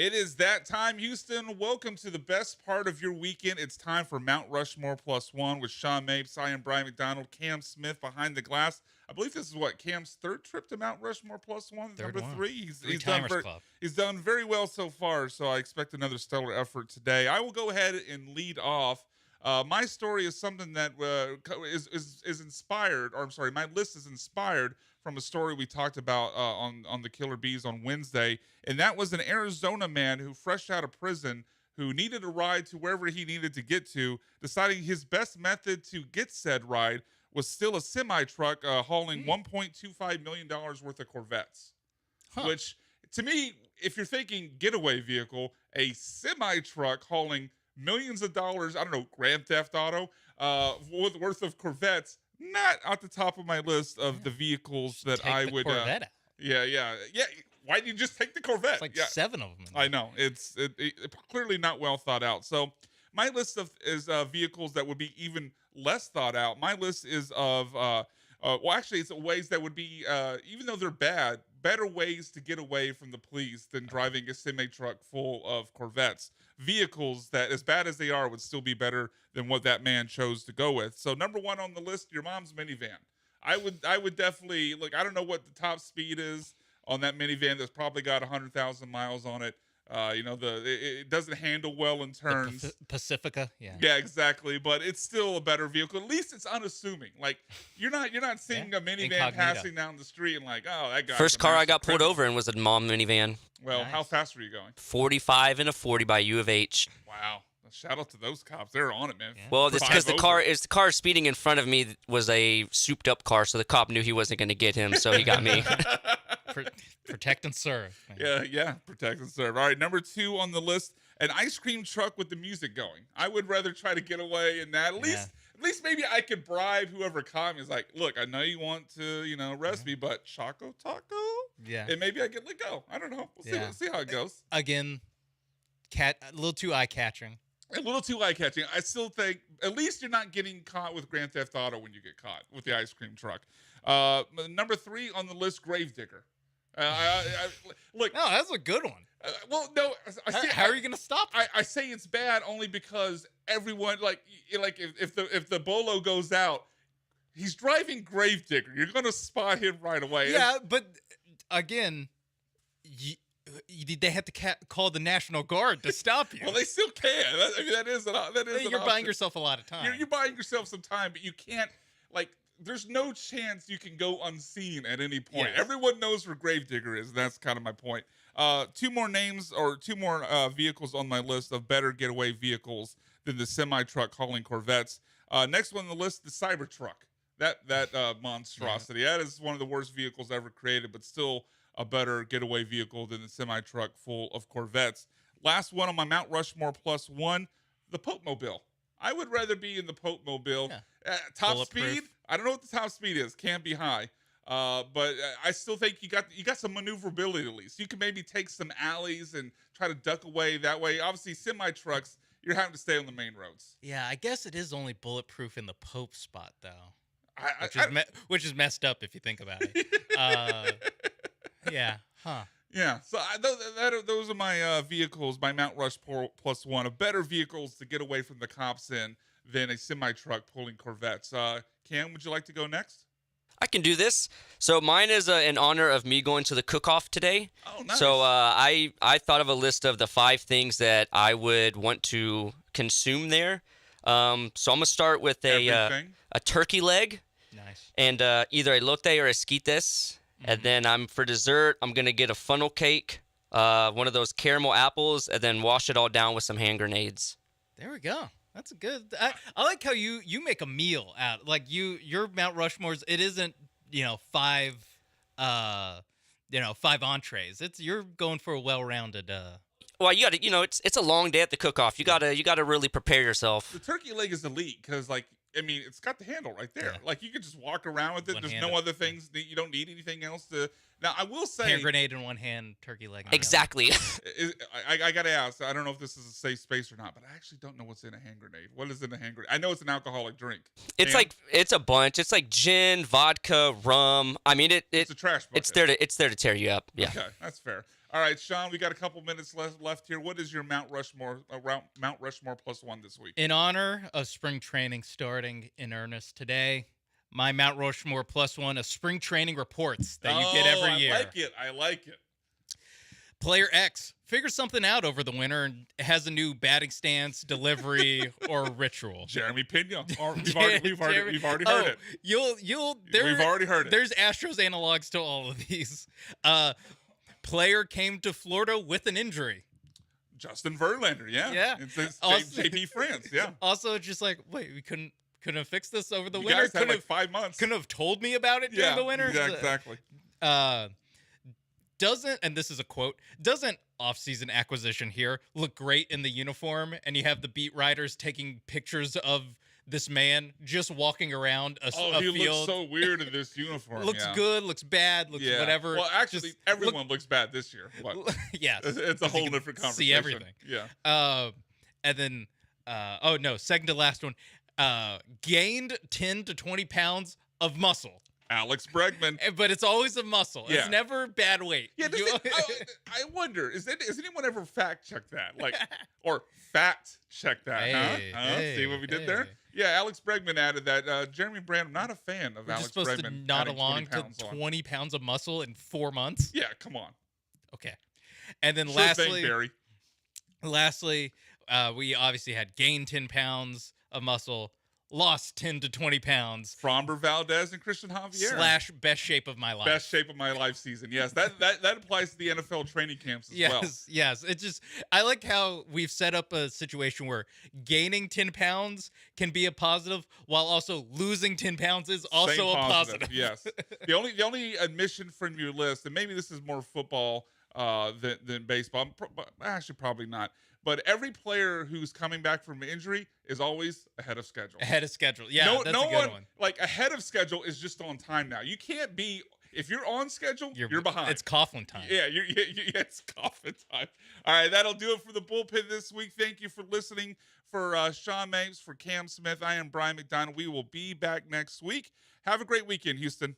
It is that time, Houston. Welcome to the best part of your weekend. It's time for Mount Rushmore Plus One with Sean Mapes, I am Brian McDonald, Cam Smith behind the glass. I believe this is Cam's third trip to Mount Rushmore Plus One, number 3. He's done very well so far, so I expect another stellar effort today. I will go ahead and lead off. My story is something that is inspired, or I'm sorry, my list is inspired from a story we talked about on the Killer Bees on Wednesday, and that was an Arizona man who, fresh out of prison, who needed a ride to wherever he needed to get to, deciding his best method to get said ride was still a semi-truck hauling $1.25 million worth of Corvettes, which, to me, if you're thinking getaway vehicle, a semi-truck hauling millions of dollars, I don't know, Grand Theft Auto, worth of Corvettes, not at the top of my list of the vehicles that I would. Corvette out. Yeah. Why didn't you just take the Corvette? It's like 7 of them. I know it's clearly not well thought out. So my list is vehicles that would be even less thought out. My list is of it's ways that would be even though they're bad, better ways to get away from the police than driving a semi-truck full of Corvettes. Vehicles that, as bad as they are, would still be better than what that man chose to go with. So number 1 on the list, your mom's minivan. I would definitely look. I don't know what the top speed is on that minivan. That's probably got 100,000 miles on it. It doesn't handle well in turns. Pacifica, yeah. Yeah, exactly. But it's still a better vehicle. At least it's unassuming. Like you're not seeing a minivan Incognito. passing down the street and like, oh, that guy. First car I got pulled over in was a mom minivan. Well, how fast were you going? 45 and a 40 by U of H. Wow. Shout out to those cops. They're on it, man. Yeah. Well, it's because the car speeding in front of me was a souped up car, so the cop knew he wasn't going to get him, so he got me. Protect and serve. Yeah, protect and serve. All right, number 2 on the list, an ice cream truck with the music going. I would rather try to get away in that. At least maybe I could bribe whoever caught me. It's like, look, I know you want to, arrest me, but Choco Taco? Yeah. And maybe I get let go. I don't know. We'll see how it goes. Again, a little too eye-catching. A little too eye-catching. I still think at least you're not getting caught with Grand Theft Auto when you get caught with the ice cream truck. Number 3 on the list, Gravedigger. Look. No, that's a good one. Well, no. How are you going to stop it? I say it's bad only because everyone, if the Bolo goes out, he's driving Gravedigger. You're going to spot him right away. Yeah, but again, they have to call the National Guard to stop you. Well, they still can. That is You're buying yourself a lot of time. You're buying yourself some time, but you can't, there's no chance you can go unseen at any point. Yes. Everyone knows where Gravedigger is, and that's kind of my point. 2 more vehicles on my list of better getaway vehicles than the semi-truck hauling Corvettes. Next one on the list, the Cybertruck. That monstrosity. Yeah. That is one of the worst vehicles ever created, but still a better getaway vehicle than the semi-truck full of Corvettes. Last one on my Mount Rushmore Plus One, the Pope Mobile. I would rather be in the Pope Mobile. Yeah. Top speed, I don't know what the top speed is. Can't be high. But I still think you got some maneuverability at least. You can maybe take some alleys and try to duck away that way. Obviously, semi-trucks, you're having to stay on the main roads. Yeah, I guess it is only bulletproof in the Pope spot, though. Which is messed up if you think about it. Yeah. Huh. Yeah. So those are my vehicles, my Mount Rushmore Plus One of better vehicles to get away from the cops in than a semi-truck pulling Corvettes. Cam, would you like to go next? I can do this. So mine is in honor of me going to the cook-off today. Oh, nice. So I thought of a list of the 5 things that I would want to consume there. So I'm going to start with a turkey leg. Nice. And either a elote or esquites. And then for dessert, I'm going to get a funnel cake, one of those caramel apples, and then wash it all down with some hand grenades. There we go. That's good. I like how you make a meal out. Like your Mount Rushmore's, it isn't, 5 entrees. You're going for a well-rounded Well, you got to, it's a long day at the cook-off. You got to really prepare yourself. The turkey leg is elite because it's got the handle right there. Yeah. You can just walk around with it. There's no other things that you don't need anything else to. Now, I will say, hand grenade in one hand, turkey leg. Exactly. I got to ask. I don't know if this is a safe space or not, but I actually don't know what's in a hand grenade. What is in a hand grenade? I know it's an alcoholic drink. It's it's a bunch. It's like gin, vodka, rum. I mean, it's a trash bucket. It's there to tear you up. Yeah. Okay, that's fair. All right, Sean, we got a couple minutes left here. What is your Mount Rushmore plus one this week? In honor of spring training starting in earnest today, my Mount Rushmore plus one of spring training reports that you get every year. I like it. Player X figures something out over the winter and has a new batting stance, delivery, or ritual. Jeremy Pena. We've already heard it. We've already heard it. There's Astros analogs to all of these. Player came to Florida with an injury. Justin Verlander, yeah. It's JP France, yeah. Also, just like, wait, we couldn't have fixed this over the You winter? guys had like 5 months. Couldn't have told me about it during the winter? Yeah, exactly. And this is a quote, doesn't off-season acquisition here look great in the uniform? And you have the beat writers taking pictures of this man just walking around a he field. looks so weird in this uniform. Looks good, looks bad, looks whatever. Well, actually, everyone looks bad this year. But yes. It's a whole different conversation. See everything. Yeah. And then, second to last one, gained 10 to 20 pounds of muscle. Alex Bregman. But it's always a muscle. Yeah. It's never bad weight. Yeah, I wonder, has anyone ever fact-checked that? Or fact-checked that, See what we did there? Yeah, Alex Bregman added that. Jeremy Brand, I'm not a fan of Alex Bregman. You're supposed to nod along to 20 pounds of muscle in 4 months? Yeah, come on. Okay. And then lastly, we obviously had gained 10 pounds of muscle, lost 10 to 20 pounds. Framber Valdez and Christian Javier. / best shape of my life. Best shape of my life season. Yes, that applies to the NFL training camps as well. Yes. It's just, I like how we've set up a situation where gaining 10 pounds can be a positive, while also losing 10 pounds is also a positive. Yes. The only admission from your list, and maybe this is more football than baseball. Actually, probably not. But every player who's coming back from injury is always ahead of schedule. Ahead of schedule. Yeah, that's a good one. Like, ahead of schedule is just on time now. You can't be, if you're on schedule, you're behind. It's Coughlin time. Yeah, it's Coughlin time. All right, that'll do it for the Bullpen this week. Thank you for listening. For Sean Mapes, for Cam Smith, I am Brian McDonald. We will be back next week. Have a great weekend, Houston.